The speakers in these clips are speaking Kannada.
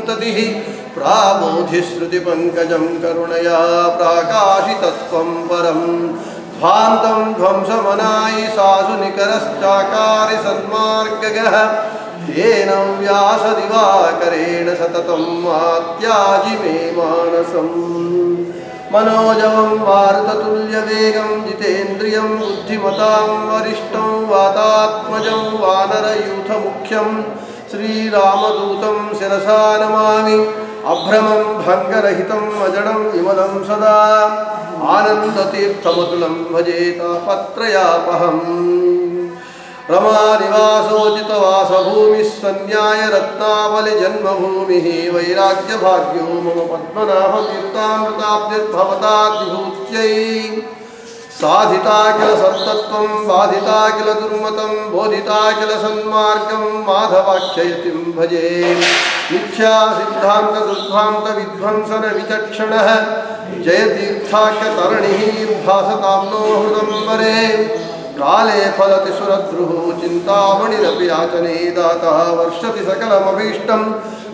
ಸಂತತಿಃ ಪ್ರಾಬೋಧಿಶ್ರುತಿಪಂಕಜಂ ಕರುಣಯಾ ಪ್ರಾಕಾಶಿತತ್ವಂ ಪರಂ ಧ್ವಾಂತಂ ಧ್ವಂಸಮನಾಯಿ ಸಾಸು ನಿಕರಶ್ಚಾಕಾರಿ ಸನ್ಮಾರ್ಗಗಃ ತೇನ ವ್ಯಾಸದಿವಾಕರೇಣ ಸತತಂ ಮಾತ್ಯಾಜಿ ಮೇ ಮಾನಸಂ मनोजवं मारुततुल्यवेगं जितेन्द्रियं बुद्धिमतां वरिष्ठं वातात्मजं वानरयूथमुख्यं श्रीरामदूतं शिरसा नमामि अभ्रमं भङ्गरहितम् अजडं विमलं सदा आनन्दतीर्थमतुलं भजे तापत्रयापहम् रमानिवासोचितवासभूमिः सन्न्याय रत्नावलिजन्मभूमिः वैराग्यभाग्यो मम पद्मनाभतीर्थामृताब्धिर्भवताद्विभूत्यै साधिता किल सत्तत्वं बाधिता किल दुर्मतं बोधिता किल सन्मार्गं माधवाख्ययतिं भजे मिथ्यासिद्धान्तदुर्भान्तविध्वंसनविचक्षणः जयतीर्थाख्यतरणिः भासतां नो हृदम्बरे काले फलति सुरद्रुः चिन्तामणिरपि याचने दाता वर्षति सकलमभीष्टं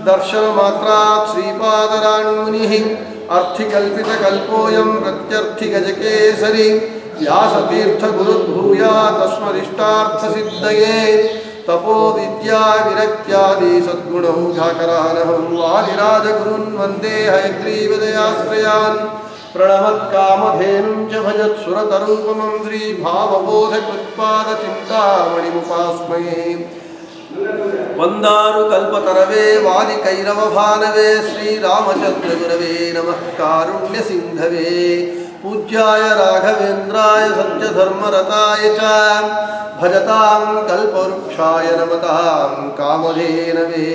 दर्शनमात्रात् श्रीपादरान्मुनिः अर्थिकल्पितकल्पोऽयं प्रत्यर्थिगजकेसरी व्यासतीर्थगुरुर्भूया तस्मदिष्टार्थसिद्धये तपो विद्या विरक्त्यादि सद्गुणौघाकरानहं वादिराजगुरून् वन्दे हयग्रीवदयाश्रयान् प्रणमत्कामधेनुं च भजत्सुरतरूपमं श्रीभावबोधकृत्पादचिन्तामणिमुपास्महे वन्दारुकल्पतरवे वादिकैरवभानवे श्रीरामचन्द्रगुरवे नमः कारुण्यसिन्धवे पूज्याय राघवेन्द्राय सत्यधर्मरताय च भजतां कल्पवृक्षाय नमतां कामधेनवे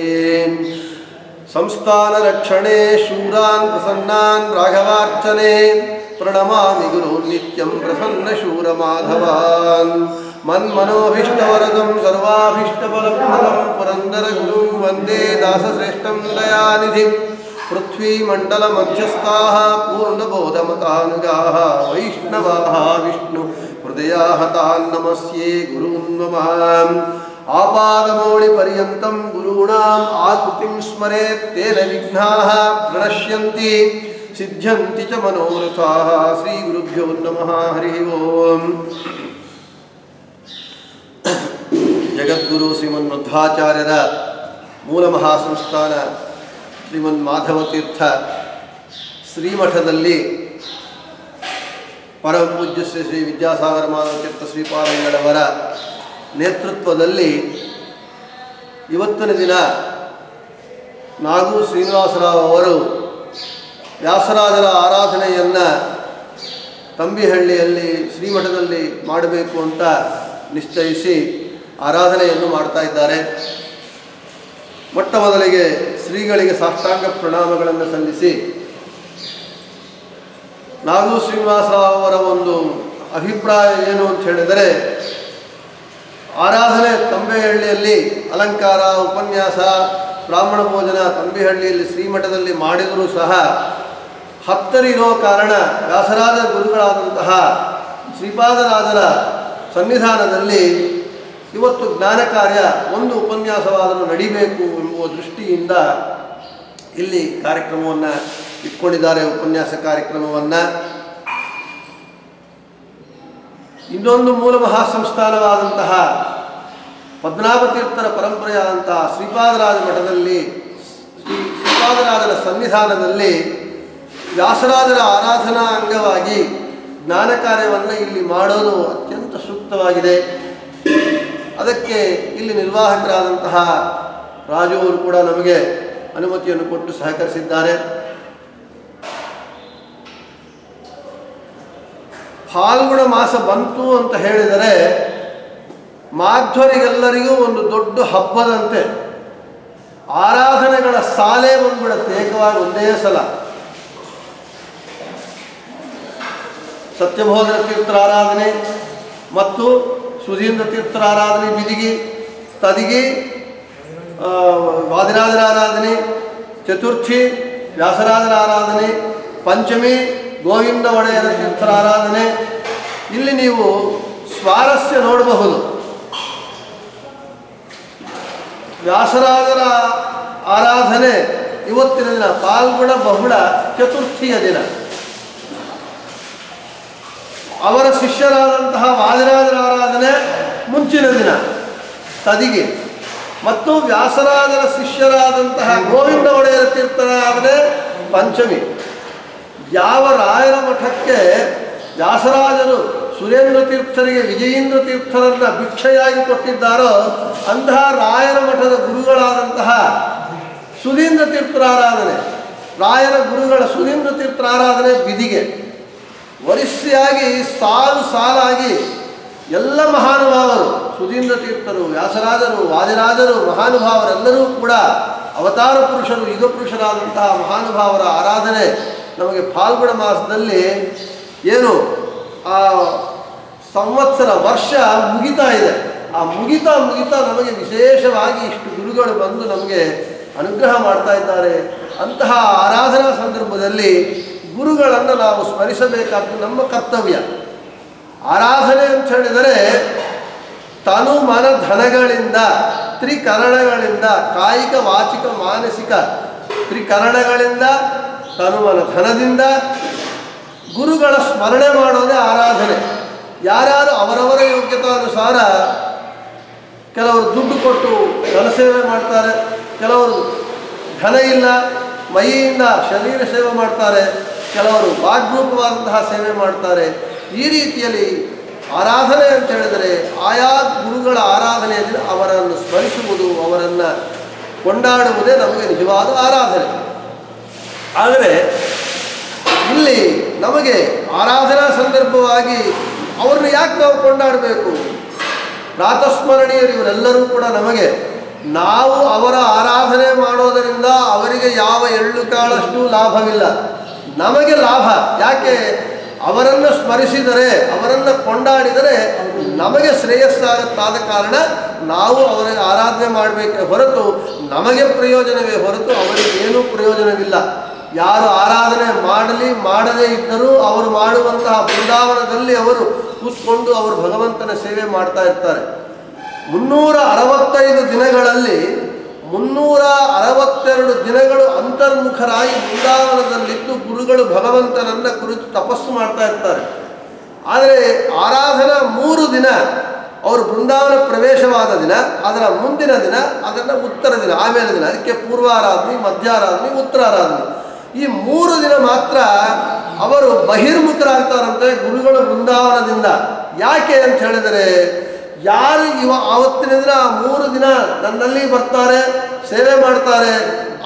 संस्थानरक्षणे शूरान् प्रसन्नान् राघवार्चने प्रणमामि गुरून् नित्यं प्रसन्नशूरमाधवान् मन्मनोभीष्टवरदं सर्वाभीष्टफलप्रदं पुरन्दरगुरुं वन्दे दासश्रेष्ठं दयानिधिं पृथ्वीमण्डलमध्यस्थाः पूर्णबोधमतानुगाः वैष्णवाः विष्णुहृदयाः तान् नमस्ये गुरून् मम आपादमौलिपर्यन्तं गुरूणाम् आकृतिं स्मरेत् तेन विघ्नाः प्रणश्यन्ति सिद्ध्यन्ति च मनोरथाः श्रीगुरुभ्यो नमः हरिः ओम् जगद्गुरु श्रीमन्मध्वाचार्यर ಮೂಲಮಹಾಸಂಸ್ಥಾನ ಶ್ರೀಮನ್ ಮಾಧವತೀರ್ಥ ಶ್ರೀಮಠದಲ್ಲಿ ಪರಮ ಪೂಜ್ಯ ಶ್ರೀ ವಿದ್ಯಾಸಾಗರ ಮಾಧವತೀರ್ಥ ಶ್ರೀಪಾದಂಗಳವರ ನೇತೃತ್ವದಲ್ಲಿ ಇವತ್ತಿನ ದಿನ ನಾಗು ಶ್ರೀನಿವಾಸರಾವ್ ಅವರು ವ್ಯಾಸರಾಜರ ಆರಾಧನೆಯನ್ನು ತಂಬಿಹಳ್ಳಿಯಲ್ಲಿ ಶ್ರೀಮಠದಲ್ಲಿ ಮಾಡಬೇಕು ಅಂತ ನಿಶ್ಚಯಿಸಿ ಆರಾಧನೆಯನ್ನು ಮಾಡ್ತಾ ಇದ್ದಾರೆ. ಮೊಟ್ಟ ಮೊದಲಿಗೆ ಶ್ರೀಗಳಿಗೆ ಸಾಷ್ಟಾಂಗ ಪ್ರಣಾಮಗಳನ್ನು ಸಲ್ಲಿಸಿ ನಾಗು ಶ್ರೀನಿವಾಸರಾವ್ ಅವರ ಒಂದು ಅಭಿಪ್ರಾಯ ಏನು ಅಂತ ಹೇಳಿದರೆ, ಆರಾಧನೆ ತಂಬಿಹಳ್ಳಿಯಲ್ಲಿ ಅಲಂಕಾರ, ಉಪನ್ಯಾಸ, ಬ್ರಾಹ್ಮಣ ಭೋಜನ ತಂಬಿಹಳ್ಳಿಯಲ್ಲಿ ಶ್ರೀಮಠದಲ್ಲಿ ಮಾಡಿದರೂ ಸಹ ಹತ್ತರಿರೋ ಕಾರಣ ವ್ಯಾಸರಾಜ ಗುರುಗಳಾದಂತಹ ಶ್ರೀಪಾದರಾಜರ ಸನ್ನಿಧಾನದಲ್ಲಿ ಇವತ್ತು ಜ್ಞಾನ ಕಾರ್ಯ ಒಂದು ಉಪನ್ಯಾಸವಾದರೂ ನಡಿಬೇಕು ಎಂಬುವ ದೃಷ್ಟಿಯಿಂದ ಇಲ್ಲಿ ಕಾರ್ಯಕ್ರಮವನ್ನು ಇಟ್ಕೊಂಡಿದ್ದಾರೆ. ಉಪನ್ಯಾಸ ಕಾರ್ಯಕ್ರಮವನ್ನು ಇನ್ನೊಂದು ಮೂಲ ಮಹಾಸಂಸ್ಥಾನವಾದಂತಹ ಪದ್ಮನಾಭತೀರ್ಥರ ಪರಂಪರೆಯಾದಂತಹ ಶ್ರೀಪಾದರಾಜ ಮಠದಲ್ಲಿ ಶ್ರೀಪಾದರಾಜರ ಸನ್ನಿಧಾನದಲ್ಲಿ ವ್ಯಾಸರಾಜರ ಆರಾಧನಾ ಅಂಗವಾಗಿ ಜ್ಞಾನ ಕಾರ್ಯವನ್ನು ಇಲ್ಲಿ ಮಾಡೋದು ಅತ್ಯಂತ ಸೂಕ್ತವಾಗಿದೆ. ಅದಕ್ಕೆ ಇಲ್ಲಿ ನಿರ್ವಾಹಕರಾದಂತಹ ರಾಜು ಅವರು ಕೂಡ ನಮಗೆ ಅನುಮತಿಯನ್ನು ಕೊಟ್ಟು ಸಹಕರಿಸಿದ್ದಾರೆ. ಫಾಲ್ಗುಣ ಮಾಸ ಬಂತು ಅಂತ ಹೇಳಿದರೆ ಮಾಧ್ವರಿಗೆಲ್ಲರಿಗೂ ಒಂದು ದೊಡ್ಡ ಹಬ್ಬದಂತೆ ಆರಾಧನೆಗಳ ಸಾಲೇ ಬಂದ್ಬಿಡುತ್ತೆ ಏಕವಾಗಿ ಒಂದೇ ಸಲ. ಸತ್ಯಬೋಧನ ತೀರ್ಥರ ಆರಾಧನೆ ಮತ್ತು ಸುಧೀಂದ್ರ ತೀರ್ಥರ ಆರಾಧನೆ ಬಿದಿಗಿ, ತದಿಗಿ ವಾದಿರಾಜರ ಆರಾಧನೆ, ಚತುರ್ಥಿ ವ್ಯಾಸರಾಜರ ಆರಾಧನೆ, ಪಂಚಮಿ ಗೋವಿಂದ ಒಡೆಯರ ತೀರ್ಥರ ಆರಾಧನೆ. ಇಲ್ಲಿ ನೀವು ಸ್ವಾರಸ್ಯ ನೋಡಬಹುದು. ವ್ಯಾಸರಾಜರ ಆರಾಧನೆ ಇವತ್ತಿನ ದಿನ ಫಾಲ್ಗುಣ ಬಹುಳ ಚತುರ್ಥಿಯ ದಿನ. ಅವರ ಶಿಷ್ಯರಾದಂತಹ ವಾದಿರಾಜರ ಆರಾಧನೆ ಮುಂಚಿನ ದಿನ ತದಿಗೆ, ಮತ್ತು ವ್ಯಾಸರಾಜರ ಶಿಷ್ಯರಾದಂತಹ ಗೋವಿಂದ ಒಡೆಯರ ತೀರ್ಥರಾಧನೆ ಪಂಚಮಿ. ಯಾವ ರಾಯರ ಮಠಕ್ಕೆ ವ್ಯಾಸರಾಜರು ಸುರೇಂದ್ರ ತೀರ್ಥರಿಗೆ ವಿಜಯೇಂದ್ರ ತೀರ್ಥರನ್ನ ಭಿಕ್ಷೆಯಾಗಿ ಕೊಟ್ಟಿದ್ದಾರೋ ಅಂತಹ ರಾಯರ ಮಠದ ಗುರುಗಳಾದಂತಹ ಸುಧೀಂದ್ರ ತೀರ್ಥರ ಆರಾಧನೆ, ರಾಯರ ಗುರುಗಳ ಸುಧೀಂದ್ರ ತೀರ್ಥರ ಆರಾಧನೆ ಬಿದಿಗೆ. ವರಿಷ್ಠೆಯಾಗಿ ಸಾಲು ಸಾಲಾಗಿ ಎಲ್ಲ ಮಹಾನುಭಾವರು, ಸುಧೀಂದ್ರ ತೀರ್ಥರು, ವ್ಯಾಸರಾಜರು, ವಾದಿರಾಜರು, ಮಹಾನುಭಾವರೆಲ್ಲರೂ ಕೂಡ ಅವತಾರ ಪುರುಷರು, ಯುಗ ಪುರುಷರಾದಂತಹ ಮಹಾನುಭಾವರ ಆರಾಧನೆ ನಮಗೆ ಫಾಲ್ಗುಣ ಮಾಸದಲ್ಲಿ ಏನು ಆ ಸಂವತ್ಸರ ವರ್ಷ ಮುಗಿತಾ ಇದೆ. ಆ ಮುಗಿತಾ ನಮಗೆ ವಿಶೇಷವಾಗಿ ಇಷ್ಟು ಗುರುಗಳು ಬಂದು ನಮಗೆ ಅನುಗ್ರಹ ಮಾಡ್ತಾ ಇದ್ದಾರೆ. ಅಂತಹ ಆರಾಧನಾ ಸಂದರ್ಭದಲ್ಲಿ ಗುರುಗಳನ್ನು ನಾವು ಸ್ಮರಿಸಬೇಕಾದ್ದು ನಮ್ಮ ಕರ್ತವ್ಯ. ಆರಾಧನೆ ಅಂತ ಹೇಳಿದರೆ ತನು ಮನ ಧನಗಳಿಂದ, ತ್ರಿಕರಣಗಳಿಂದ, ಕಾಯಿಕ ವಾಚಿಕ ಮಾನಸಿಕ ತ್ರಿಕರಣಗಳಿಂದ, ತನುಮನ ಧನದಿಂದ ಗುರುಗಳ ಸ್ಮರಣೆ ಮಾಡೋದೇ ಆರಾಧನೆ. ಯಾರ್ಯಾರು ಅವರವರ ಯೋಗ್ಯತಾನುಸಾರ ಕೆಲವರು ದುಡ್ಡು ಕೊಟ್ಟು ಧನಸೇವೆ ಮಾಡ್ತಾರೆ, ಕೆಲವರು ಧನ ಇಲ್ಲ ಮೈಯಿಂದ ಶರೀರ ಸೇವೆ ಮಾಡ್ತಾರೆ, ಕೆಲವರು ವಾಗ್ರೂಪವಾದಂತಹ ಸೇವೆ ಮಾಡ್ತಾರೆ. ಈ ರೀತಿಯಲ್ಲಿ ಆರಾಧನೆ ಅಂತ ಹೇಳಿದರೆ ಆಯಾ ಗುರುಗಳ ಆರಾಧನೆಯಲ್ಲಿ ಅವರನ್ನು ಸ್ಮರಿಸುವುದು, ಅವರನ್ನು ಕೊಂಡಾಡುವುದೇ ನಮಗೆ ನಿಜವಾದ ಆರಾಧನೆ. ಆದರೆ ಇಲ್ಲಿ ನಮಗೆ ಆರಾಧನಾ ಸಂದರ್ಭವಾಗಿ ಅವ್ರನ್ನ ಯಾಕೆ ನಾವು ಕೊಂಡಾಡಬೇಕು? ಪ್ರಾತಸ್ಮರಣೀಯರು ಇವರೆಲ್ಲರೂ ಕೂಡ ನಮಗೆ, ನಾವು ಅವರ ಆರಾಧನೆ ಮಾಡೋದರಿಂದ ಅವರಿಗೆ ಯಾವ ಎಳ್ಳು ಕಾಳಷ್ಟು ಲಾಭವಿಲ್ಲ, ನಮಗೆ ಲಾಭ. ಯಾಕೆ? ಅವರನ್ನು ಸ್ಮರಿಸಿದರೆ, ಅವರನ್ನು ಕೊಂಡಾಡಿದರೆ ನಮಗೆ ಶ್ರೇಯಸ್ಸಾಗುತ್ತಾದ ಕಾರಣ ನಾವು ಅವರಿಗೆ ಆರಾಧನೆ ಮಾಡಬೇಕೇ ಹೊರತು ನಮಗೆ ಪ್ರಯೋಜನವೇ ಹೊರತು ಅವರಿಗೆ ಏನೂ ಪ್ರಯೋಜನವಿಲ್ಲ. ಯಾರು ಆರಾಧನೆ ಮಾಡಲಿ ಮಾಡದೇ ಇದ್ದರೂ ಅವರು ಮಾಡುವಂತಹ ಬೃಂದಾವನದಲ್ಲಿ ಅವರು ಕೂತ್ಕೊಂಡು ಅವರು ಭಗವಂತನ ಸೇವೆ ಮಾಡ್ತಾ ಇರ್ತಾರೆ. 365 ದಿನಗಳಲ್ಲಿ 362 ದಿನಗಳು ಅಂತರ್ಮುಖರಾಗಿ ಬೃಂದಾವನದಲ್ಲಿದ್ದು ಗುರುಗಳು ಭಗವಂತನನ್ನು ಕುರಿತು ತಪಸ್ಸು ಮಾಡ್ತಾ ಇರ್ತಾರೆ. ಆದರೆ ಆರಾಧನಾ 3 ದಿನ ಅವರು ಬೃಂದಾವನ ಪ್ರವೇಶವಾದ ದಿನ, ಅದರ ಮುಂದಿನ ದಿನ, ಅದನ್ನು ಉತ್ತರ ದಿನ, ಆಮೇಲೆ ದಿನ, ಅದಕ್ಕೆ ಪೂರ್ವಾರಾಧನೆ, ಮಧ್ಯಾರಾಧನೆ, ಉತ್ತರಾರಾಧನೆ. ಈ 3 ದಿನ ಮಾತ್ರ ಅವರು ಬಹಿರ್ಮುಖರಾಗ್ತಾರಂತೆ ಗುರುಗಳು ಬೃಂದಾವನದಿಂದ. ಯಾಕೆ ಅಂತ ಹೇಳಿದರೆ, ಯಾರು ಆವತ್ತಿನ ದಿನ 3 ದಿನ ನನ್ನಲ್ಲಿ ಬರ್ತಾರೆ, ಸೇವೆ ಮಾಡ್ತಾರೆ,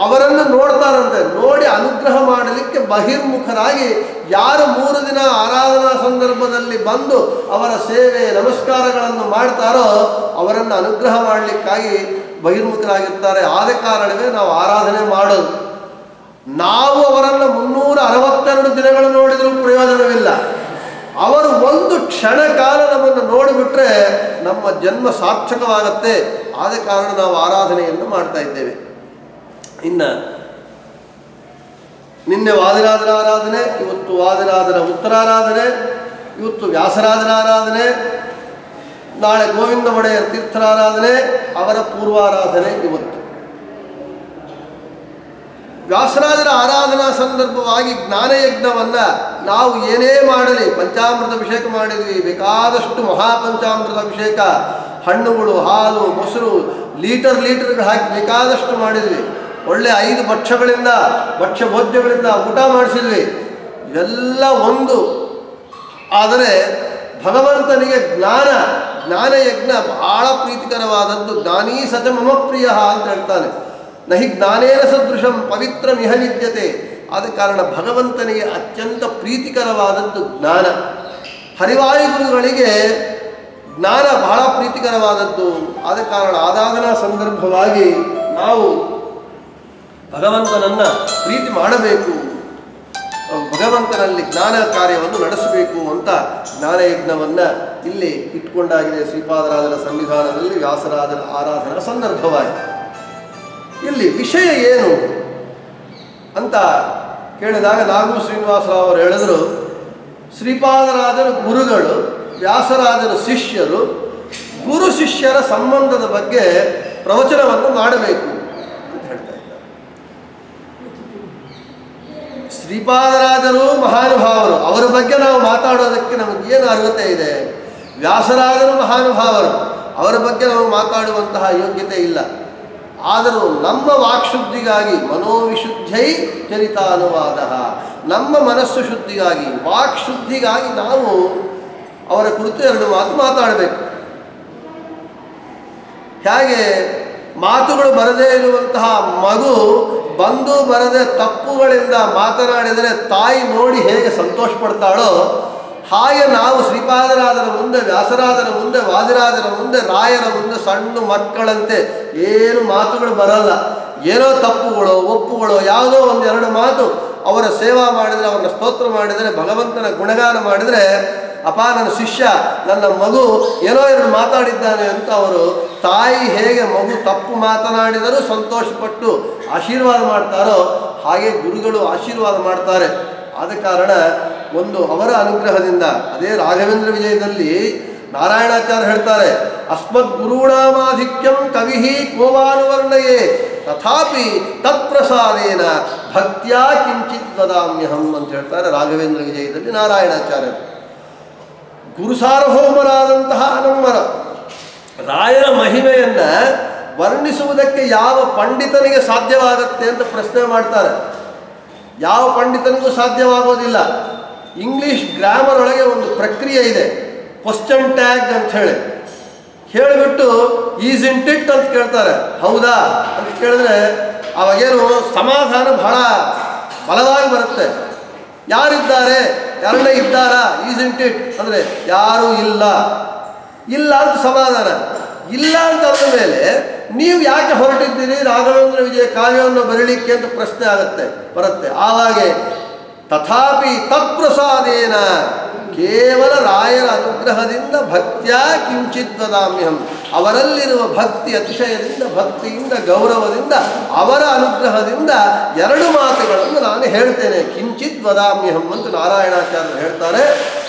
ಅವರನ್ನು ನೋಡ್ತಾರಂತೆ. ನೋಡಿ ಅನುಗ್ರಹ ಮಾಡಲಿಕ್ಕೆ ಬಹಿರ್ಮುಖರಾಗಿ ಯಾರು 3 ದಿನ ಆರಾಧನಾ ಸಂದರ್ಭದಲ್ಲಿ ಬಂದು ಅವರ ಸೇವೆ ನಮಸ್ಕಾರಗಳನ್ನು ಮಾಡ್ತಾರೋ ಅವರನ್ನು ಅನುಗ್ರಹ ಮಾಡಲಿಕ್ಕಾಗಿ ಬಹಿರ್ಮುಖರಾಗಿರ್ತಾರೆ. ಆದ ಕಾರಣವೇ ನಾವು ಆರಾಧನೆ ಮಾಡೋದು. ನಾವು ಅವರನ್ನು 362 ದಿನಗಳು ನೋಡಿದರೂ ಪ್ರಯೋಜನವಿಲ್ಲ. ಅವರು ಒಂದು ಕ್ಷಣ ಕಾಲ ನಮ್ಮನ್ನು ನೋಡಿಬಿಟ್ರೆ ನಮ್ಮ ಜನ್ಮ ಸಾರ್ಥಕವಾಗತ್ತೆ. ಆದ ಕಾರಣ ನಾವು ಆರಾಧನೆಯನ್ನು ಮಾಡ್ತಾ ಇದ್ದೇವೆ. ಇನ್ನು ನಿನ್ನೆ ವಾದಿರಾಜರ ಆರಾಧನೆ, ಇವತ್ತು ವಾದಿರಾಜರ ಉತ್ತರಾರಾಧನೆ, ಇವತ್ತು ವ್ಯಾಸರಾಜರ ಆರಾಧನೆ, ನಾಳೆ ಗೋವಿಂದ ಒಡೆಯರ ತೀರ್ಥರಾರಾಧನೆ, ಅವರ ಪೂರ್ವಾರಾಧನೆ ಇವತ್ತು. ವ್ಯಾಸರಾಜರ ಆರಾಧನಾ ಸಂದರ್ಭವಾಗಿ ಜ್ಞಾನಯಜ್ಞವನ್ನು ನಾವು ಏನೇ ಮಾಡಲಿ, ಪಂಚಾಮೃತ ಅಭಿಷೇಕ ಮಾಡಿದ್ವಿ, ಬೇಕಾದಷ್ಟು ಮಹಾಪಂಚಾಮೃತ ಅಭಿಷೇಕ, ಹಣ್ಣುಗಳು, ಹಾಲು, ಮೊಸರು, ಲೀಟರ್ಗಳು ಹಾಕಿ ಬೇಕಾದಷ್ಟು ಮಾಡಿದ್ವಿ. ಒಳ್ಳೆ 5 ಭಕ್ಷ್ಯಗಳಿಂದ, ಭಕ್ಷ್ಯ ಭೋಜ್ಯಗಳಿಂದ ಊಟ ಮಾಡಿಸಿದ್ವಿ. ಇವೆಲ್ಲ ಒಂದು. ಆದರೆ ಭಗವಂತನಿಗೆ ಜ್ಞಾನಯಜ್ಞ ಬಹಳ ಪ್ರೀತಿಕರವಾದದ್ದು. ಜ್ಞಾನೀ ಸಚ ಮಮ ಪ್ರಿಯ ಅಂತ ಹೇಳ್ತಾನೆ. ನಹಿ ಜ್ಞಾನೇನ ಸದೃಶಂ ಪವಿತ್ರ ಮಿಹ ವಿದ್ಯತೆ. ಆದ ಕಾರಣ ಭಗವಂತನಿಗೆ ಅತ್ಯಂತ ಪ್ರೀತಿಕರವಾದದ್ದು ಜ್ಞಾನ. ಹರಿವಾಯುಗುರುಗಳಿಗೆ ಜ್ಞಾನ ಬಹಳ ಪ್ರೀತಿಕರವಾದದ್ದು. ಆದ ಕಾರಣ ಆರಾಧನಾ ಸಂದರ್ಭವಾಗಿ ನಾವು ಭಗವಂತನನ್ನು ಪ್ರೀತಿ ಮಾಡಬೇಕು, ಭಗವಂತನಲ್ಲಿ ಜ್ಞಾನ ಕಾರ್ಯವನ್ನು ನಡೆಸಬೇಕು ಅಂತ ಜ್ಞಾನಯಜ್ಞವನ್ನು ಇಲ್ಲಿ ಇಟ್ಕೊಂಡಾಗಿದೆ ಶ್ರೀಪಾದರಾಜರ ಸನ್ನಿಧಾನದಲ್ಲಿ ವ್ಯಾಸರಾಜರ ಆರಾಧನಾ ಸಂದರ್ಭವಾಗಿ. ಇಲ್ಲಿ ವಿಷಯ ಏನು ಅಂತ ಕೇಳಿದಾಗ ನಾಗು ಶ್ರೀನಿವಾಸರಾವ್ ಅವರು ಹೇಳಿದರು, ಶ್ರೀಪಾದರಾಜರ ಗುರುಗಳು, ವ್ಯಾಸರಾಜರ ಶಿಷ್ಯರು, ಗುರು ಶಿಷ್ಯರ ಸಂಬಂಧದ ಬಗ್ಗೆ ಪ್ರವಚನವನ್ನು ಮಾಡಬೇಕು ಅಂತ ಹೇಳ್ತಾ ಇದ್ದಾರೆ. ಶ್ರೀಪಾದರಾಜರು ಮಹಾನುಭಾವರು, ಅವರ ಬಗ್ಗೆ ನಾವು ಮಾತಾಡೋದಕ್ಕೆ ನಮಗೇನು ಅರ್ಹತೆ ಇದೆ? ವ್ಯಾಸರಾಜರು ಮಹಾನುಭಾವರು, ಅವರ ಬಗ್ಗೆ ನಾವು ಮಾತಾಡುವಂತಹ ಯೋಗ್ಯತೆ ಇಲ್ಲ. ಆದರೂ ನಮ್ಮ ವಾಕ್ಶುದ್ಧಿಗಾಗಿ ಮನೋವಿಶುದ್ಧೈ ಚರಿತಾನುವಾದ, ನಮ್ಮ ಮನಸ್ಸು ಶುದ್ಧಿಗಾಗಿ ವಾಕ್ಶುದ್ಧಿಗಾಗಿ ನಾವು ಅವರ ಕುರಿತು ಎರಡು ಮಾತು ಮಾತಾಡಬೇಕು. ಹೇಗೆ ಮಾತುಗಳು ಬರದೇ ಇರುವಂತಹ ಮಗು ಬಂದು ಬರದೆ ತಪ್ಪುಗಳಿಂದ ಮಾತನಾಡಿದರೆ ತಾಯಿ ನೋಡಿ ಹೇಗೆ ಸಂತೋಷ ಪಡ್ತಾಳೋ, ಹಾಗೆ ನಾವು ಶ್ರೀಪಾದರಾಜರ ಮುಂದೆ, ವ್ಯಾಸರಾಜರ ಮುಂದೆ, ವಾದಿರಾಜರ ಮುಂದೆ, ರಾಯರ ಮುಂದೆ ಸಣ್ಣ ಮಕ್ಕಳಂತೆ ಏನು ಮಾತುಗಳು ಬರಲ್ಲ. ಏನೋ ತಪ್ಪುಗಳು ಒಪ್ಪುಗಳು ಯಾವುದೋ ಒಂದೆರಡು ಮಾತು ಅವರ ಸೇವಾ ಮಾಡಿದರೆ, ಅವರ ಸ್ತೋತ್ರ ಮಾಡಿದರೆ, ಭಗವಂತನ ಗುಣಗಾನ ಮಾಡಿದರೆ, ಅಪ್ಪ ನನ್ನ ಶಿಷ್ಯ, ನನ್ನ ಮಗು ಏನೋ ಎರಡು ಮಾತಾಡಿದ್ದಾನೆ ಅಂತ ಅವರು ತಾಯಿ ಹೇಗೆ ಮಗು ತಪ್ಪು ಮಾತನಾಡಿದರೂ ಸಂತೋಷಪಟ್ಟು ಆಶೀರ್ವಾದ ಮಾಡ್ತಾರೋ ಹಾಗೆ ಗುರುಗಳು ಆಶೀರ್ವಾದ ಮಾಡ್ತಾರೆ. ಆದ ಕಾರಣ ಒಂದು ಅವರ ಅನುಗ್ರಹದಿಂದ, ಅದೇ ರಾಘವೇಂದ್ರ ವಿಜಯದಲ್ಲಿ ನಾರಾಯಣಾಚಾರ್ಯ ಹೇಳ್ತಾರೆ, ಅಸ್ಮದ್ ಗುರುಣಾಮಾಧಿಕ್ಯಂ ಕವಿಹಿ ಕೋವಾನುವರ್ಣಯೇ ತಥಾಪಿ ತತ್ಪ್ರಸಾದೇನ ಭಕ್ತ್ಯಾ ಕಿಂಚಿತ್ ವದಾಮ್ಯಹಂ ಅಂತ ಹೇಳ್ತಾರೆ ರಾಘವೇಂದ್ರ ವಿಜಯದಲ್ಲಿ ನಾರಾಯಣಾಚಾರ್ಯರು. ಗುರು ಸಾರ್ವಭೌಮರಾದಂತಹ ನಮ್ಮ ರಾಯರ ಮಹಿಮೆಯನ್ನು ವರ್ಣಿಸುವುದಕ್ಕೆ ಯಾವ ಪಂಡಿತನಿಗೆ ಸಾಧ್ಯವಾಗುತ್ತೆ ಅಂತ ಪ್ರಶ್ನೆ ಮಾಡ್ತಾರೆ. ಯಾವ ಪಂಡಿತನಿಗೂ ಸಾಧ್ಯವಾಗೋದಿಲ್ಲ. ಇಂಗ್ಲೀಷ್ ಗ್ರಾಮರ್ ಒಳಗೆ ಒಂದು ಪ್ರಕ್ರಿಯೆ ಇದೆ, ಕ್ವಶ್ಚನ್ ಟ್ಯಾಗ್ ಅಂತ ಹೇಳಿಬಿಟ್ಟು ಈಸ್ ಇಂಟ್ ಇಟ್ ಅಂತ ಕೇಳ್ತಾರೆ. ಹೌದಾ ಅಂತ ಕೇಳಿದ್ರೆ ಅವಾಗೇನು ಸಮಾಧಾನ ಬಹಳ ಬಲವಾಗಿ ಬರುತ್ತೆ. ಯಾರಿದ್ದಾರೆ, ಯಾರನ್ನ ಇದ್ದಾರಾ, ಈಸ್ ಇಂಟ್ ಇಟ್ ಅಂದರೆ ಯಾರೂ ಇಲ್ಲ, ಇಲ್ಲ ಅಂತ ಸಮಾಧಾನ. ಇಲ್ಲ ಅಂತ ಅಂದ ಮೇಲೆ ನೀವು ಯಾಕೆ ಹೊರಟಿದ್ದೀರಿ ರಾಘವೇಂದ್ರ ವಿಜಯ ಕಾವ್ಯವನ್ನು ಬರೀಲಿಕ್ಕೆ ಅಂತ ಪ್ರಶ್ನೆ ಬರುತ್ತೆ. ಆವಾಗೆ ತಥಾಪಿ ತತ್ಪ್ರಸಾದೇನ, ಕೇವಲ ರಾಯರ ಅನುಗ್ರಹದಿಂದ ಭಕ್ತ್ಯಾ ಕಿಂಚಿತ್ ವದಾಮ್ಯಹಂ, ಅವರಲ್ಲಿರುವ ಭಕ್ತಿ ಅತಿಶಯದಿಂದ, ಭಕ್ತಿಯಿಂದ, ಗೌರವದಿಂದ, ಅವರ ಅನುಗ್ರಹದಿಂದ ಎರಡು ಮಾತುಗಳನ್ನು ನಾನು ಹೇಳ್ತೇನೆ, ಕಿಂಚಿತ್ ವದಾಮ್ಯಹಂ ಅಂತ ನಾರಾಯಣಾಚಾರ್ಯರು ಹೇಳ್ತಾರೆ.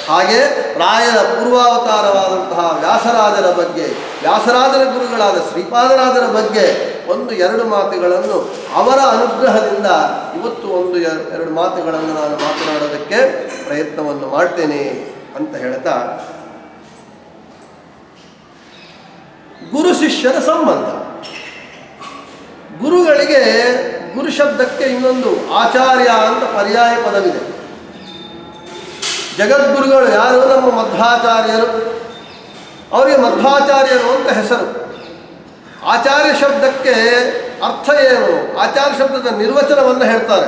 ಹಾಗೆ ರಾಯರ ಪೂರ್ವಾವತಾರವಾದಂತಹ ವ್ಯಾಸರಾಜರ ಬಗ್ಗೆ, ವ್ಯಾಸರಾಜರ ಗುರುಗಳಾದ ಶ್ರೀಪಾದರಾಜರ ಬಗ್ಗೆ ಒಂದು ಎರಡು ಮಾತುಗಳನ್ನು ಅವರ ಅನುಗ್ರಹದಿಂದ ಇವತ್ತು ಒಂದು ಎರಡು ಮಾತುಗಳನ್ನು ನಾನು ಮಾತನಾಡೋದಕ್ಕೆ ಪ್ರಯತ್ನವನ್ನು ಮಾಡ್ತೇನೆ ಅಂತ ಹೇಳ್ತಾ, ಗುರು ಶಿಷ್ಯರ ಸಂಬಂಧ. ಗುರುಗಳಿಗೆ, ಗುರು ಶಬ್ದಕ್ಕೆ ಇನ್ನೊಂದು ಆಚಾರ್ಯ ಅಂತ ಪರ್ಯಾಯ ಪದವಿದೆ. ಜಗದ್ಗುರುಗಳು ಯಾರು? ನಮ್ಮ ಮಧ್ವಾಚಾರ್ಯರು. ಅವರಿಗೆ ಮಧ್ವಾಚಾರ್ಯರು ಅಂತ ಹೆಸರು. ಆಚಾರ್ಯ ಶಬ್ದಕ್ಕೆ ಅರ್ಥ ಏನು? ಆಚಾರ್ಯ ಶಬ್ದದ ನಿರ್ವಚನವನ್ನು ಹೇಳ್ತಾರೆ.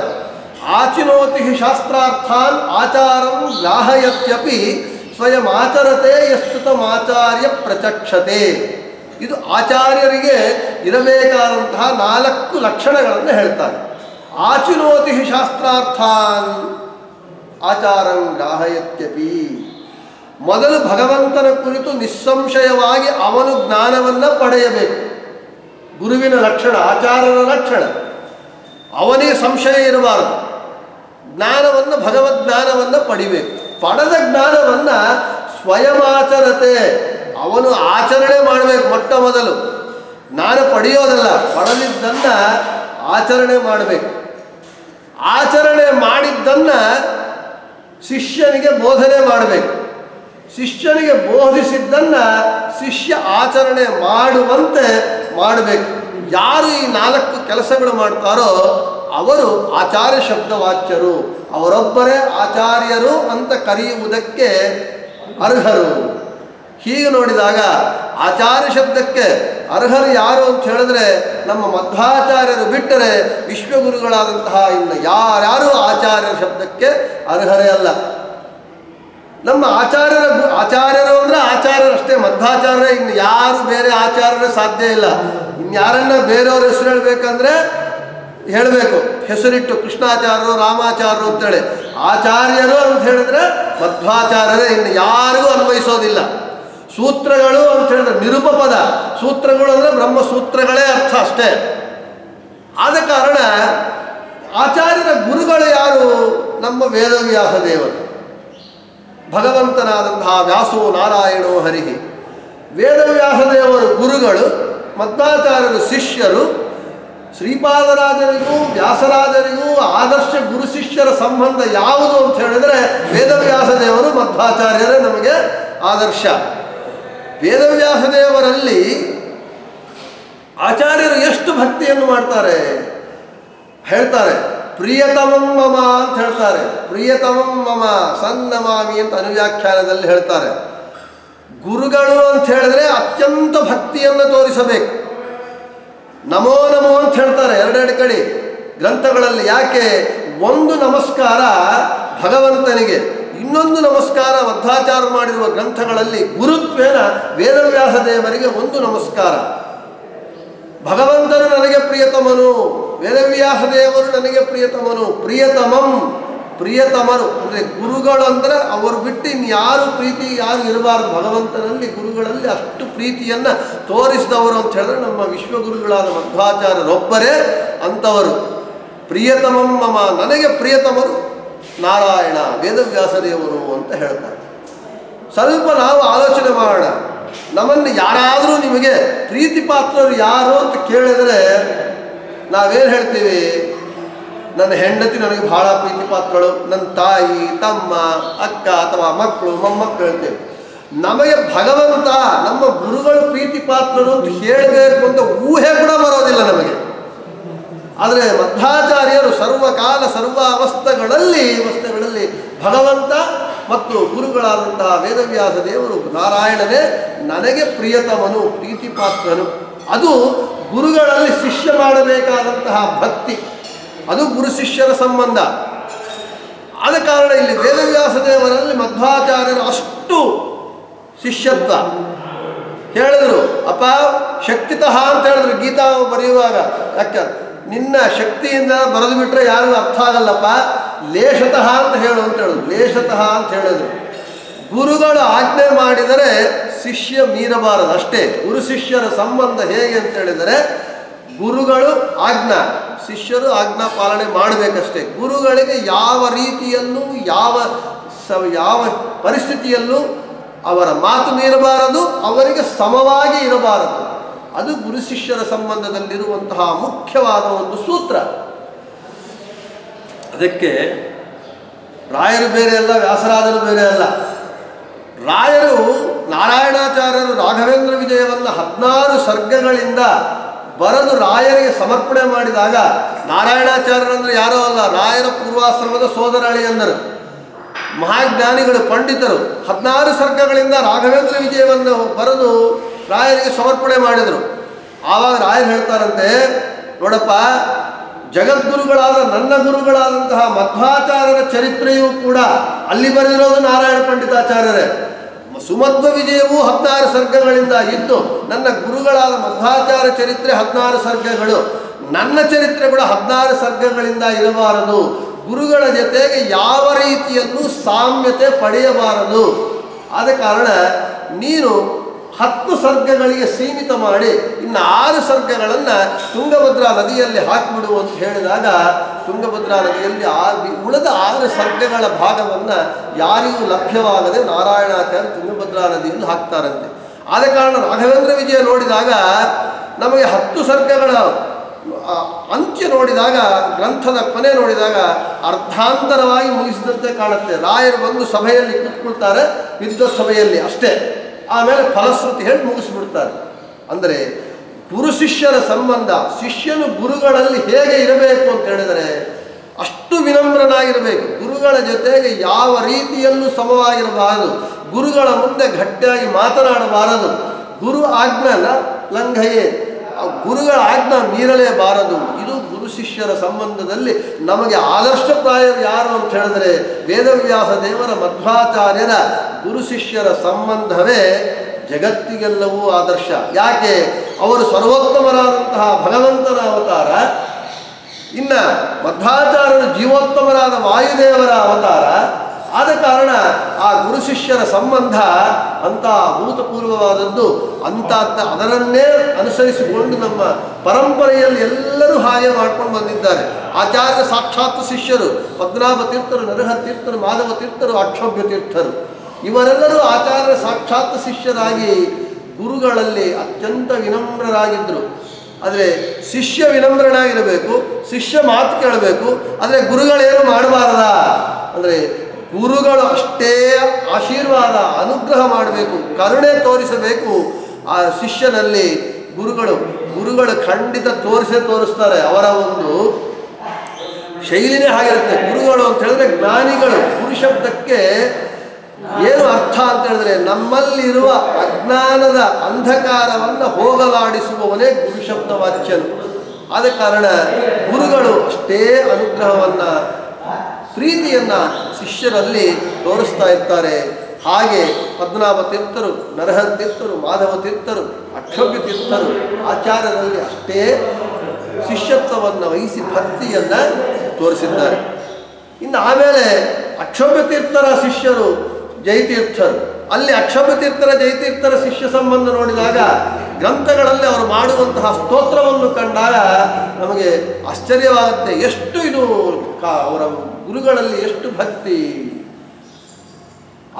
ಆಚಿನೋತಿ ಶಾಸ್ತ್ರಾರ್ಥಾನ್ ಆಚಾರಂ ಗ್ರಾಹಯತ್ಯಪಿ ಸ್ವಯಂ ಆಚರತೆ ಯಸ್ತುತಮಾಚಾರ್ಯ ಪ್ರಚಕ್ಷತೆ. ಇದು ಆಚಾರ್ಯರಿಗೆ ಇರಬೇಕಾದಂತಹ 4 ಲಕ್ಷಣಗಳನ್ನು ಹೇಳ್ತಾರೆ. ಆಚಿನೋತಿ ಶಾಸ್ತ್ರಾರ್ಥಾನ್ ಆಚಾರಂ ಗ್ರಾಹಯತ್ಯಪಿ, ಮೊದಲು ಭಗವಂತನ ಕುರಿತು ನಿಸ್ಸಂಶಯವಾಗಿ ಅವನು ಜ್ಞಾನವನ್ನು ಪಡೆಯಬೇಕು. ಗುರುವಿನ ಲಕ್ಷಣ, ಆಚಾರ್ಯರ ಲಕ್ಷಣ. ಅವನಿಗೆ ಸಂಶಯ ಇರಬಾರದು. ಜ್ಞಾನವನ್ನು, ಭಗವದ್ಜ್ಞಾನವನ್ನು ಪಡಿಬೇಕು. ಪಡೆದ ಜ್ಞಾನವನ್ನು ಸ್ವಯಮಾಚರತೆ, ಅವನು ಆಚರಣೆ ಮಾಡಬೇಕು. ಮೊಟ್ಟ ಮೊದಲು ಜ್ಞಾನ ಪಡೆಯೋದಲ್ಲ, ಪಡೆದಿದ್ದನ್ನು ಆಚರಣೆ ಮಾಡಬೇಕು. ಆಚರಣೆ ಮಾಡಿದ್ದನ್ನು ಶಿಷ್ಯನಿಗೆ ಬೋಧನೆ ಮಾಡಬೇಕು. ಶಿಷ್ಯನಿಗೆ ಬೋಧಿಸಿದ್ದನ್ನು ಶಿಷ್ಯ ಆಚರಣೆ ಮಾಡುವಂತೆ ಮಾಡಬೇಕು. ಯಾರು ಈ 4 ಕೆಲಸಗಳು ಮಾಡ್ತಾರೋ ಅವರು ಆಚಾರ್ಯ ಶಬ್ದವಾಚ್ಯರು. ಅವರೊಬ್ಬರೇ ಆಚಾರ್ಯರು ಅಂತ ಕರೆಯುವುದಕ್ಕೆ ಅರ್ಹರು. ಹೀಗೆ ನೋಡಿದಾಗ ಆಚಾರ್ಯ ಶಬ್ದಕ್ಕೆ ಅರ್ಹರು ಯಾರು ಅಂತ ಹೇಳಿದ್ರೆ ನಮ್ಮ ಮಧ್ವಾಚಾರ್ಯರು ಬಿಟ್ಟರೆ ವಿಶ್ವಗುರುಗಳಾದಂತಹ ಇನ್ನು ಯಾರ್ಯಾರು ಆಚಾರ್ಯರ ಶಬ್ದಕ್ಕೆ ಅರ್ಹರೇ ಅಲ್ಲ. ನಮ್ಮ ಆಚಾರ್ಯರು ಅಂದರೆ ಆಚಾರ್ಯರಷ್ಟೇ, ಮಧ್ವಾಚಾರ್ಯ. ಇನ್ನು ಯಾರು ಬೇರೆ ಆಚಾರ್ಯರೇ ಸಾಧ್ಯ ಇಲ್ಲ. ಇನ್ಯಾರನ್ನ ಬೇರೆಯವ್ರ ಹೆಸರು ಹೇಳಬೇಕಂದ್ರೆ ಹೇಳಬೇಕು, ಹೆಸರಿಟ್ಟು ಕೃಷ್ಣಾಚಾರ್ಯರು, ರಾಮಾಚಾರ್ಯರು ಅಂತೇಳಿ. ಆಚಾರ್ಯರು ಅಂತ ಹೇಳಿದ್ರೆ ಮಧ್ವಾಚಾರ್ಯರೇ, ಇನ್ನು ಯಾರಿಗೂ ಅನ್ವಯಿಸೋದಿಲ್ಲ. ಸೂತ್ರಗಳು ಅಂತ ಹೇಳಿದ್ರೆ ನಿರುಪಪದ ಸೂತ್ರಗಳು ಅಂದರೆ ಬ್ರಹ್ಮಸೂತ್ರಗಳೇ ಅರ್ಥ ಅಷ್ಟೇ. ಆದ ಕಾರಣ ಆಚಾರ್ಯರ ಗುರುಗಳು ಯಾರು? ನಮ್ಮ ವೇದವ್ಯಾಸ ದೇವರು, ಭಗವಂತನಾದಂತಹ ವ್ಯಾಸೋ ನಾರಾಯಣೋ ಹರಿಹಿ. ವೇದವ್ಯಾಸ ದೇವರು ಗುರುಗಳು, ಮಧ್ವಾಚಾರ್ಯರು ಶಿಷ್ಯರು. ಶ್ರೀಪಾದರಾಜರಿಗೂ ವ್ಯಾಸರಾಜರಿಗೂ ಆದರ್ಶ ಗುರು ಶಿಷ್ಯರ ಸಂಬಂಧ ಯಾವುದು ಅಂತ ಹೇಳಿದರೆ ವೇದವ್ಯಾಸ ದೇವರು ಮಧ್ವಾಚಾರ್ಯರೇ ನಮಗೆ ಆದರ್ಶ. ವೇದವ್ಯಾಸ ದೇವರಲ್ಲಿ ಆಚಾರ್ಯರು ಎಷ್ಟು ಭಕ್ತಿಯನ್ನು ಮಾಡ್ತಾರೆ ಹೇಳ್ತಾರೆ. ಪ್ರಿಯತಮಂ ಮಮ ಅಂತ ಹೇಳ್ತಾರೆ. ಪ್ರಿಯತಮಂ ಮಮ ಸನ್ನಮಾಮಿ ಅಂತ ಅನುವ್ಯಾಖ್ಯಾನದಲ್ಲಿ ಹೇಳ್ತಾರೆ. ಗುರುಗಳು ಅಂತ ಹೇಳಿದ್ರೆ ಅತ್ಯಂತ ಭಕ್ತಿಯನ್ನು ತೋರಿಸಬೇಕು. ನಮೋ ನಮೋ ಅಂತ ಹೇಳ್ತಾರೆ ಎರಡೆರಡು ಕಡೆ ಗ್ರಂಥಗಳಲ್ಲಿ. ಯಾಕೆ? ಒಂದು ನಮಸ್ಕಾರ ಭಗವಂತನಿಗೆ, ಇನ್ನೊಂದು ನಮಸ್ಕಾರ ಮಧ್ವಾಚಾರ್ಯ ಮಾಡಿರುವ ಗ್ರಂಥಗಳಲ್ಲಿ ಗುರುತ್ವೇನ ವೇದವ್ಯಾಸ ದೇವರಿಗೆ ಒಂದು ನಮಸ್ಕಾರ. ಭಗವಂತನು ನನಗೆ ಪ್ರಿಯತಮನು, ವೇದವ್ಯಾಸ ದೇವರು ನನಗೆ ಪ್ರಿಯತಮನು. ಪ್ರಿಯತಮಂ, ಪ್ರಿಯತಮರು ಅಂದರೆ ಗುರುಗಳು ಅಂದರೆ ಅವರು ಬಿಟ್ಟು ಇನ್ಯಾರು ಪ್ರೀತಿ ಯಾರು ಇರಬಾರದು. ಭಗವಂತನಲ್ಲಿ ಗುರುಗಳಲ್ಲಿ ಅಷ್ಟು ಪ್ರೀತಿಯನ್ನು ತೋರಿಸಿದವರು ಅಂತ ಹೇಳಿದ್ರೆ ನಮ್ಮ ವಿಶ್ವಗುರುಗಳಾದ ಮಧ್ವಾಚಾರ್ಯರೊಬ್ಬರೇ ಅಂಥವರು. ಪ್ರಿಯತಮಂ ಮಮ, ನನಗೆ ಪ್ರಿಯತಮರು ನಾರಾಯಣ ವೇದವ್ಯಾಸ ದೇವರು ಅಂತ ಹೇಳ್ತಾರೆ. ಸ್ವಲ್ಪ ನಾವು ಆಲೋಚನೆ ಮಾಡೋಣ. ನಮ್ಮನ್ನು ಯಾರಾದರೂ ನಿಮಗೆ ಪ್ರೀತಿ ಪಾತ್ರರು ಯಾರು ಅಂತ ಕೇಳಿದರೆ ನಾವೇನು ಹೇಳ್ತೀವಿ? ನನ್ನ ಹೆಂಡತಿ ನನಗೆ ಬಹಳ ಪ್ರೀತಿ ಪಾತ್ರಗಳು, ನನ್ನ ತಾಯಿ, ತಮ್ಮ, ಅಕ್ಕ ಅಥವಾ ಮಕ್ಕಳು, ಮೊಮ್ಮಕ್ಕಳು ಹೇಳ್ತೇವೆ. ನಮಗೆ ಭಗವಂತ ನಮ್ಮ ಗುರುಗಳು ಪ್ರೀತಿ ಪಾತ್ರರು ಅಂತ ಹೇಳಬೇಕು ಅಂತ ಊಹೆ ಕೂಡ ಬರೋದಿಲ್ಲ ನಮಗೆ. ಆದರೆ ಮಧ್ವಾಚಾರ್ಯರು ಸರ್ವಕಾಲ ಸರ್ವ ಅವಸ್ಥೆಗಳಲ್ಲಿ ಭಗವಂತ ಮತ್ತು ಗುರುಗಳಾದಂತಹ ವೇದವ್ಯಾಸ ದೇವರು ನಾರಾಯಣನೇ ನನಗೆ ಪ್ರಿಯತಮನು, ಪ್ರೀತಿ ಪಾತ್ರನು. ಅದು ಗುರುಗಳಲ್ಲಿ ಶಿಷ್ಯ ಮಾಡಬೇಕಾದಂತಹ ಭಕ್ತಿ, ಅದು ಗುರು ಶಿಷ್ಯರ ಸಂಬಂಧ. ಆದ ಕಾರಣ ಇಲ್ಲಿ ವೇದವ್ಯಾಸ ದೇವರಲ್ಲಿ ಮಧ್ವಾಚಾರ್ಯರು ಅಷ್ಟು ಶಿಷ್ಯತ್ವ ಹೇಳಿದ್ರು. ಅಪ್ಪ ಶಕ್ತಿತಃ ಅಂತ ಹೇಳಿದ್ರು ಗೀತಾ ಬರೆಯುವಾಗ. ಯಾಕೆ? ನಿನ್ನ ಶಕ್ತಿಯಿಂದ ಬರೆದು ಬಿಟ್ರೆ ಯಾರಿಗೂ ಅರ್ಥ ಆಗಲ್ಲಪ್ಪ, ಲೇಷತಃ ಅಂತ ಹೇಳು ಅಂತ ಹೇಳಿದ್ರು. ಲೇಷತಃ ಅಂತ ಹೇಳಿದ್ರು. ಗುರುಗಳು ಆಜ್ಞೆ ಮಾಡಿದರೆ ಶಿಷ್ಯ ಮೀರಬಾರದು ಅಷ್ಟೇ. ಗುರು ಶಿಷ್ಯರ ಸಂಬಂಧ ಹೇಗೆ ಅಂತ ಹೇಳಿದರೆ ಗುರುಗಳು ಆಜ್ಞಾ, ಶಿಷ್ಯರು ಆಜ್ಞಾ ಪಾಲನೆ ಮಾಡಬೇಕಷ್ಟೇ. ಗುರುಗಳಿಗೆ ಯಾವ ರೀತಿಯಲ್ಲೂ ಯಾವ ಪರಿಸ್ಥಿತಿಯಲ್ಲೂ ಅವರ ಮಾತು ಮೀರಬಾರದು, ಅವರಿಗೆ ಸಮವಾಗಿ ಇರಬಾರದು. ಅದು ಗುರು ಶಿಷ್ಯರ ಸಂಬಂಧದಲ್ಲಿರುವಂತಹ ಮುಖ್ಯವಾದ ಒಂದು ಸೂತ್ರ. ಅದಕ್ಕೆ ರಾಯರು ಬೇರೆ ಅಲ್ಲ, ವ್ಯಾಸರಾಜರು ಬೇರೆ ಅಲ್ಲ. ರಾಯರು ನಾರಾಯಣಾಚಾರ್ಯರು ರಾಘವೇಂದ್ರ ವಿಜಯವನ್ನು 16 ಸರ್ಗಗಳಿಂದ ಬರೆದು ರಾಯರಿಗೆ ಸಮರ್ಪಣೆ ಮಾಡಿದಾಗ, ನಾರಾಯಣಾಚಾರ್ಯರಂದ್ರೆ ಯಾರೋ ಅಲ್ಲ, ರಾಯರ ಪೂರ್ವಾಶ್ರಮದ ಸೋದರ ಅಳಿಯಂದರು, ಮಹಾಜ್ಞಾನಿಗಳು, ಪಂಡಿತರು. 16 ಸರ್ಗಗಳಿಂದ ರಾಘವೇಂದ್ರ ವಿಜಯವನ್ನು ಬರೆದು ರಾಯರಿಗೆ ಸಮರ್ಪಣೆ ಮಾಡಿದರು. ಆವಾಗ ರಾಯರು ಹೇಳ್ತಾರಂತೆ, ನೋಡಪ್ಪ, ಜಗದ್ಗುರುಗಳಾದ ನನ್ನ ಗುರುಗಳಾದಂತಹ ಮಧ್ವಾಚಾರ್ಯರ ಚರಿತ್ರೆಯೂ ಕೂಡ ಅಲ್ಲಿ ಬರೆದಿರೋದು ನಾರಾಯಣ ಪಂಡಿತಾಚಾರ್ಯರೇ. ಸುಮಧ್ವ ವಿಜಯವೂ 16 ಸರ್ಗಗಳಿಂದ ಇದ್ದು, ನನ್ನ ಗುರುಗಳಾದ ಮಧ್ವಾಚಾರ್ಯ ಚರಿತ್ರೆ 16 ಸರ್ಗಗಳು, ನನ್ನ ಚರಿತ್ರೆ ಕೂಡ 16 ಸರ್ಗಗಳಿಂದ ಇರಬಾರದು. ಗುರುಗಳ ಜೊತೆಗೆ ಯಾವ ರೀತಿಯಲ್ಲೂ ಸಾಮ್ಯತೆ ಪಡೆಯಬಾರದು. ಆದ ಕಾರಣ ನೀನು 10 ಸರ್ಗಗಳಿಗೆ ಸೀಮಿತ ಮಾಡಿ ಇನ್ನು 6 ಸರ್ಗಗಳನ್ನು ತುಂಗಭದ್ರಾ ನದಿಯಲ್ಲಿ ಹಾಕಿಬಿಡು ಅಂತ ಹೇಳಿದಾಗ, ತುಂಗಭದ್ರಾ ನದಿಯಲ್ಲಿ ಉಳಿದ 6 ಸರ್ಗಗಳ ಭಾಗವನ್ನು ಯಾರಿಗೂ ಲಭ್ಯವಾಗದೆ ನಾರಾಯಣಾಚಾರ್ಯ ತುಂಗಭದ್ರಾ ನದಿಯಲ್ಲಿ ಹಾಕ್ತಾರಂತೆ. ಆದ ಕಾರಣ ರಾಘವೇಂದ್ರ ವಿಜಯ ನೋಡಿದಾಗ ನಮಗೆ 10 ಸರ್ಗಗಳ ಅಂತ್ಯ ನೋಡಿದಾಗ, ಗ್ರಂಥದ ಕೊನೆ ನೋಡಿದಾಗ ಅರ್ಧಾಂತರವಾಗಿ ಮುಗಿಸಿದಂತೆ ಕಾಣುತ್ತೆ. ರಾಯರು ಬಂದು ಸಭೆಯಲ್ಲಿ ಕೂತ್ಕೊಳ್ತಾರೆ, ವಿದ್ವತ್ ಸಭೆಯಲ್ಲಿ ಅಷ್ಟೇ, ಆಮೇಲೆ ಫಲಶ್ರುತಿ ಹೇಳಿ ಮುಗಿಸ್ಬಿಡ್ತಾರೆ. ಅಂದರೆ ಗುರು ಶಿಷ್ಯರ ಸಂಬಂಧ, ಶಿಷ್ಯನು ಗುರುಗಳಲ್ಲಿ ಹೇಗೆ ಇರಬೇಕು ಅಂತ ಹೇಳಿದರೆ ಅಷ್ಟು ವಿನಮ್ರನಾಗಿರಬೇಕು. ಗುರುಗಳ ಜೊತೆಗೆ ಯಾವ ರೀತಿಯಲ್ಲೂ ಸಮವಾಗಿರಬಾರದು, ಗುರುಗಳ ಮುಂದೆ ಗಟ್ಟಿಯಾಗಿ ಮಾತನಾಡಬಾರದು, ಗುರು ಆಜ್ಞಾನ ಲಂಘಯೇ, ಗುರುಗಳ ಆಜ್ಞಾ ಮೀರಲೇಬಾರದು. ಇದು ಗುರು ಶಿಷ್ಯರ ಸಂಬಂಧದಲ್ಲಿ ನಮಗೆ ಆದರ್ಶಪ್ರಾಯರು ಯಾರು ಅಂತ ಹೇಳಿದರೆ ವೇದವ್ಯಾಸ ದೇವರ ಮಧ್ವಾಚಾರ್ಯರ ಗುರು ಶಿಷ್ಯರ ಸಂಬಂಧವೇ ಜಗತ್ತಿಗೆಲ್ಲವೂ ಆದರ್ಶ. ಯಾಕೆ? ಅವರು ಸರ್ವೋತ್ತಮರಾದಂತಹ ಭಗವಂತನ ಅವತಾರ, ಇನ್ನು ಮಧ್ವಾಚಾರ್ಯರು ಜೀವೋತ್ತಮರಾದ ವಾಯುದೇವರ ಅವತಾರ. ಆದ ಕಾರಣ ಆ ಗುರು ಶಿಷ್ಯರ ಸಂಬಂಧ ಅಂತ ಭೂತಪೂರ್ವವಾದದ್ದು, ಅಂತ ಅದರನ್ನೇ ಅನುಸರಿಸಿಕೊಂಡು ನಮ್ಮ ಪರಂಪರೆಯಲ್ಲಿ ಎಲ್ಲರೂ ಹಾಗೆ ಮಾಡ್ಕೊಂಡು ಬಂದಿದ್ದಾರೆ. ಆಚಾರ್ಯ ಸಾಕ್ಷಾತ್ ಶಿಷ್ಯರು ಪದ್ಮನಾಭ ತೀರ್ಥರು, ನರಹರ ತೀರ್ಥರು, ಮಾಧವ ತೀರ್ಥರು, ಅಕ್ಷೋಭ್ಯ ತೀರ್ಥರು, ಇವರೆಲ್ಲರೂ ಆಚಾರ್ಯ ಸಾಕ್ಷಾತ್ ಶಿಷ್ಯರಾಗಿ ಗುರುಗಳಲ್ಲಿ ಅತ್ಯಂತ ವಿನಮ್ರರಾಗಿದ್ದರು. ಆದರೆ ಶಿಷ್ಯ ವಿನಮ್ರನಾಗಿರಬೇಕು, ಶಿಷ್ಯ ಮಾತು ಕೇಳಬೇಕು. ಆದರೆ ಗುರುಗಳೇನು ಮಾಡಬಾರದ ಅಂದರೆ ಗುರುಗಳು ಅಷ್ಟೇ ಆಶೀರ್ವಾದ ಅನುಗ್ರಹ ಮಾಡಬೇಕು, ಕರುಣೆ ತೋರಿಸಬೇಕು ಆ ಶಿಷ್ಯನಲ್ಲಿ. ಗುರುಗಳು ಖಂಡಿತ ತೋರಿಸ್ತಾರೆ. ಅವರ ಒಂದು ಶೈಲಿನೇ ಆಗಿರುತ್ತೆ. ಗುರುಗಳು ಅಂತ ಹೇಳಿದ್ರೆ ಜ್ಞಾನಿಗಳು. ಗುರು ಶಬ್ದಕ್ಕೆ ಏನು ಅರ್ಥ ಅಂತ ಹೇಳಿದ್ರೆ ನಮ್ಮಲ್ಲಿರುವ ಅಜ್ಞಾನದ ಅಂಧಕಾರವನ್ನು ಹೋಗಲಾಡಿಸುವವನೇ ಗುರು ಶಬ್ದ ವಾಚ್ಯನು. ಆದ ಕಾರಣ ಗುರುಗಳು ಅಷ್ಟೇ ಅನುಗ್ರಹವನ್ನು, ಪ್ರೀತಿಯನ್ನು ಶಿಷ್ಯರಲ್ಲಿ ತೋರಿಸ್ತಾ ಇರ್ತಾರೆ. ಹಾಗೆ ಪದ್ಮನಾಭ ತೀರ್ಥರು, ನರಹರ ತೀರ್ಥರು, ಮಾಧವ ತೀರ್ಥರು, ಅಕ್ಷೋಭ್ಯ ತೀರ್ಥರು ಆಚಾರ್ಯರಲ್ಲಿ ಅಷ್ಟೇ ಶಿಷ್ಯತ್ವವನ್ನು ವಹಿಸಿ ಭಕ್ತಿಯನ್ನು ತೋರಿಸಿದ್ದಾರೆ. ಇನ್ನು ಆಮೇಲೆ ಅಕ್ಷೋಭ್ಯ ತೀರ್ಥರ ಶಿಷ್ಯರು ಜಯತೀರ್ಥರು. ಅಲ್ಲಿ ಅಕ್ಷೋಭ್ಯ ತೀರ್ಥರ ಜಯತೀರ್ಥರ ಶಿಷ್ಯ ಸಂಬಂಧ ನೋಡಿದಾಗ ಗ್ರಂಥಗಳಲ್ಲಿ ಅವರು ಮಾಡುವಂತಹ ಸ್ತೋತ್ರವನ್ನು ಕಂಡಾಗ ನಮಗೆ ಆಶ್ಚರ್ಯವಾಗುತ್ತೆ. ಎಷ್ಟು ಇದು ಅವರ ಗುರುಗಳಲ್ಲಿ ಎಷ್ಟು ಭಕ್ತಿ.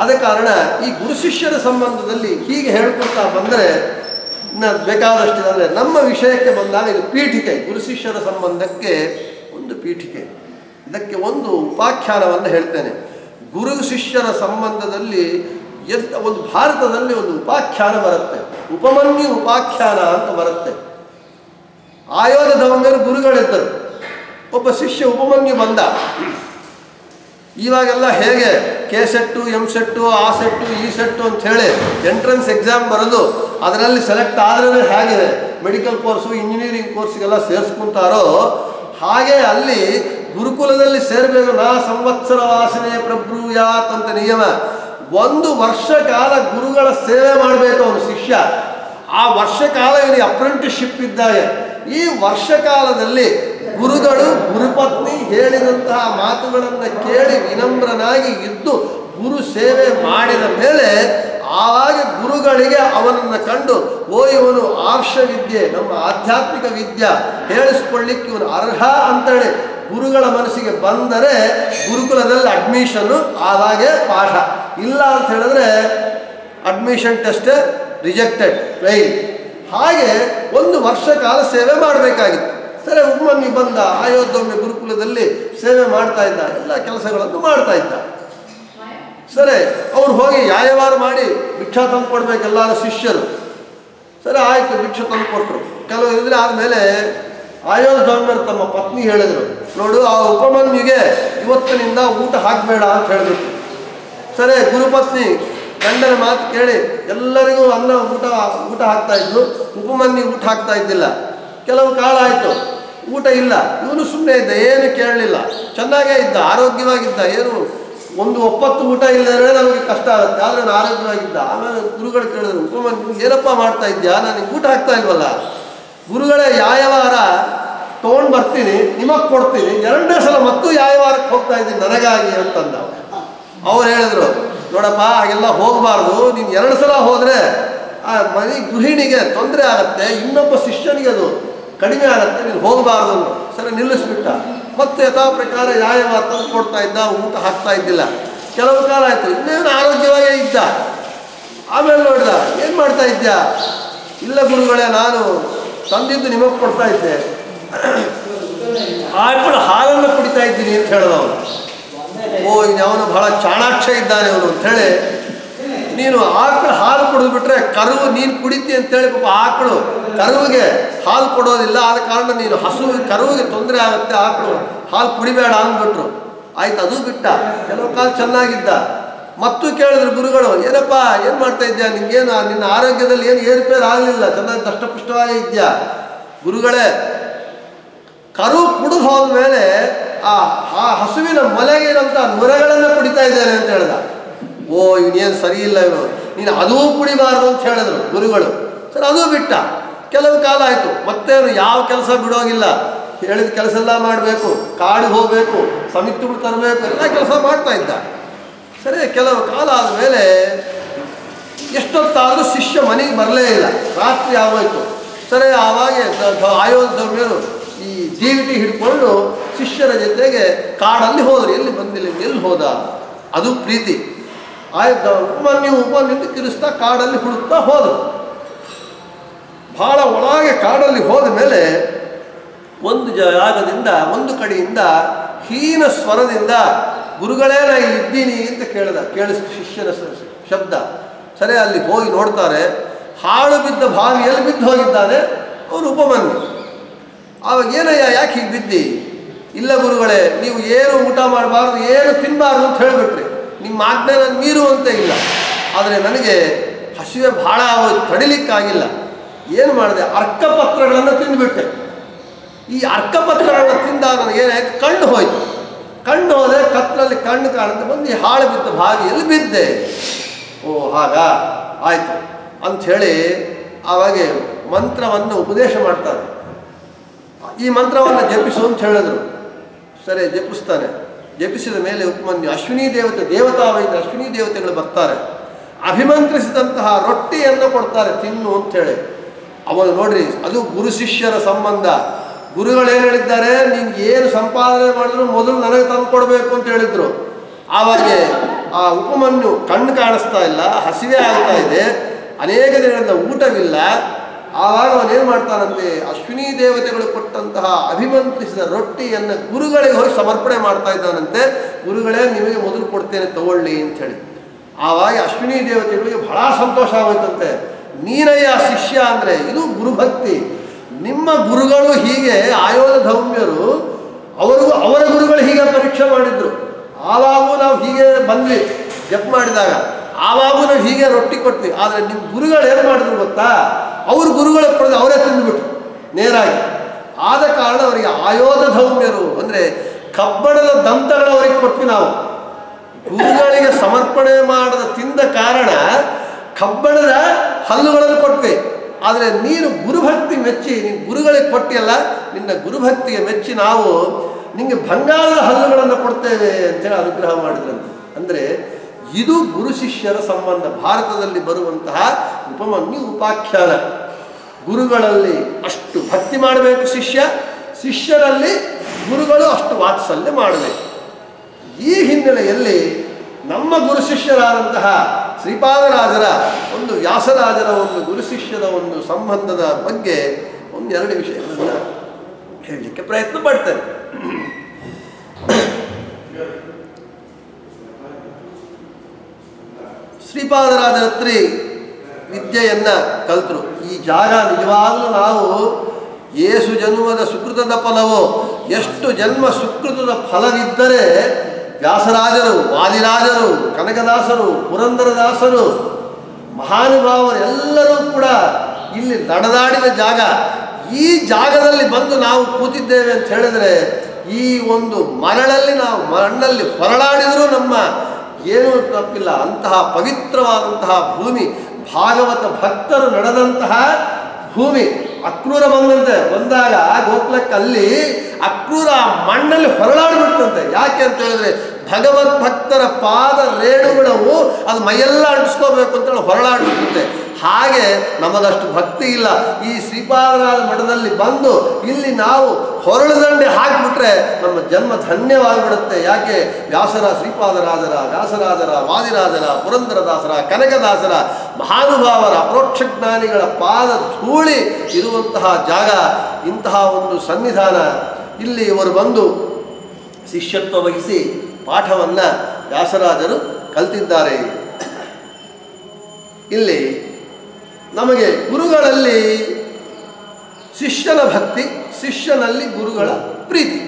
ಆದ ಕಾರಣ ಈ ಗುರು ಶಿಷ್ಯರ ಸಂಬಂಧದಲ್ಲಿ ಹೀಗೆ ಹೇಳ್ಕೊಳ್ತಾ ಬಂದರೆ ಇನ್ನು ಬೇಕಾದಷ್ಟಿದೆ. ಅಂದರೆ ನಮ್ಮ ವಿಷಯಕ್ಕೆ ಬಂದಾಗ ಇದು ಪೀಠಿಕೆ, ಗುರು ಶಿಷ್ಯರ ಸಂಬಂಧಕ್ಕೆ ಒಂದು ಪೀಠಿಕೆ. ಇದಕ್ಕೆ ಒಂದು ಉಪಾಖ್ಯಾನವನ್ನು ಹೇಳ್ತೇನೆ. ಗುರು ಶಿಷ್ಯರ ಸಂಬಂಧದಲ್ಲಿ ಒಂದು ಭಾರತದಲ್ಲಿ ಒಂದು ಉಪಾಖ್ಯಾನ ಬರುತ್ತೆ, ಉಪಮನ್ಯು ಉಪಾಖ್ಯಾನ ಅಂತ ಬರುತ್ತೆ. ಆಯೋಧದವಂಗರು ಗುರುಗಳಿದ್ದರು, ಒಬ್ಬ ಶಿಷ್ಯ ಉಪಮನ್ಯು ಬಂದ. ಇವಾಗೆಲ್ಲ ಹೇಗೆ ಕೆ ಸೆಟ್ಟು, ಎಮ್ ಸೆಟ್ಟು, ಆ ಸೆಟ್ಟು, ಈ ಸೆಟ್ಟು ಅಂತ ಹೇಳಿ ಎಂಟ್ರೆನ್ಸ್ ಎಕ್ಸಾಮ್ ಬರೋದು, ಅದರಲ್ಲಿ ಸೆಲೆಕ್ಟ್ ಆದ್ರೆ ಹೇಗಿದೆ ಮೆಡಿಕಲ್ ಕೋರ್ಸು, ಇಂಜಿನಿಯರಿಂಗ್ ಕೋರ್ಸಿಗೆಲ್ಲ ಸೇರಿಸ್ಕೊಂತಾರೋ ಹಾಗೆ ಅಲ್ಲಿ ಗುರುಕುಲದಲ್ಲಿ ಸೇರಬೇಕು. ನಾ ಸಂವತ್ಸರ ವಾಸನೆ ಪ್ರಬ್ರೂಯಾತ್ ಅಂತ ನಿಯಮ. 1 ವರ್ಷ ಕಾಲ ಗುರುಗಳ ಸೇವೆ ಮಾಡಬೇಕು ಅವನು ಶಿಷ್ಯ. ಆ ವರ್ಷ ಕಾಲ ಇವನಿಗೆ ಅಪ್ರೆಂಟಿಸ್ಶಿಪ್ ಇದ್ದಾಗ ಈ ವರ್ಷ ಕಾಲದಲ್ಲಿ ಗುರುಗಳು ಗುರುಪತ್ನಿ ಹೇಳಿದಂತಹ ಮಾತುಗಳನ್ನು ಕೇಳಿ ವಿನಮ್ರನಾಗಿ ಇದ್ದು ಗುರು ಸೇವೆ ಮಾಡಿದ ಮೇಲೆ ಆವಾಗ ಗುರುಗಳಿಗೆ ಅವನನ್ನು ಕಂಡು ಇವನು ಆರ್ಷ ವಿದ್ಯೆ, ನಮ್ಮ ಆಧ್ಯಾತ್ಮಿಕ ವಿದ್ಯೆ ಹೇಳಿಸ್ಕೊಳ್ಳಿಕ್ಕೆ ಇವನು ಅರ್ಹ ಅಂತೇಳಿ ಗುರುಗಳ ಮನಸ್ಸಿಗೆ ಬಂದರೆ ಗುರುಕುಲದಲ್ಲಿ ಅಡ್ಮಿಷನ್ನು ಆವಾಗೆ ಪಾಠ. ಇಲ್ಲ ಅಂತ ಹೇಳಿದ್ರೆ ಅಡ್ಮಿಷನ್ ಟೆಸ್ಟ್ ರಿಜೆಕ್ಟೆಡ್, ಫೇಲ್. ಹಾಗೆ 1 ವರ್ಷ ಕಾಲ ಸೇವೆ ಮಾಡಬೇಕಾಗಿತ್ತು. ಸರಿ, ಉಪಮನ್ಯು ಬಂದ. ಆಯೋಧ್ಯ ಗುರುಕುಲದಲ್ಲಿ ಸೇವೆ ಮಾಡ್ತಾ ಇದ್ದ, ಎಲ್ಲ ಕೆಲಸಗಳನ್ನು ಮಾಡ್ತಾ ಇದ್ದ. ಸರಿ, ಅವ್ರು ಹೋಗಿ ಯಾಯವಾರ ಮಾಡಿ ಭಿಕ್ಷಾ ತಂದು ಕೊಡ್ಬೇಕು ಎಲ್ಲರೂ ಶಿಷ್ಯರು. ಸರಿ ಆಯಿತು, ಭಿಕ್ಷೆ ತಂದು ಕೊಟ್ಟರು. ಕೆಲವು ಇದ್ರೆ ಆದಮೇಲೆ ಆಯೋಧಮ್ಮರು ತಮ್ಮ ಪತ್ನಿ ಹೇಳಿದರು, ನೋಡು ಆ ಉಪಮನ್ಯುಗೆ ಇವತ್ತಿನಿಂದ ಊಟ ಹಾಕಬೇಡ ಅಂತ ಹೇಳಿಬಿಟ್ಟು. ಸರಿ, ಗುರುಪತ್ನಿ ಗಂಡನ ಮಾತು ಕೇಳಿ ಎಲ್ಲರಿಗೂ ಊಟ ಹಾಕ್ತಾ ಇದ್ರು. ಉಪಮನ್ಯು ಊಟ ಹಾಕ್ತಾ ಇದ್ದಿಲ್ಲ. ಕೆಲವು ಕಾಲ ಆಯಿತು, ಊಟ ಇಲ್ಲ. ಇವನು ಸುಮ್ಮನೆ ಇದ್ದ, ಏನು ಕೇಳಲಿಲ್ಲ, ಚೆನ್ನಾಗೇ ಇದ್ದ, ಆರೋಗ್ಯವಾಗಿದ್ದ. ಏನು ಒಂದು ಒಪ್ಪತ್ತು ಊಟ ಇಲ್ಲದ್ರೆ ನಮಗೆ ಕಷ್ಟ ಆಗುತ್ತೆ, ಆದರೆ ನಾನು ಆರೋಗ್ಯವಾಗಿದ್ದ. ಆಮೇಲೆ ಗುರುಗಳು ಕೇಳಿದ್ರು, ಉಪಮನ್ಯು ಏನಪ್ಪ ಮಾಡ್ತಾ ಇದ್ಯಾ, ನನಗೆ ಊಟ ಹಾಕ್ತಾ ಇಲ್ವಲ್ಲ. ಗುರುಗಳೇ ಯಾಯವಾರ ತೊಗೊಂಡು ಬರ್ತೀನಿ, ನಿಮಗೆ ಕೊಡ್ತೀನಿ, 2ನೇ ಸಲ ಮತ್ತು ಯಾಯವಾರಕ್ಕೆ ಹೋಗ್ತಾ ಇದ್ದೀನಿ ನನಗಾಗಿ ಅಂತಂದ. ಅವ್ರು ಹೇಳಿದ್ರು, ನೋಡಪ್ಪ ಹಾಗೆಲ್ಲ ಹೋಗಬಾರ್ದು, ನೀನು 2 ಸಲ ಹೋದರೆ ಆ ಮನೆ ಗೃಹಿಣಿಗೆ ತೊಂದರೆ ಆಗುತ್ತೆ, ಇನ್ನೊಬ್ಬ ಶಿಷ್ಯನಿಗೆ ಅದು ಕಡಿಮೆ ಆಗುತ್ತೆ, ನೀನು ಹೋಗಬಾರ್ದು ಅಂದರು. ಸರಿ, ನಿಲ್ಲಿಸ್ಬಿಟ್ಟ. ಮತ್ತೆ ಯಥಾ ಪ್ರಕಾರ ಯಾಯವಾರ ತಂದು ಕೊಡ್ತಾ ಇದ್ದ, ಊಟ ಹಾಕ್ತಾ ಇದ್ದಿಲ್ಲ. ಕೆಲವು ಕಾಲ ಆಯಿತು, ಇನ್ನೇನು ಆರೋಗ್ಯವಾಗೇ ಇದ್ದ. ಆಮೇಲೆ ನೋಡಿದ, ಏನು ಮಾಡ್ತಾ ಇದ್ಯಾ? ಇಲ್ಲ ಗುರುಗಳೇ, ನಾನು ತಂದಿದ್ದು ನಿಮಗೆ ಕೊಡ್ತಾ ಇದ್ದೆ, ಆಕಳು ಹಾಲನ್ನು ಕುಡಿತಾ ಇದ್ದೀನಿ ಅಂತ ಹೇಳಿದವನು. ಅವನು ಬಹಳ ಚಾಣಾಕ್ಷ ಇದ್ದಾನೆ ಅವನು ಅಂಥೇಳಿ, ನೀನು ಆಕಳು ಹಾಲು ಕುಡಿದ್ಬಿಟ್ರೆ ಕರುವು ನೀನು ಕುಡಿತಿ ಅಂತೇಳಿ ಪಾಪ ಆಕಳು ಕರುವಿಗೆ ಹಾಲು ಕೊಡೋದಿಲ್ಲ. ಆದ ಕಾರಣ ನೀನು ಕರುವಿಗೆ ತೊಂದರೆ ಆಗುತ್ತೆ, ಆಕಳು ಹಾಲು ಕುಡಿಬೇಡ ಅಂದ್ಬಿಟ್ರು. ಆಯ್ತು, ಅದು ಬಿಟ್ಟ. ಕೆಲವು ಕಾಲ ಚೆನ್ನಾಗಿದ್ದ. ಮತ್ತು ಕೇಳಿದ್ರು ಗುರುಗಳು, ಏನಪ್ಪ ಏನು ಮಾಡ್ತಾ ಇದ್ಯಾ, ನಿನ್ಗೇನು ನಿನ್ನ ಆರೋಗ್ಯದಲ್ಲಿ ಏನು ಏರುಪೇರು ಆಗಲಿಲ್ಲ, ಚೆನ್ನಾಗಿ ದಷ್ಟಪುಷ್ಟವಾಗಿ ಇದೆಯಾ? ಗುರುಗಳೇ, ಕರು ಕುಡಿದು ಹೋದ್ಮೇಲೆ ಆ ಹಸುವಿನ ಮೊಲೆಗಿರಂಥ ನುರಗಳನ್ನು ಕುಡಿತಾ ಇದ್ದೇನೆ ಅಂತ ಹೇಳ್ದ. ಇವನೇನು ಸರಿ ಇಲ್ಲ, ನೀನು ಅದೂ ಕುಡಿಬಾರ್ದು ಅಂತ ಹೇಳಿದ್ರು ಗುರುಗಳು. ಸರಿ, ಅದೂ ಬಿಟ್ಟ. ಕೆಲವು ಕಾಲ ಆಯಿತು, ಮತ್ತೇನು ಯಾವ ಕೆಲಸ ಬಿಡೋಗಿಲ್ಲ, ಹೇಳಿದ ಕೆಲಸ ಎಲ್ಲ ಮಾಡಬೇಕು, ಕಾಡಿಗೆ ಹೋಗಬೇಕು, ಸಮಿತಿಗಳು ತರಬೇಕು, ಎಲ್ಲ ಕೆಲಸ ಮಾಡ್ತಾ ಇದ್ದ. ಸರಿ, ಕೆಲವು ಕಾಲ ಆದಮೇಲೆ ಎಷ್ಟೊತ್ತಾದರೂ ಶಿಷ್ಯ ಮನೆಗೆ ಬರಲೇ ಇಲ್ಲ. ರಾತ್ರಿ ಆಗೋಯ್ತು. ಸರಿ, ಆವಾಗ ಆಯೋಧವ್ಯರು ಈ ಜೀವಿಟಿ ಹಿಡ್ಕೊಂಡು ಶಿಷ್ಯರ ಜೊತೆಗೆ ಕಾಡಲ್ಲಿ ಹೋದರು. ಎಲ್ಲಿ ಬಂದಿಲ್ಲ, ಎಲ್ಲಿ ಹೋದ? ಅದು ಪ್ರೀತಿ. ಉಪಮನ್ಯು ಕಿರಿಸ್ತಾ ಕಾಡಲ್ಲಿ ಹುಡುಕ್ತಾ ಹೋದರು. ಭಾಳ ಒಳಗೆ ಕಾಡಲ್ಲಿ ಹೋದ ಮೇಲೆ ಒಂದು ಜಾಗದಿಂದ ಒಂದು ಕಡೆಯಿಂದ ಹೀನ ಸ್ವರದಿಂದ ಗುರುಗಳೇ ನಾ ಇದ್ದೀನಿ ಅಂತ ಕೇಳಿಸ್ತು ಶಿಷ್ಯನ ಶಬ್ದ. ಸರಿ, ಅಲ್ಲಿ ಹೋಗಿ ನೋಡ್ತಾರೆ, ಹಾಳು ಬಿದ್ದ ಬಾವಿಯಲ್ಲಿ ಬಿದ್ದು ಹೋಗಿದ್ದಾನೆ ಅವನು ಉಪಮನ್ಯು. ಆವಾಗ ಏನಯ್ಯ ಯಾಕೆ ಹೀಗೆ ಬಿದ್ದಿ? ಇಲ್ಲ ಗುರುಗಳೇ, ನೀವು ಏನು ಊಟ ಮಾಡಬಾರ್ದು, ಏನು ತಿನ್ನಬಾರ್ದು ಅಂತ ಹೇಳಿಬಿಟ್ರಿ, ನಿಮ್ಮ ಆಜ್ಞೆ ನಾನು ಮೀರುವಂತೆ ಇಲ್ಲ. ಆದರೆ ನನಗೆ ಹಸಿವೆ ಭಾಳ ಆಗೋದು, ತಡಿಲಿಕ್ಕಾಗಿಲ್ಲ. ಏನು ಮಾಡಿದೆ? ಅರ್ಕಪತ್ರಗಳನ್ನು ತಿಂದುಬಿಟ್ಟೆ. ಈ ಅರ್ಕಪತ್ರಗಳನ್ನು ತಿಂದಾಗ ನನಗೇನಾಯ್ತು, ಕಣ್ಣು ಹೋಯ್ತು. ಕಣ್ಣು ಹೋದರೆ ಕತ್ತಲಲ್ಲಿ ಕಣ್ಣು ಕಾಣುತ್ತೆ, ಬಂದು ಈ ಹಾಳು ಬಿದ್ದ ಬಾವಿಯಲ್ಲಿ ಬಿದ್ದೆ. ಓ ಹಾಗಾ, ಆಯಿತು ಅಂಥೇಳಿ ಆವಾಗ ಮಂತ್ರವನ್ನು ಉಪದೇಶ ಮಾಡ್ತಾರೆ. ಈ ಮಂತ್ರವನ್ನು ಜಪಿಸು ಅಂತ ಹೇಳಿದ್ರು. ಸರಿ, ಜಪಿಸ್ತಾನೆ. ಜಪಿಸಿದ ಮೇಲೆ ಉಪಮನ್ಯು ಅಶ್ವಿನಿ ದೇವತಾ ಅಶ್ವಿನಿ ದೇವತೆಗಳು ಬರ್ತಾರೆ. ಅಭಿಮಂತ್ರಿಸಿದಂತಹ ರೊಟ್ಟಿಯನ್ನು ಕೊಡ್ತಾರೆ, ತಿನ್ನು ಅಂಥೇಳಿ. ಅವನು ನೋಡ್ರಿ, ಅದು ಗುರು ಶಿಷ್ಯರ ಸಂಬಂಧ. ಗುರುಗಳೇನು ಹೇಳಿದ್ದಾರೆ, ನಿನ್ಗೆ ಏನು ಸಂಪಾದನೆ ಮಾಡಿದ್ರು ಮೊದಲು ನನಗೆ ತಂದು ಕೊಡಬೇಕು ಅಂತ ಹೇಳಿದರು. ಆವಾಗ ಆ ಉಪಮನ್ಯು ಕಣ್ಣು ಕಾಣಿಸ್ತಾ ಇಲ್ಲ, ಹಸಿವೆ ಆಗ್ತಾ ಇದೆ, ಅನೇಕ ದಿನಗಳಿಂದ ಊಟವಿಲ್ಲ. ಆವಾಗ ಅವನೇನು ಮಾಡ್ತಾನಂತೆ, ಅಶ್ವಿನಿ ದೇವತೆಗಳು ಕೊಟ್ಟಂತಹ ಅಭಿಮಂತ್ರಿಸಿದ ರೊಟ್ಟಿಯನ್ನು ಗುರುಗಳಿಗೆ ಹೋಗಿ ಸಮರ್ಪಣೆ ಮಾಡ್ತಾ ಇದ್ದಾನಂತೆ. ಗುರುಗಳೇ, ನಿಮಗೆ ಮೊದಲು ಕೊಡ್ತೇನೆ ತಗೊಳ್ಳಿ ಅಂಥೇಳಿ. ಆವಾಗ ಅಶ್ವಿನಿ ದೇವತೆಗಳಿಗೆ ಬಹಳ ಸಂತೋಷ ಆಗೋಯ್ತಂತೆ. ನೀನಯ್ಯ ಶಿಷ್ಯ ಅಂದರೆ ಇದು ಗುರುಭಕ್ತಿ. ನಿಮ್ಮ ಗುರುಗಳು ಹೀಗೆ ಆಯೋಧ ಧೌಮ್ಯರು, ಅವರ ಗುರುಗಳು ಹೀಗೆ ಪರೀಕ್ಷೆ ಮಾಡಿದ್ರು. ಆವಾಗೂ ನಾವು ಹೀಗೆ ಬಂದ್ವಿ ಜಪ್ ಮಾಡಿದಾಗ, ಆವಾಗೂ ನಾವು ಹೀಗೆ ರೊಟ್ಟಿ ಕೊಟ್ವಿ. ಆದರೆ ನಿಮ್ಮ ಗುರುಗಳು ಏನು ಮಾಡಿದ್ರು ಗೊತ್ತಾ? ಅವ್ರ ಗುರುಗಳ ಪಡೆದು ಅವರೇ ತಿಂದುಬಿಟ್ರು ನೇರಾಗಿ. ಆದ ಕಾರಣ ಅವರಿಗೆ ಆಯೋಧ ಧೌಮ್ಯರು ಅಂದರೆ ಕಬ್ಬಣದ ದಂತಗಳು ಅವರಿಗೆ ಕೊಟ್ವಿ ನಾವು. ಗುರುಗಳಿಗೆ ಸಮರ್ಪಣೆ ಮಾಡದ ತಿಂದ ಕಾರಣ ಕಬ್ಬಣದ ಹಲ್ಲುಗಳನ್ನು ಕೊಟ್ವಿ. ಆದರೆ ನೀನು ಗುರುಭಕ್ತಿ ಮೆಚ್ಚಿ ನೀನು ಗುರುಗಳಿಗೆ ಕೊಟ್ಟಿಯಲ್ಲ, ನಿನ್ನ ಗುರುಭಕ್ತಿಗೆ ಮೆಚ್ಚಿ ನಾವು ನಿಮಗೆ ಬಂಗಾರದ ಹಲ್ಲುಗಳನ್ನು ಕೊಡ್ತೇವೆ ಅಂತೇಳಿ ಅನುಗ್ರಹ ಮಾಡಿದ್ರಂತೆ. ಅಂದರೆ ಇದು ಗುರು ಶಿಷ್ಯರ ಸಂಬಂಧ. ಭಾರತದಲ್ಲಿ ಬರುವಂತಹ ಉಪಮನ್ಯು ಉಪಾಖ್ಯಾನ. ಗುರುಗಳಲ್ಲಿ ಅಷ್ಟು ಭಕ್ತಿ ಮಾಡಬೇಕು ಶಿಷ್ಯ, ಶಿಷ್ಯರಲ್ಲಿ ಗುರುಗಳು ಅಷ್ಟು ವಾತ್ಸಲ್ಯ ಮಾಡಬೇಕು. ಈ ಹಿನ್ನೆಲೆಯಲ್ಲಿ ನಮ್ಮ ಗುರು ಶಿಷ್ಯರಾದಂತಹ ಶ್ರೀಪಾದರಾಜರ ಒಂದು ವ್ಯಾಸರಾಜರ ಒಂದು ಗುರು ಶಿಷ್ಯರ ಒಂದು ಸಂಬಂಧದ ಬಗ್ಗೆ ಒಂದೆರಡು ವಿಷಯಗಳನ್ನು ಹೇಳಲಿಕ್ಕೆ ಪ್ರಯತ್ನ ಪಡ್ತೇನೆ. ಶ್ರೀಪಾದರಾಜರ ಹತ್ರ ವಿದ್ಯೆಯನ್ನು ಕಲ್ತರು. ಈ ಜಾಗ ನಿಜವಾಗಲೂ ನಾವು ಏಸು ಜನ್ಮದ ಸುಕೃತದ ಫಲವೋ, ಎಷ್ಟು ಜನ್ಮ ಸುಕೃತದ ಫಲವಿದ್ದರೆ ವ್ಯಾಸರಾಜರು, ವಾದಿರಾಜರು, ಕನಕದಾಸರು, ಪುರಂದರದಾಸರು, ಮಹಾನುಭಾವರು ಎಲ್ಲರೂ ಕೂಡ ಇಲ್ಲಿ ನಡೆದಾಡಿದ ಜಾಗ. ಈ ಜಾಗದಲ್ಲಿ ಬಂದು ನಾವು ಕೂತಿದ್ದೇವೆ ಅಂತ ಹೇಳಿದರೆ, ಈ ಒಂದು ಮರಳಲ್ಲಿ ನಾವು ಮಣ್ಣಲ್ಲಿ ಹೊರಳಾಡಿದರೂ ನಮ್ಮ ಏನೂ ತಪ್ಪಿಲ್ಲ. ಅಂತಹ ಪವಿತ್ರವಾದಂತಹ ಭೂಮಿ, ಭಾಗವತ ಭಕ್ತರು ನಡೆದಂತಹ ಭೂಮಿ. ಅಕ್ರೂರ ಬಂದಾಗ ಗೋಕುಲಕ್ಕಲ್ಲಿ ಅಕ್ರೂರ ಮಣ್ಣಲ್ಲಿ ಹೊರಳಾಡ್ಬಿಟ್ಟಂತೆ. ಯಾಕೆ ಅಂತ ಹೇಳಿದ್ರೆ, ಭಗವದ್ಭಕ್ತರ ಪಾದ ರೇಣುಗಳು ಅದು ಮೈಯೆಲ್ಲ ಅಂಟಿಸ್ಕೋಬೇಕು ಅಂತೇಳಿ ಹೊರಳಾಡ್ಬಿಡುತ್ತೆ. ಹಾಗೆ ನಮಗಷ್ಟು ಭಕ್ತಿ ಇಲ್ಲ. ಈ ಶ್ರೀಪಾದರಾಜ ಮಠದಲ್ಲಿ ಬಂದು ಇಲ್ಲಿ ನಾವು ಹೊರಳುದಂಡೆ ಹಾಕಿಬಿಟ್ರೆ ನಮ್ಮ ಜನ್ಮ ಧನ್ಯವಾಗಿಬಿಡುತ್ತೆ. ಯಾಕೆ? ಶ್ರೀಪಾದರಾಜರ, ವ್ಯಾಸರಾಜರ, ವಾದಿರಾಜರ, ಪುರಂದರದಾಸರ, ಕನಕದಾಸರ, ಮಹಾನುಭಾವರ, ಅಪರೋಕ್ಷ ಜ್ಞಾನಿಗಳ ಪಾದ ಧೂಳಿ ಇರುವಂತಹ ಜಾಗ. ಇಂತಹ ಒಂದು ಸನ್ನಿಧಾನ. ಇಲ್ಲಿ ಇವರು ಬಂದು ಶಿಷ್ಯತ್ವ ವಹಿಸಿ ಪಾಠವನ್ನು ವ್ಯಾಸರಾಜರು ಕಲ್ತಿದ್ದಾರೆ. ಇಲ್ಲಿ ನಮಗೆ ಗುರುಗಳಲ್ಲಿ ಶಿಷ್ಯನ ಭಕ್ತಿ, ಶಿಷ್ಯನಲ್ಲಿ ಗುರುಗಳ ಪ್ರೀತಿ.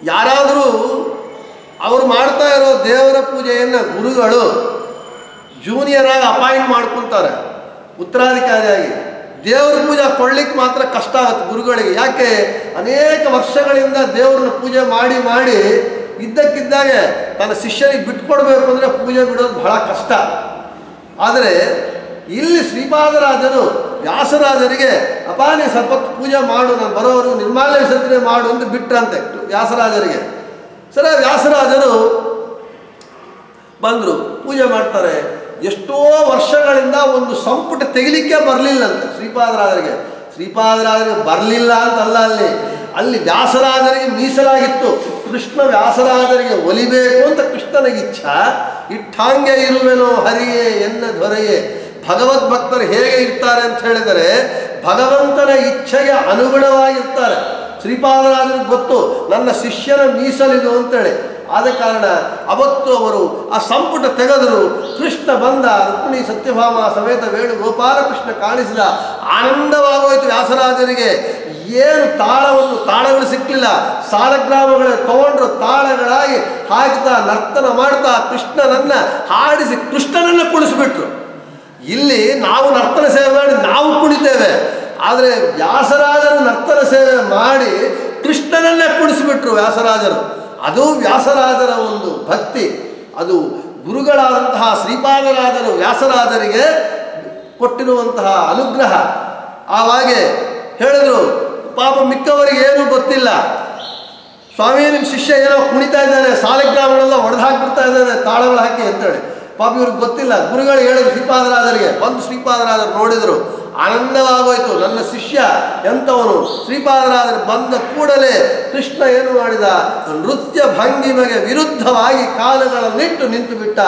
ಯಾರಾದರೂ ಅವರು ಮಾಡ್ತಾ ಇರೋ ದೇವರ ಪೂಜೆಯನ್ನು ಗುರುಗಳು ಜೂನಿಯರ್ ಆಗಿ ಅಪಾಯಿಂಟ್ ಮಾಡ್ಕೊತಾರೆ ಉತ್ತರಾಧಿಕಾರಿಯಾಗಿ. ದೇವ್ರ ಪೂಜೆ ಕೊಡ್ಲಿಕ್ಕೆ ಮಾತ್ರ ಕಷ್ಟ ಆಗುತ್ತೆ ಗುರುಗಳಿಗೆ. ಯಾಕೆ? ಅನೇಕ ವರ್ಷಗಳಿಂದ ದೇವ್ರನ್ನ ಪೂಜೆ ಮಾಡಿ ಮಾಡಿ ಇದ್ದಕ್ಕಿದ್ದಾಗೆ ತನ್ನ ಶಿಷ್ಯನಿಗೆ ಬಿಟ್ಕೊಡ್ಬೇಕು ಅಂದರೆ ಪೂಜೆ ಬಿಡೋದು ಬಹಳ ಕಷ್ಟ. ಆದರೆ ಇಲ್ಲಿ ಶ್ರೀಪಾದರಾಜರು ವ್ಯಾಸರಾಜರಿಗೆ ನೀನು ಸ್ವಲ್ಪ ಪೂಜೆ ಮಾಡು, ನಾನು ಬರೋವರೆಗೂ ನಿರ್ಮಾಲ್ಯ ವಿಸರ್ಜನೆ ಮಾಡು ಅಂತ ಬಿಟ್ರಂತೆ ವ್ಯಾಸರಾಜರಿಗೆ. ಸರಿ, ವ್ಯಾಸರಾಜರು ಬಂದರು, ಪೂಜೆ ಮಾಡ್ತಾರೆ. ಎಷ್ಟೋ ವರ್ಷಗಳಿಂದ ಒಂದು ಸಂಪುಟ ತೆಗಿಲಿಕ್ಕೆ ಬರಲಿಲ್ಲಂತೆ ಶ್ರೀಪಾದರಾಜರಿಗೆ. ಬರಲಿಲ್ಲ ಅಂತಲ್ಲ, ಅಲ್ಲಿ ವ್ಯಾಸರಾಜರಿಗೆ ಮೀಸಲಾಗಿತ್ತು. ಕೃಷ್ಣ ವ್ಯಾಸರಾಜರಿಗೆ ಒಲಿಬೇಕು ಅಂತ ಕೃಷ್ಣನಿಗೆ ಇಚ್ಛಾ. ಇಟ್ಟಾಂಗೆ ಇರುವೆನೋ ಹರಿಯೇ ಎನ್ನ ದೊರೆಯೇ, ಭಗವದ್ಭಕ್ತರು ಹೇಗೆ ಇರ್ತಾರೆ ಅಂತ ಹೇಳಿದರೆ ಭಗವಂತನ ಇಚ್ಛೆಗೆ ಅನುಗುಣವಾಗಿರ್ತಾರೆ. ಶ್ರೀಪಾದರಾಜರಿಗೆ ಗೊತ್ತು ನನ್ನ ಶಿಷ್ಯನ ಮೀಸಲಿದು ಅಂತೇಳಿ. ಆದ ಕಾರಣ ಅವತ್ತು ಅವರು ಆ ಸಂಪುಟ ತೆಗೆದರು. ಕೃಷ್ಣ ಬಂದ, ರುಕ್ಮಿಣಿ ಸತ್ಯಭಾಮ ಸಮೇತ ವೇಣುಗೋಪಾಲಕೃಷ್ಣ ಕಾಣಿಸಿದ. ಆನಂದವಾಗೋಯ್ತು ವ್ಯಾಸರಾಜರಿಗೆ. ಏನು ತಾಳಗಳು ಸಿಕ್ಕಲಿಲ್ಲ, ಸಾಲಗ್ರಾಮಗಳೇ ತಗೊಂಡ್ರು, ತಾಳಗಳಾಗಿ ಹಾಕ್ತಾ ನರ್ತನ ಮಾಡ್ತಾ ಕೃಷ್ಣನನ್ನ ಹಾಡಿಸಿ ಕೃಷ್ಣನನ್ನ ಕುಣಿಸ್ಬಿಟ್ರು. ಇಲ್ಲಿ ನಾವು ನರ್ತನ ಸೇವೆ ಮಾಡಿ ನಾವು ಕುಣಿತೇವೆ, ಆದರೆ ವ್ಯಾಸರಾಜರು ನರ್ತನ ಸೇವೆ ಮಾಡಿ ಕೃಷ್ಣನನ್ನೇ ಕುಣಿಸ್ಬಿಟ್ರು ವ್ಯಾಸರಾಜರು. ಅದು ವ್ಯಾಸರಾಜರ ಒಂದು ಭಕ್ತಿ. ಅದು ಗುರುಗಳಾದಂತಹ ಶ್ರೀಪಾದರಾಜರು ವ್ಯಾಸರಾಜರಿಗೆ ಕೊಟ್ಟಿರುವಂತಹ ಅನುಗ್ರಹ. ಆವಾಗೆ ಹೇಳಿದ್ರು, ಪಾಪ ಮಿಕ್ಕವರಿಗೆ ಏನೂ ಗೊತ್ತಿಲ್ಲ, ಸ್ವಾಮಿ ನಿಮ್ಮ ಶಿಷ್ಯ ಏನೋ ಕುಣಿತಾ ಇದ್ದಾನೆ, ಸಾಲಿಗ್ರಾಮಗಳೆಲ್ಲ ಒಡೆದು ಹಾಕಿಬಿಡ್ತಾ ಇದ್ದಾನೆ ತಾಳಗಳು ಹಾಕಿ ಅಂತೇಳಿ. ಪಾಪ ಇವ್ರಿಗೆ ಗೊತ್ತಿಲ್ಲ. ಗುರುಗಳು ಹೇಳಿದ್ರು ಶ್ರೀಪಾದರಾಜರಿಗೆ. ಬಂದು ಶ್ರೀಪಾದರಾಜರು ನೋಡಿದರು, ಆನಂದವಾಗೋಯ್ತು. ನನ್ನ ಶಿಷ್ಯ ಎಂಥವನು. ಶ್ರೀಪಾದರಾಜರು ಬಂದ ಕೂಡಲೇ ಕೃಷ್ಣ ಏನು ಮಾಡಿದ, ನೃತ್ಯ ಭಂಗಿಮೆಗೆ ವಿರುದ್ಧವಾಗಿ ಕಾಲುಗಳನ್ನಿಟ್ಟು ನಿಂತು ಬಿಟ್ಟ.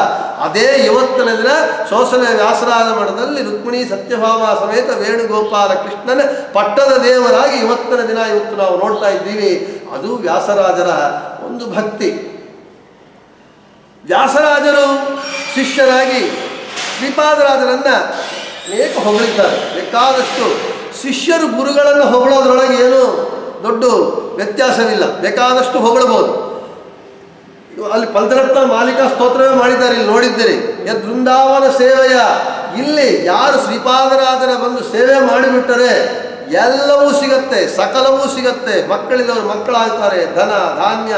ಅದೇ ಇವತ್ತಿನ ದಿನ ಸೋಸಲೆ ವ್ಯಾಸರಾಜ ಮಠದಲ್ಲಿ ರುಕ್ಮಿಣಿ ಸತ್ಯಭಾಮ ಸಮೇತ ವೇಣುಗೋಪಾಲ ಕೃಷ್ಣನ ಪಟ್ಟದ ದೇವರಾಗಿ ಇವತ್ತಿನ ದಿನ ಇವತ್ತು ನಾವು ನೋಡ್ತಾ ಇದ್ದೀವಿ. ಅದು ವ್ಯಾಸರಾಜರ ಒಂದು ಭಕ್ತಿ. ವ್ಯಾಸರಾಜರು ಶಿಷ್ಯರಾಗಿ ಶ್ರೀಪಾದರಾಜರನ್ನ ಅನೇಕ ಹೊಗಳಿದ್ದಾರೆ. ಬೇಕಾದಷ್ಟು ಶಿಷ್ಯರು ಗುರುಗಳನ್ನು ಹೊಗಳೋದ್ರೊಳಗೆ ಏನೂ ದೊಡ್ಡ ವ್ಯತ್ಯಾಸವಿಲ್ಲ, ಬೇಕಾದಷ್ಟು ಹೊಗಳಬಹುದು. ಅಲ್ಲಿ ಪಂಚರತ್ನ ಮಾಲಿಕಾ ಸ್ತೋತ್ರವೇ ಮಾಡಿದ್ದಾರೆ, ಇಲ್ಲಿ ನೋಡಿದ್ದೀರಿ. ಯದ್ ಬೃಂದಾವನ ಸೇವೆಯ, ಇಲ್ಲಿ ಯಾರು ಶ್ರೀಪಾದರಾಜರ ಬಂದು ಸೇವೆ ಮಾಡಿಬಿಟ್ಟರೆ ಎಲ್ಲವೂ ಸಿಗತ್ತೆ, ಸಕಲವೂ ಸಿಗತ್ತೆ. ಮಕ್ಕಳಿದವರು ಮಕ್ಕಳಾಗ್ತಾರೆ, ಧನ ಧಾನ್ಯ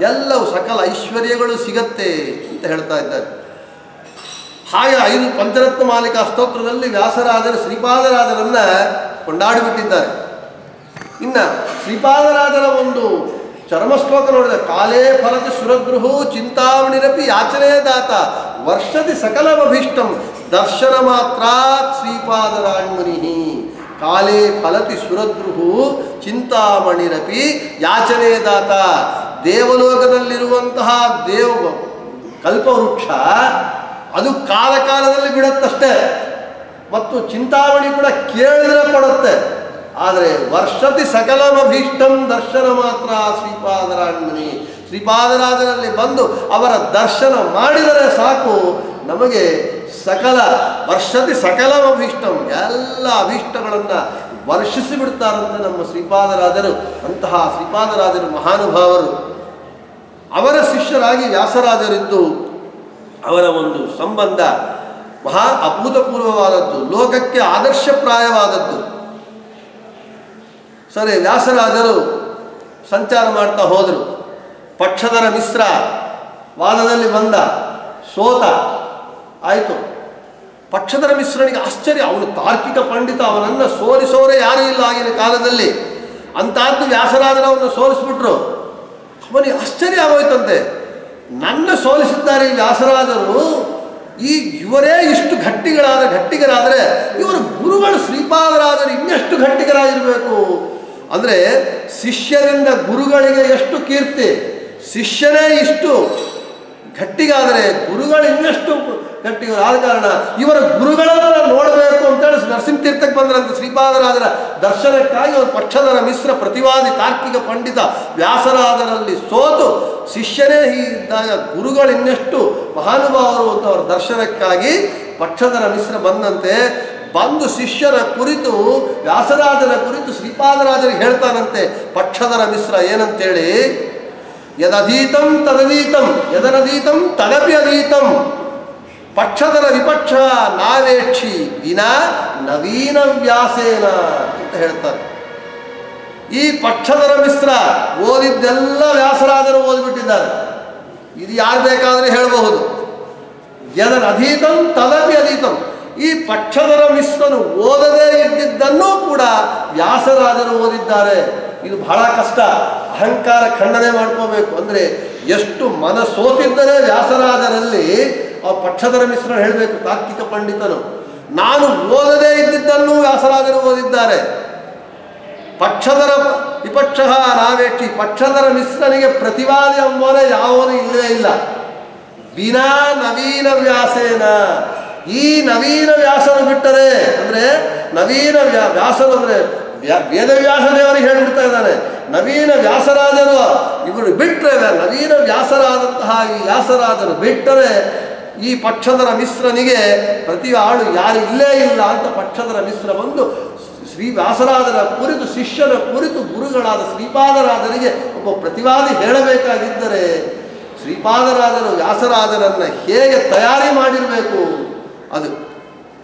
ಎಲ್ಲವೂ ಸಕಲ ಐಶ್ವರ್ಯಗಳು ಸಿಗತ್ತೆ ಅಂತ ಹೇಳ್ತಾ ಇದ್ದಾರೆ. ಹಾಗೆ 5 ಪಂಚರತ್ನ ಮಾಲಿಕಾ ಸ್ತೋತ್ರದಲ್ಲಿ ವ್ಯಾಸರಾಜರು ಶ್ರೀಪಾದರಾಜರನ್ನ ಕೊಂಡಾಡಿಬಿಟ್ಟಿದ್ದಾರೆ. ಇನ್ನು ಶ್ರೀಪಾದರಾಜರ ಒಂದು ಚರ್ಮಶ್ಲೋಕ ನೋಡಿದ, ಕಾಲೇ ಫಲತಿ ಸುರದ್ರುಹು ಚಿಂತಾಮಣಿರಪಿ ಯಾಚನೆ ದಾತ ವರ್ಷತಿ ಸಕಲಮಭೀಷ್ಟಂ ದರ್ಶನ ಮಾತ್ರ ಶ್ರೀಪಾದರಾಣ್ಮುನಿ. ಕಾಲೇ ಫಲತಿ ಸುರದ್ರುಹು ಚಿಂತಾಮಣಿರಪಿ ಯಾಚನೆ ದಾತ. ದೇವಲೋಕದಲ್ಲಿರುವಂತಹ ಕಲ್ಪವೃಕ್ಷ ಅದು ಕಾಲದಲ್ಲಿ ಬಿಡುತ್ತಷ್ಟೇ, ಮತ್ತು ಚಿಂತಾಮಣಿ ಕೂಡ ಕೇಳಿದ್ರೆ ಕೊಡುತ್ತೆ. ಆದರೆ ವರ್ಷತಿ ಸಕಲಮಭೀಷ್ಟಂ ದರ್ಶನ ಮಾತ್ರ ಶ್ರೀಪಾದರಾಣ್ಮುನಿ. ಶ್ರೀಪಾದರಾಜರಲ್ಲಿ ಬಂದು ಅವರ ದರ್ಶನ ಮಾಡಿದರೆ ಸಾಕು, ನಮಗೆ ವರ್ಷತಿ ಸಕಲಮಭೀಷ್ಟಂ ಎಲ್ಲ ಅಭೀಷ್ಟಗಳನ್ನು ವರ್ಷಿಸಿ ಬಿಡ್ತಾರಂತೆ ನಮ್ಮ ಶ್ರೀಪಾದರಾಜರು. ಅಂತಹ ಶ್ರೀಪಾದರಾಜರು ಮಹಾನುಭಾವರು. ಅವರ ಶಿಷ್ಯರಾಗಿ ವ್ಯಾಸರಾಜರಿದ್ದು ಅವರ ಒಂದು ಸಂಬಂಧ ಮಹಾ ಅಭೂತಪೂರ್ವವಾದದ್ದು, ಲೋಕಕ್ಕೆ ಆದರ್ಶಪ್ರಾಯವಾದದ್ದು. ಸರಿ, ವ್ಯಾಸರಾಜರು ಸಂಚಾರ ಮಾಡ್ತಾ ಹೋದರು. ಪಕ್ಷಧರ ಮಿಶ್ರ ವಾದದಲ್ಲಿ ಬಂದ, ಸೋತ. ಆಯಿತು. ಪಕ್ಷಧರ ಮಿಶ್ರನಿಗೆ ಆಶ್ಚರ್ಯ, ಅವನು ತಾರ್ಕಿಕ ಪಂಡಿತ, ಅವನನ್ನು ಸೋಲಿಸೋರೇ ಯಾರೂ ಇಲ್ಲ ಆಗಿನ ಕಾಲದಲ್ಲಿ. ಅಂಥದ್ದು ವ್ಯಾಸರಾಜರವನ್ನು ಸೋಲಿಸ್ಬಿಟ್ರು. ಅವನಿಗೆ ಆಶ್ಚರ್ಯ ಆಗೋಯ್ತಂತೆ, ನನ್ನ ಸೋಲಿಸಿದ್ದಾರೆ ಈ ವ್ಯಾಸರಾಜರು, ಇವರೇ ಇಷ್ಟು ಗಟ್ಟಿಗರಾದರೆ ಇವರ ಗುರುಗಳು ಶ್ರೀಪಾದರಾಜರು ಇನ್ನೆಷ್ಟು ಗಟ್ಟಿಗರಾಗಿರಬೇಕು. ಅಂದರೆ ಶಿಷ್ಯರಿಂದ ಗುರುಗಳಿಗೆ ಎಷ್ಟು ಕೀರ್ತಿ, ಶಿಷ್ಯನೇ ಇಷ್ಟು ಗಟ್ಟಿಗಾದರೆ ಗುರುಗಳು ಇನ್ನೆಷ್ಟು ಗಟ್ಟಿಗರು. ಆದ ಕಾರಣ ಇವರ ಗುರುಗಳನ್ನು ನೋಡಬೇಕು ಅಂತೇಳಿ ನರಸಿಂಹತೀರ್ಥಕ್ಕೆ ಬಂದ್ರಂತೆ. ಶ್ರೀಪಾದರಾಜರ ದರ್ಶನಕ್ಕಾಗಿ ಒಂದು ಪಕ್ಷಧರ ಮಿಶ್ರ ಪ್ರತಿವಾದಿ ತಾರ್ಕಿಕ ಪಂಡಿತ ವ್ಯಾಸರಾಜರಲ್ಲಿ ಸೋತು ಶಿಷ್ಯನೇ ಹೀಗಿದ್ದಾಗ ಗುರುಗಳು ಇನ್ನೆಷ್ಟು ಮಹಾನುಭಾವರು ಅಂತ ಅವರ ದರ್ಶನಕ್ಕಾಗಿ ಪಕ್ಷಧರ ಮಿಶ್ರ ಬಂದಂತೆ. ಬಂದು ಶಿಷ್ಯರ ಕುರಿತು ವ್ಯಾಸರಾಜರ ಕುರಿತು ಶ್ರೀಪಾದರಾಜರಿಗೆ ಹೇಳ್ತಾನಂತೆ ಪಕ್ಷಧರ ಮಿಶ್ರ ಏನಂತೇಳಿ, ಯದಧೀತಂ ತದಧೀತಂ ಯದನಧೀತಂ ತದಪಿ ಅಧೀತಂ ಪಕ್ಷಧರ ವಿಪಕ್ಷ ನಾವೇಕ್ಷಿ ವಿನಾ ನವೀನ ವ್ಯಾಸೇನ ಅಂತ ಹೇಳ್ತಾರೆ. ಈ ಪಕ್ಷಧರ ಮಿಶ್ರ ಓದಿದ್ದೆಲ್ಲ ವ್ಯಾಸರಾಜರು ಓದಿಬಿಟ್ಟಿದ್ದಾರೆ. ಇದು ಯಾರು ಬೇಕಾದರೆ ಹೇಳಬಹುದು. ಯದನ ಅಧೀತಂ ತದಪಿ ಅಧೀತಂ. ಈ ಪಕ್ಷಧರ ಮಿಶ್ರನು ಓದದೇ ಇದ್ದಿದ್ದನ್ನೂ ಕೂಡ ವ್ಯಾಸರಾಜರು ಓದಿದ್ದಾರೆ. ಇದು ಬಹಳ ಕಷ್ಟ. ಅಹಂಕಾರ ಖಂಡನೆ ಮಾಡ್ಕೋಬೇಕು. ಅಂದರೆ ಎಷ್ಟು ಮನಸೋತಿದ್ದರೆ ವ್ಯಾಸರಾಜರಲ್ಲಿ ಆ ಪಕ್ಷಧರ ಮಿಶ್ರ ಹೇಳಬೇಕು. ತಾರ್ಕಿಕ ಪಂಡಿತನು ನಾನು ಓದದೇ ಇದ್ದಿದ್ದನ್ನು ವ್ಯಾಸರಾಜರು ಓದಿದ್ದಾರೆ. ಪಕ್ಷಧರ ವಿಪಕ್ಷ ನಾವೇಕ್ಷಿ. ಪಕ್ಷಧರ ಮಿಶ್ರನಿಗೆ ಪ್ರತಿವಾದಿ ಎಂಬುವನೇ ಯಾವನು ಇಲ್ಲವೇ ಇಲ್ಲ. ವಿನಾ ನವೀನ ವ್ಯಾಸೇನ. ಈ ನವೀನ ವ್ಯಾಸರು ಬಿಟ್ಟರೆ ಅಂದರೆ ನವೀನ ವ್ಯಾಸರು ಅಂದರೆ ವೇದವ್ಯಾಸ ದೇವರಿಗೆ ಹೇಳಿಬಿಡ್ತಾ ಇದ್ದಾನೆ. ನವೀನ ವ್ಯಾಸರಾಜರು ಇವರು ಬಿಟ್ಟರೆ, ನವೀನ ವ್ಯಾಸರಾದಂತಹ ಈ ವ್ಯಾಸರಾಜರು ಬಿಟ್ಟರೆ ಈ ಪಕ್ಷಧರ ಮಿಶ್ರನಿಗೆ ಪ್ರತಿ ಆಳು ಯಾರು ಇಲ್ಲೇ ಇಲ್ಲ ಅಂತ ಪಕ್ಷಧರ ಮಿಶ್ರ ಬಂದು ಶ್ರೀ ವ್ಯಾಸರಾಜರ ಕುರಿತು, ಶಿಷ್ಯನ ಕುರಿತು ಗುರುಗಳಾದ ಶ್ರೀಪಾದರಾಜರಿಗೆ ಒಬ್ಬ ಪ್ರತಿವಾದಿ ಹೇಳಬೇಕಾಗಿದ್ದರೆ ಶ್ರೀಪಾದರಾಜರು ವ್ಯಾಸರಾಜರನ್ನು ಹೇಗೆ ತಯಾರಿ ಮಾಡಿರಬೇಕು ಅದು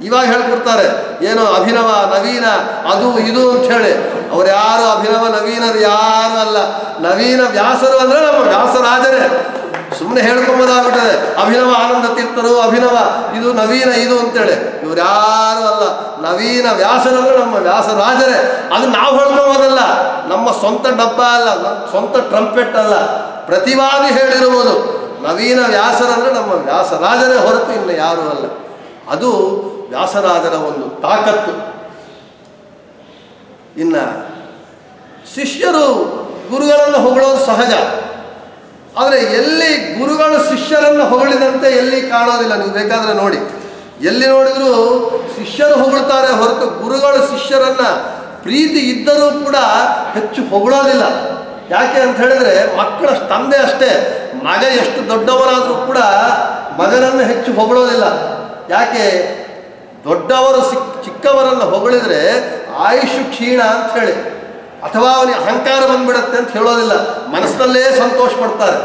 ಇವಾಗ ಹೇಳ್ಕೊಡ್ತಾರೆ. ಏನೋ ಅಭಿನವ ನವೀನ ಅದು ಇದು ಅಂಥೇಳಿ, ಅವ್ರು ಯಾರು ಅಭಿನವ ನವೀನರು ಯಾರು ಅಲ್ಲ. ನವೀನ ವ್ಯಾಸರು ಅಂದರೆ ನಮ್ಮ ವ್ಯಾಸರಾಜರೇ. ಸುಮ್ಮನೆ ಹೇಳ್ಕೊಂಬೋದಾಗ್ಬಿಟ್ಟದೆ ಅಭಿನವ ಆನಂದ ತೀರ್ಥರು, ಅಭಿನವ ಇದು ನವೀನ ಇದು ಅಂತೇಳಿ. ಇವ್ರು ಯಾರು ಅಲ್ಲ. ನವೀನ ವ್ಯಾಸರಂದ್ರೆ ನಮ್ಮ ವ್ಯಾಸರಾಜರೇ. ಅದು ನಾವು ಹೇಳ್ಕೊಂಬೋದಲ್ಲ, ನಮ್ಮ ಸ್ವಂತ ಡಬ್ಬ ಅಲ್ಲ, ಸ್ವಂತ ಟ್ರಂಪೆಟ್ ಅಲ್ಲ, ಪ್ರತಿವಾದಿ ಹೇಳಿರುವುದು. ನವೀನ ವ್ಯಾಸರಂದ್ರೆ ನಮ್ಮ ವ್ಯಾಸರಾಜರೇ ಹೊರತು ಇನ್ನು ಯಾರೂ ಅಲ್ಲ. ಅದು ವ್ಯಾಸರಾಜರ ಒಂದು ತಾಕತ್ತು. ಇನ್ನು ಶಿಷ್ಯರು ಗುರುಗಳನ್ನು ಹೊಗಳೋದು ಸಹಜ. ಆದರೆ ಎಲ್ಲಿ ಗುರುಗಳು ಶಿಷ್ಯರನ್ನು ಹೊಗಳಿದಂತೆ ಎಲ್ಲಿ ಕಾಣೋದಿಲ್ಲ. ನೀವು ಬೇಕಾದರೆ ನೋಡಿ, ಎಲ್ಲಿ ನೋಡಿದರೂ ಶಿಷ್ಯರು ಹೊಗಳ್ತಾರೆ ಹೊರತು ಗುರುಗಳು ಶಿಷ್ಯರನ್ನು ಪ್ರೀತಿ ಇದ್ದರೂ ಕೂಡ ಹೆಚ್ಚು ಹೊಗಳೋದಿಲ್ಲ. ಯಾಕೆ ಅಂತ ಹೇಳಿದ್ರೆ ಮಕ್ಕಳ ತಂದೆ ಅಷ್ಟೇ, ಮಗ ಎಷ್ಟು ದೊಡ್ಡವರಾದರೂ ಕೂಡ ಮಗನನ್ನು ಹೆಚ್ಚು ಹೊಗಳೋದಿಲ್ಲ. ಯಾಕೆ? ದೊಡ್ಡವರು ಚಿಕ್ಕವರನ್ನು ಹೊಗಳಿದ್ರೆ ಆಯುಷು ಕ್ಷೀಣ ಅಂತ ಹೇಳಿ, ಅಥವಾ ಅವನಿಗೆ ಅಹಂಕಾರ ಬಂದ್ಬಿಡತ್ತೆ ಅಂತ ಹೇಳೋದಿಲ್ಲ, ಮನಸ್ಸಿನಲ್ಲೇ ಸಂತೋಷ ಪಡ್ತಾರೆ.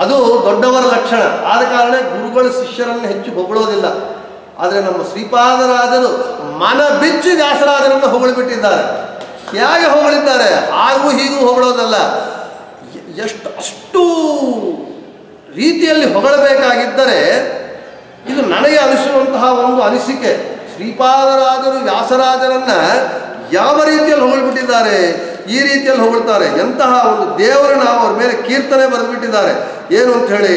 ಅದು ದೊಡ್ಡವರ ಲಕ್ಷಣ. ಆದ ಕಾರಣ ಗುರುಗಳು ಶಿಷ್ಯರನ್ನು ಹೆಚ್ಚು ಹೊಗಳೋದಿಲ್ಲ. ಆದರೆ ನಮ್ಮ ಶ್ರೀಪಾದರಾಜರು ಮನ ಬಿಚ್ಚಿ ವ್ಯಾಸರಾಜರನ್ನು ಹೊಗಳಿಬಿಟ್ಟಿದ್ದಾರೆ. ಹೇಗೆ ಹೊಗಳಿದ್ದಾರೆ? ಹಾಗೂ ಹೀಗೂ ಹೊಗಳೋದಲ್ಲ, ಅಷ್ಟು ರೀತಿಯಲ್ಲಿ ಹೊಗಳಬೇಕಾಗಿದ್ದರೆ ಇದು ನನಗೆ ಅನಿಸುವಂತಹ ಒಂದು ಅನಿಸಿಕೆ. ಶ್ರೀಪಾದರಾಜರು ವ್ಯಾಸರಾಜರನ್ನು ಯಾವ ರೀತಿಯಲ್ಲಿ ಹೊಗಳಿಬಿಟ್ಟಿದ್ದಾರೆ, ಈ ರೀತಿಯಲ್ಲಿ ಹೊಗಳ್ತಾರೆ. ಎಂತಹ ಒಂದು ದೇವರು ನಾವು ಅವ್ರ ಮೇಲೆ ಕೀರ್ತನೆ ಬರೆದುಬಿಟ್ಟಿದ್ದಾರೆ. ಏನು ಅಂತ ಹೇಳಿ,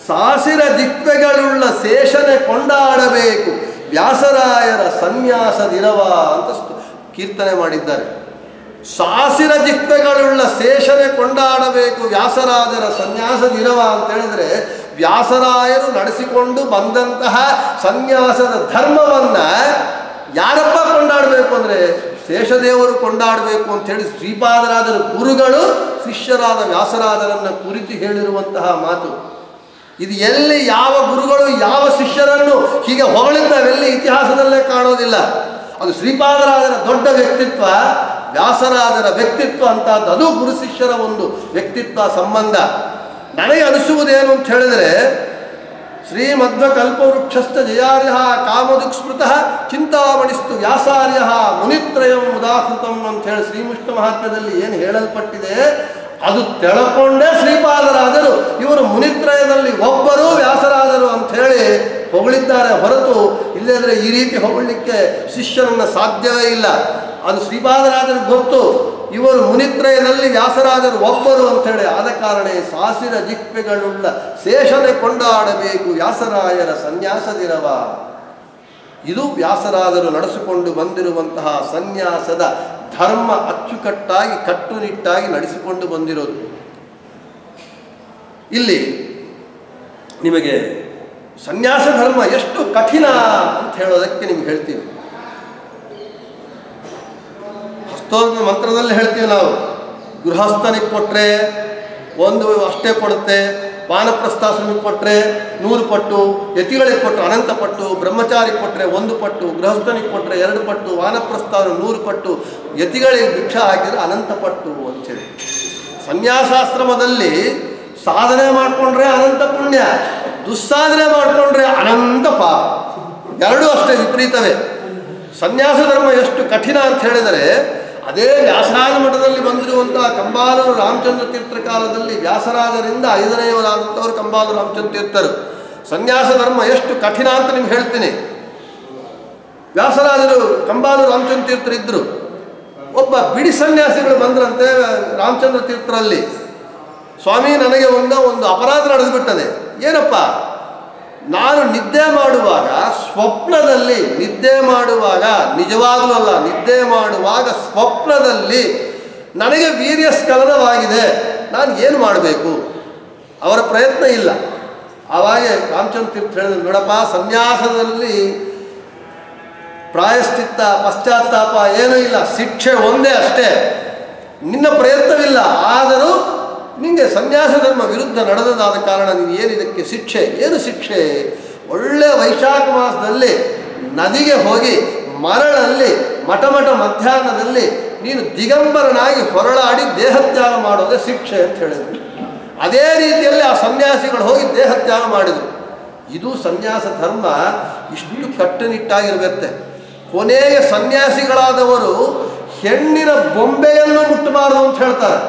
ಸಾಸಿರ ದಿಕ್ವೆಗಳುಳ್ಳ ಶೇಷನೆ ಕೊಂಡಾಡಬೇಕು ವ್ಯಾಸರಾಯರ ಸನ್ಯಾಸದಿರವ ಅಂತ ಕೀರ್ತನೆ ಮಾಡಿದ್ದಾರೆ. ಸಾಸಿರ ದಿಕ್ವೆಗಳುಳ್ಳ ಶೇಷನೆ ಕೊಂಡಾಡಬೇಕು ವ್ಯಾಸರಾಜರ ಸನ್ಯಾಸದಿರವ ಅಂತ ಹೇಳಿದ್ರೆ, ವ್ಯಾಸರಾಯರು ನಡೆಸಿಕೊಂಡು ಬಂದಂತಹ ಸನ್ಯಾಸದ ಧರ್ಮವನ್ನು ಯಾರಪ್ಪ ಕೊಂಡಾಡಬೇಕು ಅಂದರೆ ಶೇಷದೇವರು ಕೊಂಡಾಡಬೇಕು ಅಂಥೇಳಿ ಶ್ರೀಪಾದರಾಜರ ಗುರುಗಳು ಶಿಷ್ಯರಾದ ವ್ಯಾಸರಾಜರನ್ನು ಕುರಿತು ಹೇಳಿರುವಂತಹ ಮಾತು. ಇದು ಎಲ್ಲಿ ಯಾವ ಗುರುಗಳು ಯಾವ ಶಿಷ್ಯರನ್ನು ಹೀಗೆ ಹೊಗಳಿದ್ದಾವೆಲ್ಲಿ ಇತಿಹಾಸದಲ್ಲೇ ಕಾಣೋದಿಲ್ಲ. ಅದು ಶ್ರೀಪಾದರಾಜರ ದೊಡ್ಡ ವ್ಯಕ್ತಿತ್ವ, ವ್ಯಾಸರಾಜರ ವ್ಯಕ್ತಿತ್ವ ಅಂತದ್ದು. ಅದು ಗುರು ಶಿಷ್ಯರ ಒಂದು ವ್ಯಕ್ತಿತ್ವ ಸಂಬಂಧ. ನನಗೆ ಅನಿಸುವುದೇನು ಅಂತ ಹೇಳಿದರೆ, ಶ್ರೀಮಧ್ವಕಲ್ಪವೃಕ್ಷಸ್ಥ ಜಯಾರ್ಯ ಕಾಮದುಕ್ಸ್ಮೃತಃ ಚಿಂತಾಮಣಿಸ್ತು ವ್ಯಾಸಾರ್ಯ ಮುನಿತ್ರಯಂ ಉದಾಹೃತಂ ಅಂಥೇಳಿ ಶ್ರೀವಿಷ್ಣು ಮಹಾತ್ಮ್ಯದಲ್ಲಿ ಏನು ಹೇಳಲ್ಪಟ್ಟಿದೆ ಅದು ತಿಳ್ಕೊಂಡೇ ಶ್ರೀಪಾದರಾಜರು ಇವರು ಮುನಿತ್ರಯದಲ್ಲಿ ಒಬ್ಬರು ವ್ಯಾಸರಾಜರು ಅಂಥೇಳಿ ಹೊಗಳಿದ್ದಾರೆ ಹೊರತು ಇಲ್ಲದ್ರೆ ಈ ರೀತಿ ಹೊಗಳಲಿಕ್ಕೆ ಶಿಷ್ಯರನ್ನು ಸಾಧ್ಯವೇ ಇಲ್ಲ. ಅದು ಶ್ರೀಪಾದರಾಜರಿಗೆ ಗೊತ್ತು, ಇವರು ಮುನಿತ್ರಯದಲ್ಲಿ ವ್ಯಾಸರಾಜರು ಒಬ್ಬರು ಅಂಥೇಳಿ. ಆದ ಕಾರಣ ಸಾಸಿರ ಜಿಕ್ವೆಗಳುಳ್ಳ ಶೇಷನೆ ಕೊಂಡಾಡಬೇಕು ವ್ಯಾಸರಾಯರ ಸನ್ಯಾಸದಿರವ. ಇದು ವ್ಯಾಸರಾಜರು ನಡೆಸಿಕೊಂಡು ಬಂದಿರುವಂತಹ ಸನ್ಯಾಸದ ಧರ್ಮ, ಅಚ್ಚುಕಟ್ಟಾಗಿ ಕಟ್ಟುನಿಟ್ಟಾಗಿ ನಡೆಸಿಕೊಂಡು ಬಂದಿರೋದು. ಇಲ್ಲಿ ನಿಮಗೆ ಸನ್ಯಾಸ ಧರ್ಮ ಎಷ್ಟು ಕಠಿಣ ಅಂತ ಹೇಳೋದಕ್ಕೆ ನಿಮ್ಗೆ ಹೇಳ್ತೀವಿ. ಹಸ್ತೋದ್ಯ ಮಂತ್ರದಲ್ಲಿ ಹೇಳ್ತೀವಿ ನಾವು, ಗೃಹಸ್ಥನಿಗೆ ಕೊಟ್ಟರೆ ಒಂದು ಅಷ್ಟೇ ಕೊಡುತ್ತೆ, ವಾನಪ್ರಸ್ಥಾಶ್ರಮಿಗೆ ಕೊಟ್ಟರೆ 100 ಪಟ್ಟು, ಯತಿಗಳಿಗೆ ಕೊಟ್ಟರೆ ಅನಂತ ಪಟ್ಟು, ಬ್ರಹ್ಮಚಾರಿಗೆ ಕೊಟ್ಟರೆ 1 ಪಟ್ಟು, ಗೃಹಸ್ಥನಿಗೆ ಕೊಟ್ಟರೆ 2 ಪಟ್ಟು, ವಾನಪ್ರಸ್ಥಾನ 100 ಪಟ್ಟು, ಯತಿಗಳಿಗೆ ಭಿಕ್ಷಾ ಹಾಕಿದರೆ ಅನಂತ ಪಟ್ಟು ಅಂತೇಳಿ. ಸನ್ಯಾಸಾಶ್ರಮದಲ್ಲಿ ಸಾಧನೆ ಮಾಡಿಕೊಂಡ್ರೆ ಅನಂತ ಪುಣ್ಯ, ದುಸ್ಸಾಧನೆ ಮಾಡಿಕೊಂಡ್ರೆ ಅನಂತ ಪಾಪ. ಎರಡೂ ಅಷ್ಟೇ ವಿಪರೀತವೇ. ಸನ್ಯಾಸ ಧರ್ಮ ಎಷ್ಟು ಕಠಿಣ ಅಂತ ಹೇಳಿದರೆ, ಅದೇ ವ್ಯಾಸರಾಜ ಮಠದಲ್ಲಿ ಬಂದಿರುವಂತಹ ಕಂಬಾಲೂರು ರಾಮಚಂದ್ರ ತೀರ್ಥರ ಕಾಲದಲ್ಲಿ ವ್ಯಾಸರಾಜರಿಂದ 5ನೇಯವರಾದಂಥವ್ರು ಕಂಬಾಲೂರು ರಾಮಚಂದ್ರ ತೀರ್ಥರು. ಸನ್ಯಾಸ ಧರ್ಮ ಎಷ್ಟು ಕಠಿಣ ಅಂತ ನಿಮ್ಗೆ ಹೇಳ್ತೀನಿ. ವ್ಯಾಸರಾಜರು ಕಂಬಾಲೂರು ರಾಮಚಂದ್ರ ತೀರ್ಥರು ಇದ್ದರು. ಒಬ್ಬ ಬಿಡಿ ಸನ್ಯಾಸಿಗಳು ಬಂದ್ರಂತೆ ರಾಮಚಂದ್ರ ತೀರ್ಥರಲ್ಲಿ, ಸ್ವಾಮಿ ನನಗೆ ಒಂದು ಅಪರಾಧ ನಡೆದುಬಿಟ್ಟದೆ. ಏನಪ್ಪ? ನಾನು ನಿದ್ದೆ ಮಾಡುವಾಗ ಸ್ವಪ್ನದಲ್ಲಿ, ನಿದ್ದೆ ಮಾಡುವಾಗ ನಿಜವಾಗಲೂ ಅಲ್ಲ, ನಿದ್ದೆ ಮಾಡುವಾಗ ಸ್ವಪ್ನದಲ್ಲಿ ನನಗೆ ವೀರ್ಯಸ್ಖಲನವಾಗಿದೆ, ನಾನು ಏನು ಮಾಡಬೇಕು ಅವರ ಪ್ರಯತ್ನ ಇಲ್ಲ. ಆವಾಗ ರಾಮಚಂದ್ರ ತೀರ್ಥ ಹೇಳಿದ್ರು, ನೋಡಪ್ಪ, ಸನ್ಯಾಸದಲ್ಲಿ ಪ್ರಾಯಶ್ಚಿತ್ತ ಪಶ್ಚಾತ್ತಾಪ ಏನೂ ಇಲ್ಲ, ಶಿಕ್ಷೆ ಒಂದೇ ಅಷ್ಟೇ. ನಿನ್ನ ಪ್ರಯತ್ನವಿಲ್ಲ, ಆದರೂ ನಿಮಗೆ ಸನ್ಯಾಸ ಧರ್ಮ ವಿರುದ್ಧ ನಡೆದದಾದ ಕಾರಣ ನೀನು ಏನಿದಕ್ಕೆ ಶಿಕ್ಷೆ? ಏನು ಶಿಕ್ಷೆ? ಒಳ್ಳೆ ವೈಶಾಖ ಮಾಸದಲ್ಲಿ ನದಿಗೆ ಹೋಗಿ ಮರಳಲ್ಲಿ ಮಠ ಮಧ್ಯಾಹ್ನದಲ್ಲಿ ನೀನು ದಿಗಂಬರನಾಗಿ ಹೊರಳಾಡಿ ದೇಹತ್ಯಾಗ ಮಾಡೋದೇ ಶಿಕ್ಷೆ ಅಂತ ಹೇಳಿದರು. ಅದೇ ರೀತಿಯಲ್ಲಿ ಆ ಸನ್ಯಾಸಿಗಳು ಹೋಗಿ ದೇಹತ್ಯಾಗ ಮಾಡಿದರು. ಇದು ಸನ್ಯಾಸ ಧರ್ಮ ಇಷ್ಟು ಕಟ್ಟುನಿಟ್ಟಾಗಿರುತ್ತೆ. ಕೊನೆಗೆ ಸನ್ಯಾಸಿಗಳಾದವರು ಹೆಣ್ಣಿನ ಬೊಂಬೆಯನ್ನು ಮುಟ್ಟಬಾರದು ಅಂತ ಹೇಳ್ತಾರೆ.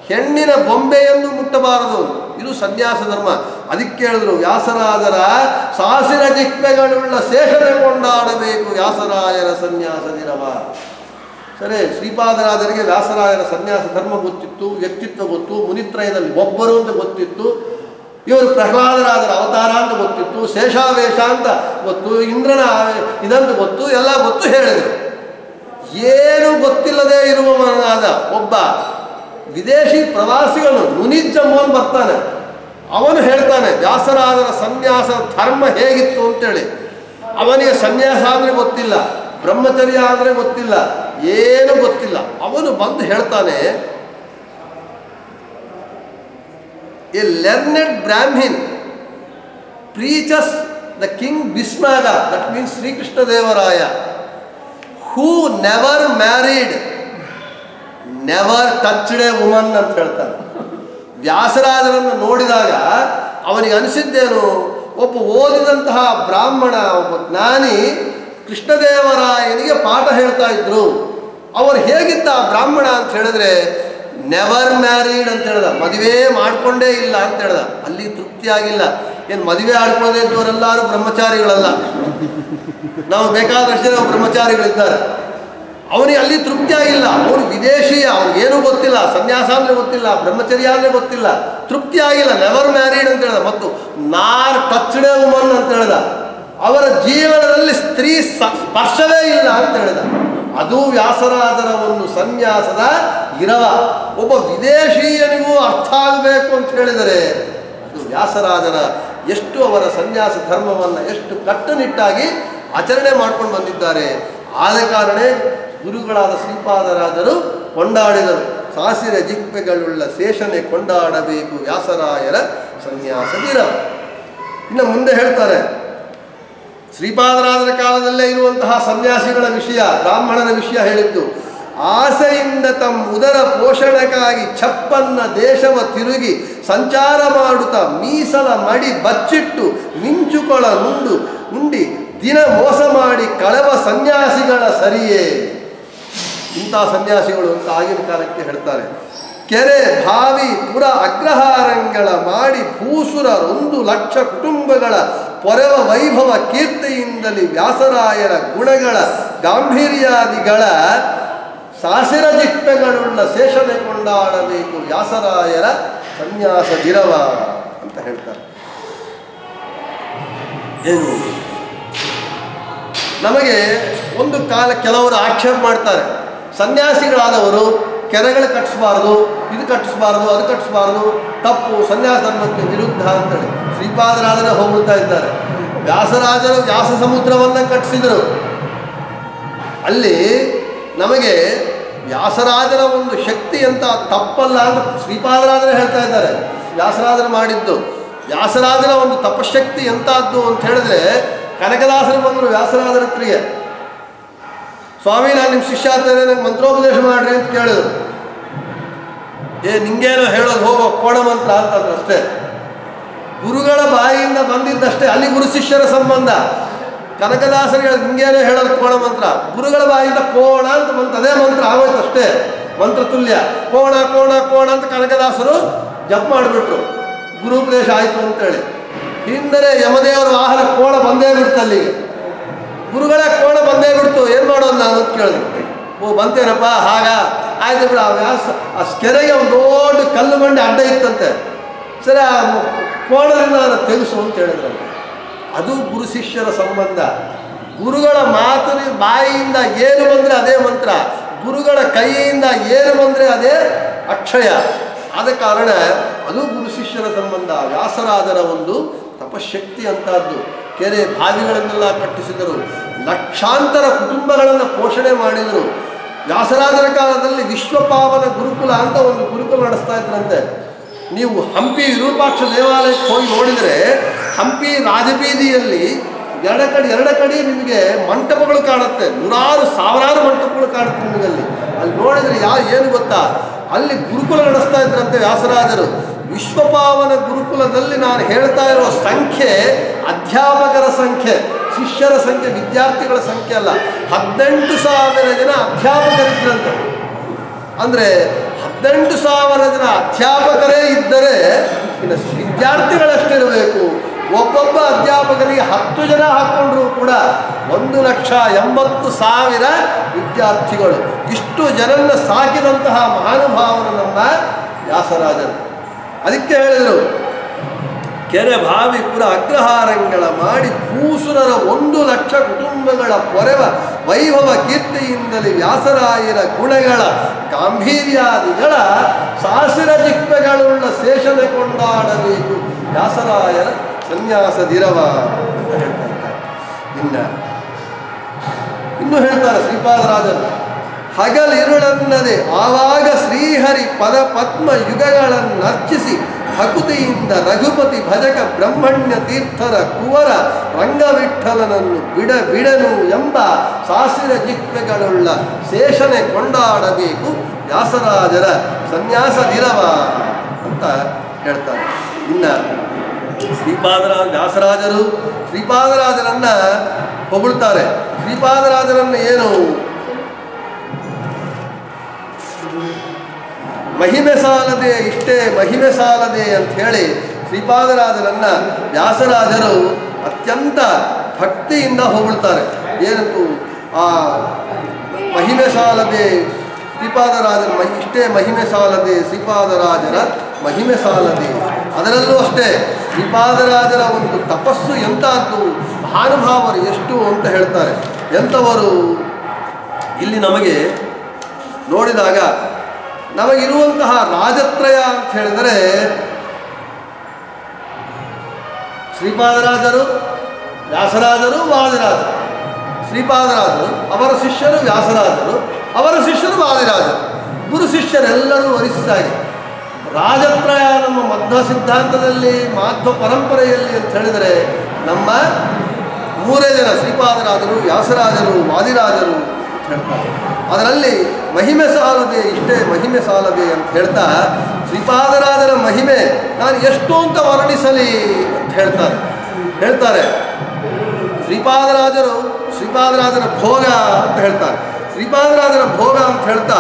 ಹೆಣ್ಣಿನ ಬೊಂಬೆಯನ್ನು ಮುಟ್ಟಬಾರದು, ಇದು ಸನ್ಯಾಸ ಧರ್ಮ. ಅದಕ್ಕೆ ಹೇಳಿದ್ರು, ವ್ಯಾಸರಾಜರ ಸಾಸಿರ ಜಿಕ್ಮೆಗಳುಳ್ಳ ಶೇಷನೆ ಕೊಂಡಾಡಬೇಕು ವ್ಯಾಸರಾಯರ ಸನ್ಯಾಸ ದಿನವ. ಸರಿ, ಶ್ರೀಪಾದರಾಜರಿಗೆ ವ್ಯಾಸರಾಯರ ಸನ್ಯಾಸ ಧರ್ಮ ಗೊತ್ತಿತ್ತು, ವ್ಯಕ್ತಿತ್ವ ಗೊತ್ತು, ಮುನಿತ್ರಯದಲ್ಲಿ ಒಬ್ಬರು ಅಂತ ಗೊತ್ತಿತ್ತು, ಇವರು ಪ್ರಹ್ಲಾದರಾಜರ ಅವತಾರ ಅಂತ ಗೊತ್ತಿತ್ತು, ಶೇಷಾವೇಶ ಅಂತ ಗೊತ್ತು, ಇಂದ್ರನ ಇದಂತ ಗೊತ್ತು, ಎಲ್ಲ ಗೊತ್ತು ಹೇಳಿದರು. ಏನು ಗೊತ್ತಿಲ್ಲದೆ ಇರುವವನಾದ ಒಬ್ಬ ವಿದೇಶಿ ಪ್ರವಾಸಿಗಳು ನುನಿಜ್ಜಮ್ಮನ್ ಬರ್ತಾನೆ. ಅವನು ಹೇಳ್ತಾನೆ ವ್ಯಾಸರಾಜರ ಸನ್ಯಾಸ ಧರ್ಮ ಹೇಗಿತ್ತು ಅಂತೇಳಿ. ಅವನಿಗೆ ಸನ್ಯಾಸ ಅಂದರೆ ಗೊತ್ತಿಲ್ಲ, ಬ್ರಹ್ಮಚರ್ಯ ಅಂದರೆ ಗೊತ್ತಿಲ್ಲ, ಏನೂ ಗೊತ್ತಿಲ್ಲ. ಅವನು ಬಂದು ಹೇಳ್ತಾನೆ, a learned Brahmin preaches the king Bisnaga, that means Srikrishna Devaraya, who never married never touched a woman ಅಂತ ಹೇಳ್ತಾರೆ. ವ್ಯಾಸರಾಜರನ್ನು ನೋಡಿದಾಗ ಅವನಿಗೆ ಅನಿಸಿದ್ದೇನು, ಒಬ್ಬ ಓದಿದಂತಹ ಬ್ರಾಹ್ಮಣ, ಒಬ್ಬ ಜ್ಞಾನಿ ಕೃಷ್ಣದೇವರಾಯನಿಗೆ ಪಾಠ ಹೇಳ್ತಾ ಇದ್ರು. ಅವರು ಹೇಗಿದ್ದ ಆ ಬ್ರಾಹ್ಮಣ ಅಂತ ಹೇಳಿದ್ರೆ, ನೆವರ್ ಮ್ಯಾರಿಡ್ ಅಂತ ಹೇಳ್ದ, ಮದುವೆ ಮಾಡಿಕೊಂಡೇ ಇಲ್ಲ ಅಂತ ಹೇಳ್ದ. ಅಲ್ಲಿ ತೃಪ್ತಿಯಾಗಿಲ್ಲ. ಏನು ಮದುವೆ ಆಡ್ಕೊಳ್ಳದೆ ಇದ್ದವರೆಲ್ಲರೂ ಬ್ರಹ್ಮಚಾರಿಗಳಲ್ಲ, ನಾವು ಬೇಕಾದಷ್ಟು ಜನ ಬ್ರಹ್ಮಚಾರಿಗಳಿದ್ದಾರೆ. ಅವನಿಗೆ ಅಲ್ಲಿ ತೃಪ್ತಿ ಆಗಿಲ್ಲ. ಅವನು ವಿದೇಶೀಯ, ಅವನಿಗೇನೂ ಗೊತ್ತಿಲ್ಲ, ಸನ್ಯಾಸ ಅಂದರೆ ಗೊತ್ತಿಲ್ಲ, ಬ್ರಹ್ಮಚರ್ಯ ಅಂದರೆ ಗೊತ್ತಿಲ್ಲ, ತೃಪ್ತಿ ಆಗಿಲ್ಲ. ನೆವರ್ ಮ್ಯಾರಿಡ್ ಅಂತ ಹೇಳ್ದ. ಮತ್ತು ನಾರ್ ಟಚ್ಡ್ ಎ ವುಮನ್ ಅಂತ ಹೇಳ್ದ. ಅವರ ಜೀವನದಲ್ಲಿ ಸ್ತ್ರೀ ಸ್ಪರ್ಶವೇ ಇಲ್ಲ ಅಂತ ಹೇಳಿದ. ಅದು ವ್ಯಾಸರಾಜರ ಒಂದು ಸನ್ಯಾಸದ ಇರವ. ಒಬ್ಬ ವಿದೇಶೀಯನಿಗೂ ಅರ್ಥ ಆಗಬೇಕು ಅಂತ ಹೇಳಿದರೆ ಅದು ವ್ಯಾಸರಾಜರ ಎಷ್ಟು ಅವರ ಸನ್ಯಾಸ ಧರ್ಮವನ್ನು ಎಷ್ಟು ಕಟ್ಟುನಿಟ್ಟಾಗಿ ಆಚರಣೆ ಮಾಡ್ಕೊಂಡು ಬಂದಿದ್ದಾರೆ. ಆದ ಕಾರಣ ಗುರುಗಳಾದ ಶ್ರೀಪಾದರಾಜರು ಕೊಂಡಾಡಿದರು, ಸಾಸಿರ ಜಿಕ್ಪೆಗಳುಳ್ಳ ಶೇಷನೆ ಕೊಂಡಾಡಬೇಕು ವ್ಯಾಸರಾಯರ ಸನ್ಯಾಸ ದಿನ. ಇನ್ನು ಮುಂದೆ ಹೇಳ್ತಾರೆ, ಶ್ರೀಪಾದರಾಜರ ಕಾಲದಲ್ಲೇ ಇರುವಂತಹ ಸನ್ಯಾಸಿಗಳ ವಿಷಯ, ಬ್ರಾಹ್ಮಣರ ವಿಷಯ ಹೇಳಿದ್ದು. ಆಸೆಯಿಂದ ತಮ್ಮ ಉದರ ಪೋಷಣಕ್ಕಾಗಿ ಛಪ್ಪನ್ನ ದೇಶವ ತಿರುಗಿ ಸಂಚಾರ ಮಾಡುತ್ತಾ ಮೀಸಲ ಮಡಿ ಬಚ್ಚಿಟ್ಟು ಮಿಂಚುಕೊಳ ಉಂಡಿ ದಿನ ಮೋಸ ಮಾಡಿ ಕಳೆವ ಸನ್ಯಾಸಿಗಳ ಸರಿಯೇ. ಇಂಥ ಸನ್ಯಾಸಿಗಳು ಅಂತ ಆಗಿನ ಕಾಲಕ್ಕೆ ಹೇಳ್ತಾರೆ. ಕೆರೆ ಭಾವಿ ಪುರ ಅಗ್ರಹಾರಂಗಳ ಮಾಡಿ ಭೂಸುರರೊಂದು ಲಕ್ಷ ಕುಟುಂಬಗಳ ಪೊರೆವ ವೈಭವ ಕೀರ್ತಿಯಿಂದಲೇ ವ್ಯಾಸರಾಯರ ಗುಣಗಳ ಗಾಂಭೀರ್ಯಾದಿಗಳ ಸಾಸಿರ ಜಿಪ್ಪೆಗಳುಳ್ಳ ಶೇಷನೆ ಕೊಂಡಾಡಬೇಕು ವ್ಯಾಸರಾಯರ ಸನ್ಯಾಸ ದಿರವ ಅಂತ ಹೇಳ್ತಾರೆ. ಏನು ನಮಗೆ ಒಂದು ಕಾಲ ಕೆಲವರು ಆಕ್ಷೇಪ ಮಾಡ್ತಾರೆ, ಸನ್ಯಾಸಿಗಳಾದವರು ಕೆರೆಗಳು ಕಟ್ಟಿಸಬಾರ್ದು, ಇದು ಕಟ್ಟಿಸಬಾರ್ದು, ಅದು ಕಟ್ಟಿಸಬಾರ್ದು, ತಪ್ಪು, ಸನ್ಯಾಸ ಧರ್ಮಕ್ಕೆ ವಿರುದ್ಧ ಅಂತೇಳಿ ಶ್ರೀಪಾದರಾಜರೇ ಹೋಗ್ಬಿಡ್ತಾ ಇದ್ದಾರೆ. ವ್ಯಾಸರಾಜರು ವ್ಯಾಸ ಸಮುದ್ರವನ್ನು ಕಟ್ಟಿಸಿದರು. ಅಲ್ಲಿ ನಮಗೆ ವ್ಯಾಸರಾಜರ ಒಂದು ಶಕ್ತಿ ಅಂತ ತಪ್ಪಲ್ಲ ಅಂತ ಶ್ರೀಪಾದರಾಜರೇ ಹೇಳ್ತಾ ಇದ್ದಾರೆ. ವ್ಯಾಸರಾಜರು ಮಾಡಿದ್ದು, ವ್ಯಾಸರಾಜರ ಒಂದು ತಪಶಕ್ತಿ ಎಂಥದ್ದು ಅಂತ ಹೇಳಿದ್ರೆ, ಕನಕದಾಸರು ಬಂದರು ವ್ಯಾಸರಾಜರ ಹತ್ರಿಗೆ, ಸ್ವಾಮಿ ನಾನು ನಿಮ್ಮ ಶಿಷ್ಯ ಆಗ್ತೇನೆ, ನನಗೆ ಮಂತ್ರೋಪದೇಶ ಮಾಡ್ರಿ ಅಂತ ಕೇಳಿದ್ರು. ನಿಂಗೇನೋ ಹೇಳೋದು ಹೋಗೋ ಕೋಣ ಮಂತ್ರ ಅಂತಂದ್ರೆ ಅಷ್ಟೇ. ಗುರುಗಳ ಬಾಯಿಯಿಂದ ಬಂದಿದ್ದಷ್ಟೇ, ಅಲ್ಲಿ ಗುರು ಶಿಷ್ಯರ ಸಂಬಂಧ. ಕನಕದಾಸರಿಗೆ ನಿಂಗೇನೋ ಹೇಳೋದು ಕೋಣ ಮಂತ್ರ, ಗುರುಗಳ ಬಾಯಿಯಿಂದ ಕೋಣ ಅಂತ ಬಂತು, ಅದೇ ಮಂತ್ರ ಆಗೋಯ್ತು ಅಷ್ಟೇ, ಮಂತ್ರ ತುಲ್ಯ. ಕೋಣ ಕೋಣ ಕೋಣ ಅಂತ ಕನಕದಾಸರು ಜಪ್ ಮಾಡಿಬಿಟ್ರು, ಗುರುಪದೇಶ ಆಯಿತು ಅಂತೇಳಿ. ಹಿಂದರೆ ಯಮದೇವರ ವಾಹನ ಕೋಣ ಬಂದೇ ಬಿಡ್ತು ಅಲ್ಲಿಗೆ, ಗುರುಗಳ ಕೋಣ ಬಂದೇ ಬಿಡ್ತು. ಏನು ಮಾಡೋದು ನಾನು ಅಂತ ಕೇಳಿದ್ರು. ಓ ಬಂತೇನಪ್ಪ, ಹಾಗ ಆಯ್ತು ಬಿಡ. ಆ ಕೆರೆಗೆ ಒಂದು ದೊಡ್ಡ ಕಲ್ಲು ಬಂಡೆ ಅಡ್ಡ ಇತ್ತಂತೆ, ಸರಿ ಆ ಕೋಣದಿಂದ ತೆಗೆಸು ಅಂತ ಹೇಳಿದ್ರು. ಅದು ಗುರು ಶಿಷ್ಯರ ಸಂಬಂಧ. ಗುರುಗಳ ಮಾತಿನ ಬಾಯಿಯಿಂದ ಏನು ಬಂದರೆ ಅದೇ ಮಂತ್ರ, ಗುರುಗಳ ಕೈಯಿಂದ ಏನು ಬಂದರೆ ಅದೇ ಅಕ್ಷಯ. ಆದ ಕಾರಣ ಅದು ಗುರು ಶಿಷ್ಯರ ಸಂಬಂಧ. ವ್ಯಾಸರಾಜರ ಒಂದು ತಪಶಕ್ತಿ ಅಂತಹದ್ದು. ಕೆರೆ ಬಾವಿಗಳನ್ನೆಲ್ಲ ಕಟ್ಟಿಸಿದರು, ಲಕ್ಷಾಂತರ ಕುಟುಂಬಗಳನ್ನು ಪೋಷಣೆ ಮಾಡಿದರು. ವ್ಯಾಸರಾಜರ ಕಾಲದಲ್ಲಿ ವಿಶ್ವಪಾವನ ಗುರುಕುಲ ಅಂತ ಒಂದು ಗುರುಕುಲ ನಡೆಸ್ತಾ ಇದ್ರಂತೆ. ನೀವು ಹಂಪಿ ವಿರೂಪಾಕ್ಷ ದೇವಾಲಯಕ್ಕೆ ಹೋಗಿ ನೋಡಿದರೆ ಹಂಪಿ ರಾಜಬೀದಿಯಲ್ಲಿ ಎರಡು ಕಡೆ ನಿಮಗೆ ಮಂಟಪಗಳು ಕಾಣುತ್ತೆ, ಸಾವಿರಾರು ಮಂಟಪಗಳು ಕಾಣುತ್ತೆ ನಿಮಗೆ. ಅಲ್ಲಿ ನೋಡಿದರೆ ಏನು ಗೊತ್ತಾ, ಅಲ್ಲಿ ಗುರುಕುಲ ನಡೆಸ್ತಾ ಇದ್ರಂತೆ ವ್ಯಾಸರಾಜರು. ವಿಶ್ವಪಾವನ ಗುರುಕುಲದಲ್ಲಿ ನಾನು ಹೇಳ್ತಾ ಇರೋ ಸಂಖ್ಯೆ ಅಧ್ಯಾಪಕರ ಸಂಖ್ಯೆ, ಶಿಷ್ಯರ ಸಂಖ್ಯೆ, ವಿದ್ಯಾರ್ಥಿಗಳ ಸಂಖ್ಯೆ ಅಲ್ಲ. 18,000 ಜನ ಅಧ್ಯಾಪಕರಿದ್ರಂತೆ. ಅಂದರೆ 18,000 ಜನ ಅಧ್ಯಾಪಕರೇ ಇದ್ದರೆ ಇನ್ನು ವಿದ್ಯಾರ್ಥಿಗಳಷ್ಟಿರಬೇಕು. ಒಬ್ಬೊಬ್ಬ ಅಧ್ಯಾಪಕರಿಗೆ 10 ಜನ ಹಾಕ್ಕೊಂಡ್ರೂ ಕೂಡ 1,80,000 ವಿದ್ಯಾರ್ಥಿಗಳು. ಇಷ್ಟು ಜನರನ್ನು ಸಾಕಿದಂತಹ ಮಹಾನುಭಾವರು ನಮ್ಮ ವ್ಯಾಸರಾಜರು. ಅದಕ್ಕೆ ಹೇಳಿದರು, ಕೆರೆ ಬಾವಿ ಪುರ ಅಗ್ರಹಾರಂಗಳ ಮಾಡಿ ಭೂಸುರರ 1,00,000 ಕುಟುಂಬಗಳ ಪೊರೆವ ವೈಭವ ಕೀರ್ತಿಯಿಂದಲೇ ವ್ಯಾಸರಾಯರ ಗುಣಗಳ ಗಾಂಭೀರ್ಯಾದಿಗಳ ಸಾಸಿರ ಜಿಕ್ಪೆಗಳುಳ್ಳ ಶೇಷನೆ ಕೊಂಡಾಡಬೇಕು ವ್ಯಾಸರಾಯರ ಸನ್ಯಾಸದಿರವ ಅಂತ ಹೇಳ್ತಾ ಇದ್ದಾರೆ. ಇನ್ನು ಹೇಳ್ತಾರೆ ಶ್ರೀಪಾದರಾಜರು, ಹಗಲಿರುಳನ್ನದೆ ಆವಾಗ ಶ್ರೀಹರಿ ಪದ ಪದ್ಮ ಯುಗಗಳನ್ನರ್ಚಿಸಿ ಭಕುತಿಯಿಂದ ರಘುಪತಿ ಭಜಕ ಬ್ರಹ್ಮಣ್ಯ ತೀರ್ಥರ ಕುವರ ರಂಗವಿಠಲನನ್ನು ಬಿಡನು ಎಂಬ ಸಾಸಿರ ಜಿಕ್ಪೆಗಳುಳ್ಳ ಶೇಷನೆ ಕೊಂಡಾಡಬೇಕು ವ್ಯಾಸರಾಜರ ಸನ್ಯಾಸದಿರವ ಅಂತ ಹೇಳ್ತಾರೆ. ಇನ್ನು ವ್ಯಾಸರಾಜರು ಶ್ರೀಪಾದರಾಜರನ್ನ ಹೊಗಳ್ತಾರೆ. ಶ್ರೀಪಾದರಾಜರನ್ನು ಏನು ಮಹಿಮೆ ಸಾಲದೆ, ಇಷ್ಟೇ ಮಹಿಮೆ ಸಾಲದೆ ಅಂತ ಹೇಳಿ ಶ್ರೀಪಾದರಾಜರನ್ನ ವ್ಯಾಸರಾಜರು ಅತ್ಯಂತ ಭಕ್ತಿಯಿಂದ ಹೊಗಳ್ತಾರೆ. ಏನಂತೂ ಆ ಮಹಿಮೆ ಸಾಲದೆ ಶ್ರೀಪಾದರಾಜರ ಇಷ್ಟೇ ಮಹಿಮೆ ಸಾಲದೆ, ಶ್ರೀಪಾದರಾಜರ ಮಹಿಮೆ ಸಾಲದೆ. ಅದರಲ್ಲೂ ಅಷ್ಟೇ ಶ್ರೀಪಾದರಾಜರ ಒಂದು ತಪಸ್ಸು ಎಂಥದ್ದು, ಮಹಾನುಭಾವರು ಎಷ್ಟು ಅಂತ ಹೇಳ್ತಾರೆ. ಎಂಥವರು ಇಲ್ಲಿ ನಮಗೆ ನೋಡಿದಾಗ ನಮಗಿರುವಂತಹ ರಾಜತ್ರಯ ಅಂತ ಹೇಳಿದರೆ ಶ್ರೀಪಾದರಾಜರು, ವ್ಯಾಸರಾಜರು, ವಾದಿರಾಜರು. ಶ್ರೀಪಾದರಾಜರು, ಅವರ ಶಿಷ್ಯರು ವ್ಯಾಸರಾಜರು, ಅವರ ಶಿಷ್ಯರು ವಾದಿರಾಜರು. ಗುರು ಶಿಷ್ಯರೆಲ್ಲರೂ ವರಿಷ್ಠಾಗಿ. ರಾಜತ್ರಯ ನಮ್ಮ ಮಧ್ವ ಸಿದ್ಧಾಂತದಲ್ಲಿ, ಮಾಧ್ವ ಪರಂಪರೆಯಲ್ಲಿ ಅಂತ ಹೇಳಿದರೆ ನಮ್ಮ 3 ಜನ, ಶ್ರೀಪಾದರಾಜರು, ವ್ಯಾಸರಾಜರು, ವಾದಿರಾಜರು ಅಂತ ಹೇಳ್ತಾರೆ. ಅದರಲ್ಲಿ ಮಹಿಮೆ ಸಾಲದೆ, ಇಷ್ಟೇ ಮಹಿಮೆ ಸಾಲದೆ ಅಂತ ಹೇಳ್ತಾ ಶ್ರೀಪಾದರಾಜರ ಮಹಿಮೆ ನಾನು ಎಷ್ಟು ಅಂತ ವರ್ಣಿಸಲಿ ಅಂತ ಹೇಳ್ತಾರೆ. ಶ್ರೀಪಾದರಾಜರ ಭೋಗ ಅಂತ ಹೇಳ್ತಾರೆ. ಶ್ರೀಪಾದರಾಜರ ಭೋಗ ಅಂತ ಹೇಳ್ತಾ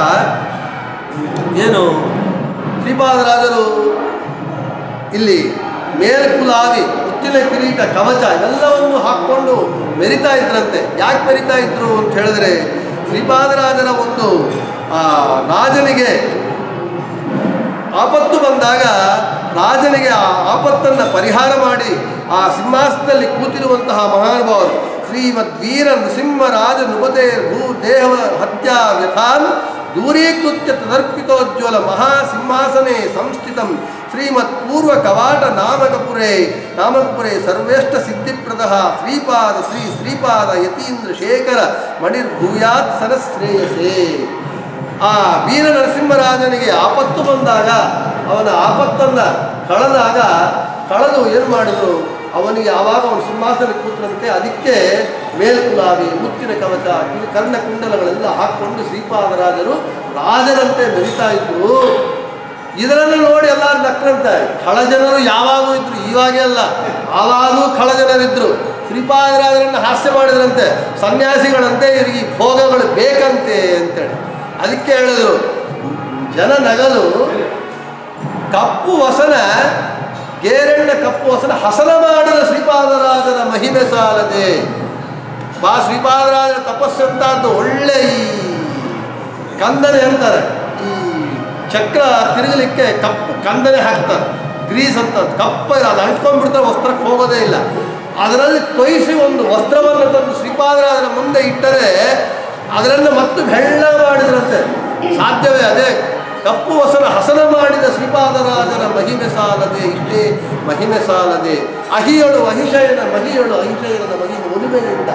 ಏನು, ಶ್ರೀಪಾದರಾಜರು ಇಲ್ಲಿ ಮೇಲ್ಕುಲಾವಿ, ಮುತ್ತಿನ ಕಿರೀಟ, ಕವಚ ಎಲ್ಲವನ್ನು ಹಾಕ್ಕೊಂಡು ಮೆರಿತಾ ಇದ್ರಂತೆ. ಯಾಕೆ ಮೆರಿತಾ ಇದ್ರು ಅಂತ ಹೇಳಿದ್ರೆ, ಶ್ರೀಪಾದರಾಜರ ಒಂದು ರಾಜನಿಗೆ ಆಪತ್ತು ಬಂದಾಗ ರಾಜನಿಗೆ ಆ ಆಪತ್ತನ್ನು ಪರಿಹಾರ ಮಾಡಿ ಆ ಸಿಂಹಾಸನದಲ್ಲಿ ಕೂತಿರುವಂತಹ ಮಹಾನುಭಾವರು ಶ್ರೀಮದ್ವೀರ ನೃಸಿಂಹರಾಜ ನುಪತೆ ಭೂ ದೇಹ ಹತ್ಯಾ ವ್ಯಥಾನ್ ದೂರೀಕೃತ್ಯ ತದರ್ಪಿತೋಜ್ವಲ ಮಹಾಸಿಂಹಾಸನೆ ಸಂಸ್ಥಿತಂ ಶ್ರೀಮತ್ ಪೂರ್ವ ಕವಾಟ ನಾಮಕಪುರೇ ಸರ್ವೇಷ್ಟ ಸಿದ್ಧಿಪ್ರದ ಶ್ರೀಪಾದ ಯತೀಂದ್ರ ಶೇಖರ ಮಣಿರ್ಭೂಯಾತ್ ಸರಶ್ರೇಯಸೇ. ಆ ವೀರ ನರಸಿಂಹರಾಜನಿಗೆ ಆಪತ್ತು ಬಂದಾಗ, ಅವನ ಆಪತ್ತನ್ನು ಕಳೆದು ಏನು ಮಾಡಿದರು, ಅವನಿಗೆ ಆವಾಗ ಅವನು ಸಿಂಹಾಸನ ಕೂತರಂತೆ. ಅದಕ್ಕೆ ಮೇಲ್ಕುಲಾವಿ, ಮುತ್ತಿನ ಕವಚ, ಕರ್ಣಕುಂಡಲಗಳೆಲ್ಲ ಹಾಕ್ಕೊಂಡು ಶ್ರೀಪಾದರಾಜರು ರಾಜರಂತೆ ಮೆರಿತಾ ಇದ್ರು. ಇದರನ್ನು ನೋಡಿ ಎಲ್ಲರೂ ನಕ್ಕರಂತೆ. ಖಳಜನರು ಯಾವಾಗೂ ಇದ್ರು, ಇವಾಗೇ ಅಲ್ಲ, ಆವಾಗೂ ಖಳಜನರಿದ್ರು. ಶ್ರೀಪಾದರಾಜರನ್ನು ಹಾಸ್ಯ ಮಾಡಿದ್ರಂತೆ, ಸನ್ಯಾಸಿಗಳಂತೆ ಇವರಿಗೆ ಭೋಗಗಳು ಬೇಕಂತೆ ಅಂತೇಳಿ. ಅದಕ್ಕೆ ಹೇಳಿದ್ರು, ಜನ ನಗಲು ಕಪ್ಪು ವಸನ ಗೇರೆಣ್ಣ ಕಪ್ಪು ವಸನ ಹಸನ ಮಾಡಿದ ಶ್ರೀಪಾದರಾಜರ ಮಹಿಮೆ ಸಾಲದೆ. ಶ್ರೀಪಾದರಾಜರ ತಪಸ್ಸು ಅಂತದ್ದು ಒಳ್ಳೆ ಈ ಕಂದನೆ ಅಂತಾರೆ. ಈ ಚಕ್ರ ತಿರುಗಲಿಕ್ಕೆ ಕಪ್ಪು ಕಂದನೆ ಹಾಕ್ತಾರೆ, ಗ್ರೀಸ್ ಅಂತ ಕಪ್ಪು ಅದು ಅಂಟ್ಕೊಂಡ್ಬಿಡ್ತಾರೆ, ವಸ್ತ್ರಕ್ಕೆ ಹೋಗೋದೇ ಇಲ್ಲ. ಅದರಲ್ಲಿ ತೊಯಿಸಿ ಒಂದು ವಸ್ತ್ರವನ್ನು ತಂದು ಶ್ರೀಪಾದರಾಜರ ಮುಂದೆ ಇಟ್ಟರೆ ಅದರನ್ನು ಮತ್ತು ಬೆಳ್ಳ ಮಾಡಿದ್ರಂತೆ. ಸಾಧ್ಯವೇ? ಅದೇ ಕಪ್ಪು ವಸನ ಹಸನ ಮಾಡಿದ ಶ್ರೀಪಾದರಾಜರ ಮಹಿಮೆ ಸಾಲದೆ, ಇಷ್ಟೇ ಮಹಿಮೆ ಸಾಲದೆ, ಅಹಿಯಳು ಅಹಿಶಯನ ಮಹಿಯಳು ಅಹಿಶಯನದ ಮಹಿಮೆ ಒಲಿಮೆಯಿಂದ.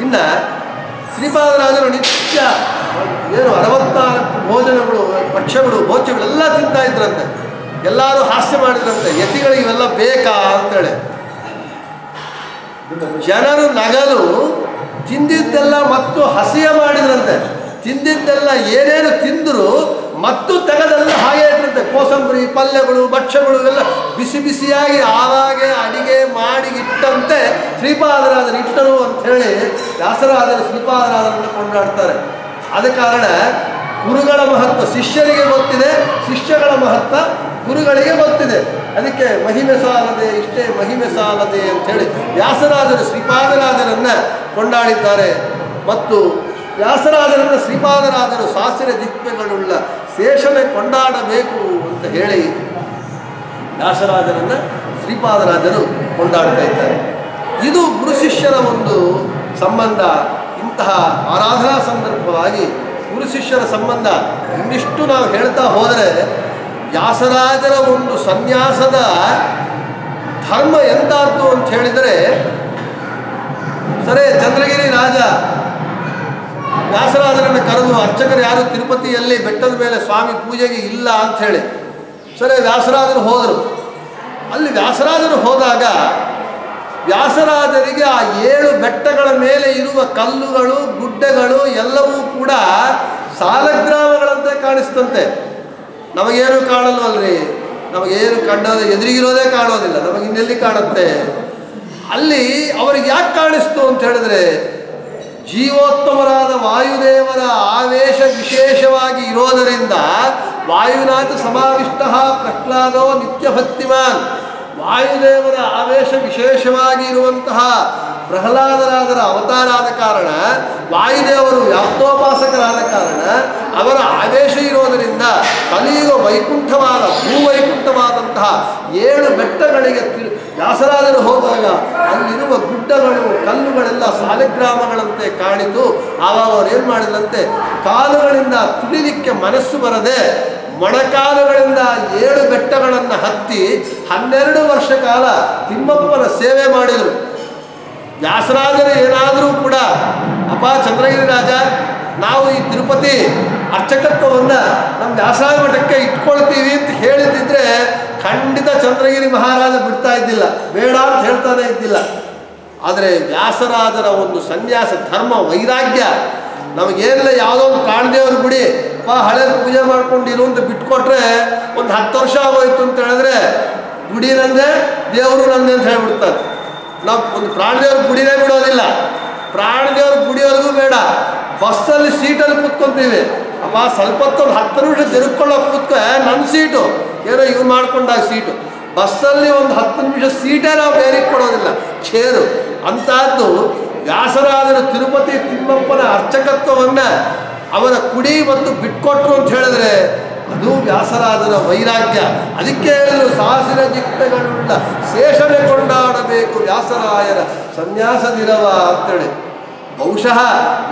ಇನ್ನು ಶ್ರೀಪಾದರಾಜರು ನಿತ್ಯ ಏನು 64 ಭೋಜನಗಳು, ಪಕ್ಷಗಳು, ಭೋಜ್ಯಗಳೆಲ್ಲ ತಿಂತಾ ಇದ್ರಂತೆ. ಎಲ್ಲರೂ ಹಾಸ್ಯ ಮಾಡಿದ್ರಂತೆ, ಯತಿಗಳಿಗೆ ಇವೆಲ್ಲ ಬೇಕಾ ಅಂತೇಳಿ. ಜನರು ನಗಲು ತಿಂದಿದ್ದೆಲ್ಲ ಮತ್ತು ಹಸಿಯ ಮಾಡಿದ್ರಂತೆ. ತಿಂದಿದ್ದೆಲ್ಲ ಏನೇನು ತಿಂದರೂ ಮತ್ತು ತೆಗೆದೆಲ್ಲ ಹಾಗೆ ಇಟ್ಟಿರಂತೆ. ಕೋಸಂಬರಿ, ಪಲ್ಯಗಳು, ಭಕ್ಷ್ಯಗಳು ಎಲ್ಲ ಬಿಸಿ ಬಿಸಿಯಾಗಿ ಆವಾಗೆ ಅಡಿಗೆ ಮಾಡಿ ಇಟ್ಟಂತೆ ಶ್ರೀಪಾದರಾಜರು ಇಟ್ಟರು ಅಂಥೇಳಿ ವ್ಯಾಸರಾಜರು ಶ್ರೀಪಾದರಾಜರನ್ನು ಕೊಂಡಾಡ್ತಾರೆ. ಆದ ಕಾರಣ ಗುರುಗಳ ಮಹತ್ವ ಶಿಷ್ಯರಿಗೆ ಗೊತ್ತಿದೆ, ಶಿಷ್ಯಗಳ ಮಹತ್ವ ಗುರುಗಳಿಗೆ ಗೊತ್ತಿದೆ. ಅದಕ್ಕೆ ಮಹಿಮೆ ಸಾಲದೆ, ಇಷ್ಟೇ ಮಹಿಮೆ ಸಾಲದೆ ಅಂಥೇಳಿ ವ್ಯಾಸರಾಜರು ಶ್ರೀಪಾದರಾಜರನ್ನು ಕೊಂಡಾಡಿದ್ದಾರೆ. ಮತ್ತು ವ್ಯಾಸರಾಜರನ್ನು ಶ್ರೀಪಾದರಾಜರು ಶಾಸ್ತ್ರ ದಿಕ್ಮೆಗಳುಳ್ಳ ಶೇಷನೆ ಕೊಂಡಾಡಬೇಕು ಅಂತ ಹೇಳಿ ವ್ಯಾಸರಾಜರನ್ನು ಶ್ರೀಪಾದರಾಜರು ಕೊಂಡಾಡ್ತಾ ಇದ್ದಾರೆ. ಇದು ಗುರು ಶಿಷ್ಯರ ಒಂದು ಸಂಬಂಧ. ಇಂತಹ ಆರಾಧನಾ ಸಂದರ್ಭವಾಗಿ ಗುರು ಶಿಷ್ಯರ ಸಂಬಂಧ ಇನ್ನಿಷ್ಟು ನಾವು ಹೇಳ್ತಾ ಹೋದರೆ ವ್ಯಾಸರಾಜರ ಒಂದು ಸನ್ಯಾಸದ ಧರ್ಮ ಎಂತಾದ್ದು ಅಂತ ಹೇಳಿದರೆ, ಸರಿ ಚಂದ್ರಗಿರಿ ರಾಜ ವ್ಯಾಸರಾಜರನ್ನು ಕರೆದು ಅರ್ಚಕರು ಯಾರು ತಿರುಪತಿಯಲ್ಲಿ ಬೆಟ್ಟದ ಮೇಲೆ ಸ್ವಾಮಿ ಪೂಜೆಗೆ ಇಲ್ಲ ಅಂಥೇಳಿ ಸರಿ ವ್ಯಾಸರಾಜರು ಹೋದರು. ಅಲ್ಲಿ ವ್ಯಾಸರಾಜರು ಹೋದಾಗ ವ್ಯಾಸರಾಜರಿಗೆ ಆ 7 ಬೆಟ್ಟಗಳ ಮೇಲೆ ಇರುವ ಕಲ್ಲುಗಳು, ಗುಡ್ಡಗಳು ಎಲ್ಲವೂ ಕೂಡ ಸಾಲಗ್ರಾಮಗಳಂತೆ ಕಾಣಿಸ್ತಂತೆ. ನಮಗೇನು ಕಾಣಲ್ವಲ್ರಿ, ನಮಗೇನು ಕಂಡೋದು ಎದುರಿಗಿರೋದೇ ಕಾಣೋದಿಲ್ಲ, ನಮಗೆ ಇನ್ನೆಲ್ಲಿ ಕಾಣುತ್ತೆ. ಅಲ್ಲಿ ಅವ್ರಿಗೆ ಯಾಕೆ ಕಾಣಿಸ್ತು ಅಂತ ಹೇಳಿದ್ರೆ, ಜೀವೋತ್ತಮರಾದ ವಾಯುದೇವರ ಆವೇಶ ವಿಶೇಷವಾಗಿ ಇರೋದರಿಂದ ವಾಯುನಾಥ ಸಮಾವಿಷ್ಟ ಪ್ರಹ್ಲಾದೋ ನಿತ್ಯ ಭಕ್ತಿಮಾನ್. ವಾಯುದೇವರ ಆವೇಶ ವಿಶೇಷವಾಗಿ ಇರುವಂತಹ ಪ್ರಹ್ಲಾದರಾದರ ಅವತಾರ ಆದ ಕಾರಣ, ವಾಯುದೇವರು ವ್ಯಾಪ್ತೋಪಾಸಕರಾದ ಕಾರಣ ಅವರ ಆವೇಶ ಇರೋದರಿಂದ ಕಲಿಯುಗ ವೈಕುಂಠವಾದ ಭೂವೈಕುಂಠವಾದಂತಹ 7 ಬೆಟ್ಟಗಳಿಗೆ ವ್ಯಾಸರಾಜರು ಹೋದಾಗ ಅಲ್ಲಿರುವ ಗುಡ್ಡಗಳು, ಕಲ್ಲುಗಳೆಲ್ಲ ಸಾಲಿಗ್ರಾಮಗಳಂತೆ ಕಾಣಿತು. ಆವಾಗ ಅವ್ರು ಏನು ಮಾಡಿದ್ರಂತೆ, ಕಾಲುಗಳಿಂದ ತುಳಿಲಿಕ್ಕೆ ಮನಸ್ಸು ಬರದೆ ಮೊಣಕಾಲುಗಳಿಂದ 7 ಬೆಟ್ಟಗಳನ್ನು ಹತ್ತಿ 12 ವರ್ಷ ಕಾಲ ತಿಮ್ಮಪ್ಪನ ಸೇವೆ ಮಾಡಿದರು. ವ್ಯಾಸರಾಜರು ಏನಾದರೂ ಕೂಡ, ಅಪ್ಪ ಚಂದ್ರಗಿರಿ ರಾಜ, ನಾವು ಈ ತಿರುಪತಿ ಅರ್ಚಕತ್ವವನ್ನು ನಮ್ಮ ವ್ಯಾಸರಾಜ ಮಠಕ್ಕೆ ಇಟ್ಕೊಳ್ತೀವಿ ಅಂತ ಹೇಳಿದ್ದಿದ್ರೆ ಖಂಡಿತ ಚಂದ್ರಗಿರಿ ಮಹಾರಾಜ ಬಿಡ್ತಾ ಇದ್ದಿಲ್ಲ, ಬೇಡ ಅಂತ ಹೇಳ್ತಾನೆ ಇದ್ದಿಲ್ಲ. ಆದರೆ ವ್ಯಾಸರಾಜರ ಒಂದು ಸನ್ಯಾಸ ಧರ್ಮ ವೈರಾಗ್ಯ, ನಮಗೇನಿಲ್ಲ ಯಾವುದೋ ಒಂದು ಪ್ರಾಣದೇವ್ರ ಗುಡಿ ಹಳೇದು ಪೂಜೆ ಮಾಡ್ಕೊಂಡಿರು ಅಂತ ಬಿಟ್ಕೊಟ್ರೆ ಒಂದು 10 ವರ್ಷ ಆಗೋಯ್ತು ಅಂತ ಹೇಳಿದ್ರೆ ಗುಡಿ ನಂದೆ ದೇವರು ನಂದೆ ಅಂತ ಹೇಳ್ಬಿಡ್ತಾರೆ. ನಾವು ಒಂದು ಪ್ರಾಣದೇವ್ರ ಗುಡಿನೇ ಬಿಡೋದಿಲ್ಲ, ಪ್ರಾಣದೇವ್ರ ಗುಡಿವರೆಗೂ ಬೇಡ, ಬಸ್ಸಲ್ಲಿ ಸೀಟಲ್ಲಿ ಕೂತ್ಕೊತೀವಿ. ಅಮ್ಮ ಸ್ವಲ್ಪ ಹೊತ್ತು 10 ನಿಮಿಷ ತಿರುಗ್ಕೊಳ್ಳೋಕೆ ಕೂತ್ಕೊ, ನನ್ನ ಸೀಟು ಏನೋ ಇವ್ರು ಮಾಡ್ಕೊಂಡಾಗ ಸೀಟು. ಬಸ್ಸಲ್ಲಿ ಒಂದು 10 ನಿಮಿಷ ಸೀಟೇ ನಾವು ಬೇರೆ ಕೊಡೋದಿಲ್ಲ, ಚೇರು. ಅಂಥದ್ದು ವ್ಯಾಸರಾಜರು ತಿರುಪತಿ ತಿಮ್ಮಪ್ಪನ ಅರ್ಚಕತ್ವವನ್ನು ಅವರ ಕುಡಿ ಮತ್ತು ಬಿಟ್ಕೊಟ್ರು ಅಂತ ಹೇಳಿದ್ರೆ ಅದು ವ್ಯಾಸರಾಜರ ವೈರಾಗ್ಯ. ಅದಕ್ಕೆ ಹೇಳಿದ್ರು, ಸಾಸಿರ ದಿಕ್ಮೆಗಳುಳ್ಳ ಶೇಷನೆ ಕೊಂಡಾಡಬೇಕು ವ್ಯಾಸರಾಯರ ಸನ್ಯಾಸದಿರವ ಅಂತೇಳಿ. ಬಹುಶಃ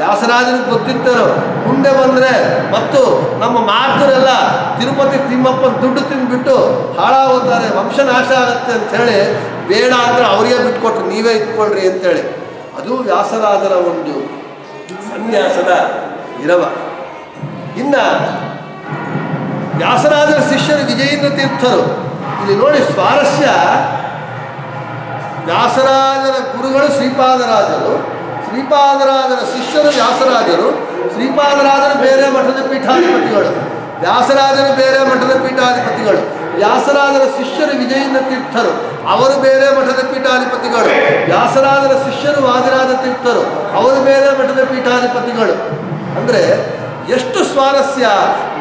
ವ್ಯಾಸರಾಜನಿಗೆ ಗೊತ್ತಿತ್ತರು, ಮುಂದೆ ಬಂದರೆ ಮತ್ತು ನಮ್ಮ ಮಾತರೆಲ್ಲ ತಿರುಪತಿ ತಿಮ್ಮಪ್ಪನ ದುಡ್ಡು ತಿಂದುಬಿಟ್ಟು ಹಾಳಾಗೋತಾರೆ, ವಂಶನಾಶ ಆಗುತ್ತೆ ಅಂಥೇಳಿ ಬೇಡ ಅಂದರೆ ಅವರಿಗೆ ಬಿಟ್ಕೊಟ್ರು, ನೀವೇ ಇಟ್ಕೊಳ್ರಿ ಅಂತೇಳಿ. ಅದು ವ್ಯಾಸರಾಜರ ಒಂದು ಸನ್ಯಾಸದ ಇರವ. ಇನ್ನು ವ್ಯಾಸರಾಜರ ಶಿಷ್ಯರು ವಿಜಯೇಂದ್ರ ತೀರ್ಥರು. ಇಲ್ಲಿ ನೋಡಿ ಸ್ವಾರಸ್ಯ, ವ್ಯಾಸರಾಜರ ಗುರುಗಳು ಶ್ರೀಪಾದರಾಜರು, ಶ್ರೀಪಾದರಾಜರ ಶಿಷ್ಯರು ವ್ಯಾಸರಾಜರು, ಶ್ರೀಪಾದರಾಜರು ಬೇರೆ ಮಠದ ಪೀಠಾಧಿಪತಿಗಳು, ವ್ಯಾಸರಾಜರು ಬೇರೆ ಮಠದ ಪೀಠಾಧಿಪತಿಗಳು, ವ್ಯಾಸರಾಜರ ಶಿಷ್ಯರು ವಿಜಯೇಂದ್ರ ತೀರ್ಥರು, ಅವರು ಬೇರೆ ಮಠದ ಪೀಠಾಧಿಪತಿಗಳು, ವ್ಯಾಸರಾಜರ ಶಿಷ್ಯರು ವಾದಿರಾಜ ತೀರ್ಥರು, ಅವರು ಬೇರೆ ಮಠದ ಪೀಠಾಧಿಪತಿಗಳು. ಅಂದರೆ ಎಷ್ಟು ಸ್ವಾರಸ್ಯ,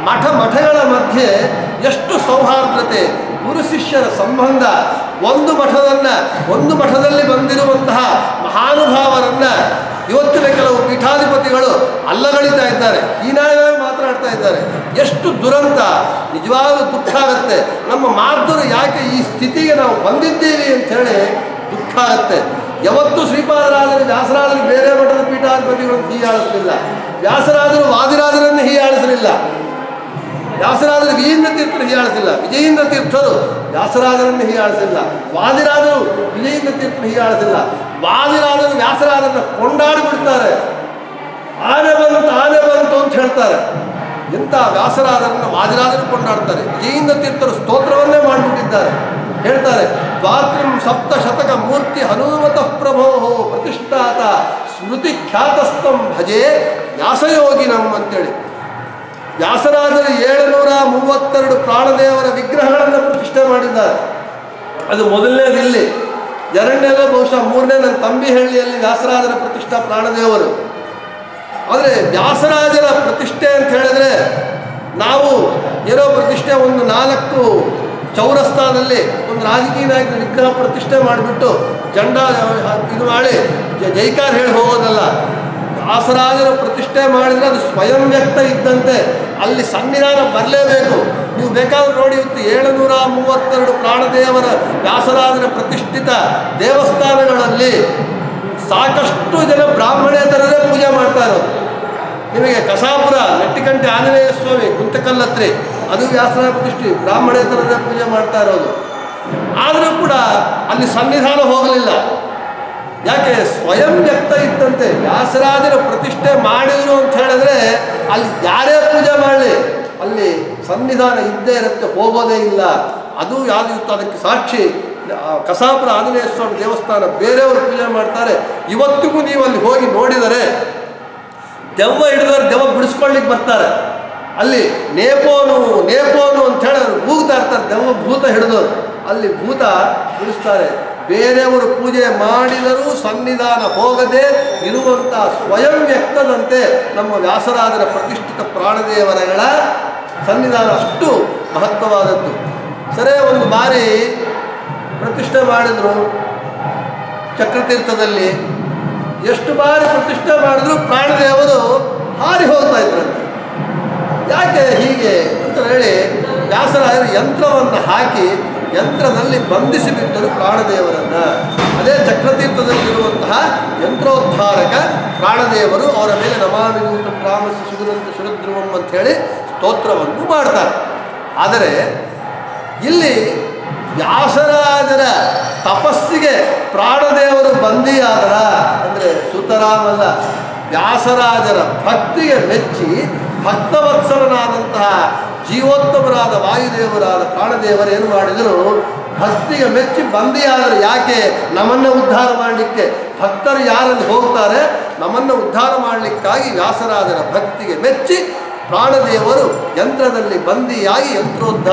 ಮಠಗಳ ಮಧ್ಯೆ ಎಷ್ಟು ಸೌಹಾರ್ದತೆ, ಗುರು ಶಿಷ್ಯರ ಸಂಬಂಧ. ಒಂದು ಮಠದಲ್ಲಿ ಬಂದಿರುವಂತಹ ಮಹಾನುಭಾವರನ್ನು ಇವತ್ತಿನ ಕೆಲವು ಪೀಠಾಧಿಪತಿಗಳು ಅಲ್ಲಗಳಿತಾ ಇದ್ದಾರೆ, ಹೀನಾಯವಾಗಿ ಮಾತನಾಡ್ತಾ ಇದ್ದಾರೆ. ಎಷ್ಟು ದುರಂತ, ನಿಜವಾಗಲೂ ದುಃಖ ಆಗುತ್ತೆ. ನಮ್ಮ ಮಾತರು ಯಾಕೆ ಈ ಸ್ಥಿತಿಗೆ ನಾವು ಬಂದಿದ್ದೀವಿ ಅಂಥೇಳಿ ದುಃಖ ಆಗುತ್ತೆ. ಯಾವತ್ತೂ ಶ್ರೀಪಾದರಾಜರು ವ್ಯಾಸರಾಜರು ಬೇರೆ ಮಠದ ಪೀಠಾಧಿಪತಿಗಳನ್ನು ಹೀಯಾಳಿಸಲಿಲ್ಲ, ವ್ಯಾಸರಾಜರು ವಾದಿರಾಜರನ್ನು ಹೀಯಾಳಿಸಲಿಲ್ಲ. ವ್ಯಾಸರಾಜರು ವಿಜಯೇಂದ್ರ ತೀರ್ಥರು ಹೀಯಾಳಿಸಿಲ್ಲ, ವಿಜಯೇಂದ್ರ ತೀರ್ಥರು ವ್ಯಾಸರಾಜರನ್ನು ಹೀಯಾಳಿಸಿಲ್ಲ, ವಾದಿರಾಜರು ವಿಜಯೇಂದ್ರ ತೀರ್ಥರು ಹೀಯಾಳಿಸಿಲ್ಲ. ವಾದಿರಾಜರು ವ್ಯಾಸರಾಜರನ್ನ ಕೊಂಡಾಡಿ ಬಿಡ್ತಾರೆ, ಆನೆ ಬಂತು ಅಂತ ಹೇಳ್ತಾರೆ. ಎಂಥ ವ್ಯಾಸರಾಜರನ್ನು ವಾದಿರಾಜರು ಕೊಂಡಾಡ್ತಾರೆ. ವಿಜಯೇಂದ್ರ ತೀರ್ಥರು ಸ್ತೋತ್ರವನ್ನೇ ಮಾಡಿಬಿಟ್ಟಿದ್ದಾರೆ. ಹೇಳ್ತಾರೆ, ದ್ವಾತ್ರಿಂ ಸಪ್ತ ಶತಕ ಮೂರ್ತಿ ಹನುಮತಃ ಪ್ರಭೋ ಪ್ರತಿಷ್ಠಾತ ಸ್ಮೃತಿ ಖ್ಯಾತಸ್ಥಂ ಭಜೆ ವ್ಯಾಸಯೋಗಿನಂ ಅಂತೇಳಿ. ವ್ಯಾಸರಾಜರು 732 ಪ್ರಾಣದೇವರ ವಿಗ್ರಹಗಳನ್ನು ಪ್ರತಿಷ್ಠೆ ಮಾಡಿದ್ದಾರೆ. ಅದು ಮೊದಲನೇದು ಇಲ್ಲಿ, ಎರಡನೇದು ಬಹುಶಃ ಮೂರನೇ ನನ್ನ ತಂಬಿಹಳ್ಳಿಯಲ್ಲಿ ವ್ಯಾಸರಾಜರ ಪ್ರತಿಷ್ಠಾ ಪ್ರಾಣದೇವರು. ಆದರೆ ವ್ಯಾಸರಾಜರ ಪ್ರತಿಷ್ಠೆ ಅಂತ ಹೇಳಿದ್ರೆ ನಾವು ಏನೋ ಪ್ರತಿಷ್ಠೆ ಒಂದು 4 ಚೌರಸ್ತಾದಲ್ಲಿ ಒಂದು ರಾಜಕೀಯ ನಾಯಕನ ವಿಗ್ರಹ ಪ್ರತಿಷ್ಠೆ ಮಾಡಿಬಿಟ್ಟು ಜಂಡ ಇದು ಮಾಡಿ ಜೈಕಾರ ಹೇಳಿ ಹೋಗೋದಲ್ಲ. ವ್ಯಾಸರಾಜರ ಪ್ರತಿಷ್ಠೆ ಮಾಡಿದರೆ ಅದು ಸ್ವಯಂ ವ್ಯಕ್ತ ಇದ್ದಂತೆ, ಅಲ್ಲಿ ಸನ್ನಿಧಾನ ಬರಲೇಬೇಕು. ನೀವು ಬೇಕಾದ್ರೆ ನೋಡಿ, ಇವತ್ತು 732 ಪ್ರಾಣದೇವರ ವ್ಯಾಸರಾಜರ ಪ್ರತಿಷ್ಠಿತ ದೇವಸ್ಥಾನಗಳಲ್ಲಿ ಸಾಕಷ್ಟು ಜನ ಬ್ರಾಹ್ಮಣೇತರರೇ ಪೂಜೆ ಮಾಡ್ತಾ ಇರೋದು. ನಿಮಗೆ ಕಸಾಪುರ ನೆಟ್ಟಿಕಂಟೆ ಆಂಜನೇಯ ಸ್ವಾಮಿ ಗುಂತಕಲ್ಲತ್ರಿ, ಅದು ವ್ಯಾಸರಾಜ ಪ್ರತಿಷ್ಠೆ, ಬ್ರಾಹ್ಮಣೇತರರೇ ಪೂಜೆ ಮಾಡ್ತಾ ಇರೋದು. ಆದರೂ ಕೂಡ ಅಲ್ಲಿ ಸನ್ನಿಧಾನ ಹೋಗಲಿಲ್ಲ. ಯಾಕೆ? ಸ್ವಯಂ ವ್ಯಕ್ತ ಇದ್ದಂತೆ. ವ್ಯಾಸರಾಜರ ಪ್ರತಿಷ್ಠೆ ಮಾಡಿದ್ರು ಅಂತ ಹೇಳಿದ್ರೆ ಅಲ್ಲಿ ಯಾರೇ ಪೂಜೆ ಮಾಡಲಿ ಅಲ್ಲಿ ಸನ್ನಿಧಾನ ಇದ್ದೇ ಇರುತ್ತೆ, ಹೋಗೋದೇ ಇಲ್ಲ. ಅದು ಯಾವುದು ಇತ್ತು ಅದಕ್ಕೆ ಸಾಕ್ಷಿ ಕಸಾಪುರ ಆಂಜನೇಯ ಸ್ವಾಮಿ ದೇವಸ್ಥಾನ. ಬೇರೆಯವರು ಪೂಜೆ ಮಾಡ್ತಾರೆ, ಇವತ್ತಿಗೂ ನೀವು ಅಲ್ಲಿ ಹೋಗಿ ನೋಡಿದರೆ ದೆವ್ವ ಹಿಡಿದವರು ದೆವ್ವ ಬಿಡಿಸ್ಕೊಳ್ಳಿಕ್ಕೆ ಬರ್ತಾರೆ. ಅಲ್ಲಿ ನೇಪೋನು ಅಂತ ಹೇಳಿ ಅವರು ಕೂಗ್ತಾ ಇರ್ತಾರೆ, ದೆವ್ವ ಭೂತ ಹಿಡಿದವರು ಅಲ್ಲಿ ಭೂತ ಬಿಡಿಸ್ತಾರೆ. ಬೇರೆಯವರು ಪೂಜೆ ಮಾಡಿದರೂ ಸನ್ನಿಧಾನ ಹೋಗದೆ ಇರುವಂಥ ಸ್ವಯಂ ವ್ಯಕ್ತದಂತೆ ನಮ್ಮ ವ್ಯಾಸರಾಜರ ಪ್ರತಿಷ್ಠಿತ ಪ್ರಾಣದೇವರಗಳ ಸನ್ನಿಧಾನ ಅಷ್ಟು ಮಹತ್ವವಾದದ್ದು. ಸರಿ, ಒಂದು ಬಾರಿ ಪ್ರತಿಷ್ಠೆ ಮಾಡಿದರು ಚಕ್ರತೀರ್ಥದಲ್ಲಿ. ಎಷ್ಟು ಬಾರಿ ಪ್ರತಿಷ್ಠೆ ಮಾಡಿದ್ರು ಪ್ರಾಣದೇವರು ಹಾರಿ ಹೋಗ್ತಾ ಇದ್ರಂತೆ. ಯಾಕೆ ಹೀಗೆ ಅಂತ ಹೇಳಿ ವ್ಯಾಸರಾಯರು ಯಂತ್ರವನ್ನು ಹಾಕಿ ಯಂತ್ರದಲ್ಲಿ ಬಂಧಿಸಿ ಬಿಟ್ಟರು ಪ್ರಾಣದೇವರನ್ನು. ಅದೇ ಚಕ್ರತೀರ್ಥದಲ್ಲಿರುವಂತಹ ಯಂತ್ರೋದ್ಧಾರಕ ಪ್ರಾಣದೇವರು. ಅವರ ಮೇಲೆ ನಮಾಮಿ ದೂತಂ ರಾಮಸ್ಯ ಸುಗುರಂತ ಸುರಧ್ರುವಂ ಅಂಥೇಳಿ ಸ್ತೋತ್ರವನ್ನು ಮಾಡ್ತಾರೆ. ಆದರೆ ಇಲ್ಲಿ ವ್ಯಾಸರಾಜರ ತಪಸ್ಸಿಗೆ ಪ್ರಾಣದೇವರು ಬಂದಿಯಾದರ ಅಂದರೆ ಸುತರಾಮಲ್ಲ, ವ್ಯಾಸರಾಜರ ಭಕ್ತಿಗೆ ಮೆಚ್ಚಿ ಭಕ್ತವತ್ಸಲನಾದಂತಹ ಜೀವೋತ್ತಮರಾದ ವಾಯುದೇವರಾದ ಪ್ರಾಣದೇವರು ಏನು ಮಾಡಿದರು? ಭಕ್ತಿಗೆ ಮೆಚ್ಚಿ ಬಂದಿಯಾದರು. ಯಾಕೆ? ನಮ್ಮನ್ನು ಉದ್ಧಾರ ಮಾಡಲಿಕ್ಕೆ. ಭಕ್ತರು ಯಾರಲ್ಲಿ ಹೋಗ್ತಾರೆ ನಮ್ಮನ್ನು ಉದ್ಧಾರ ಮಾಡಲಿಕ್ಕಾಗಿ ವ್ಯಾಸರಾಜರ ಭಕ್ತಿಗೆ ಮೆಚ್ಚಿ ಪ್ರಾಣದೇವರು ಯಂತ್ರದಲ್ಲಿ ಬಂದಿಯಾಗಿ ಯಂತ್ರೋದ್ಧಾರ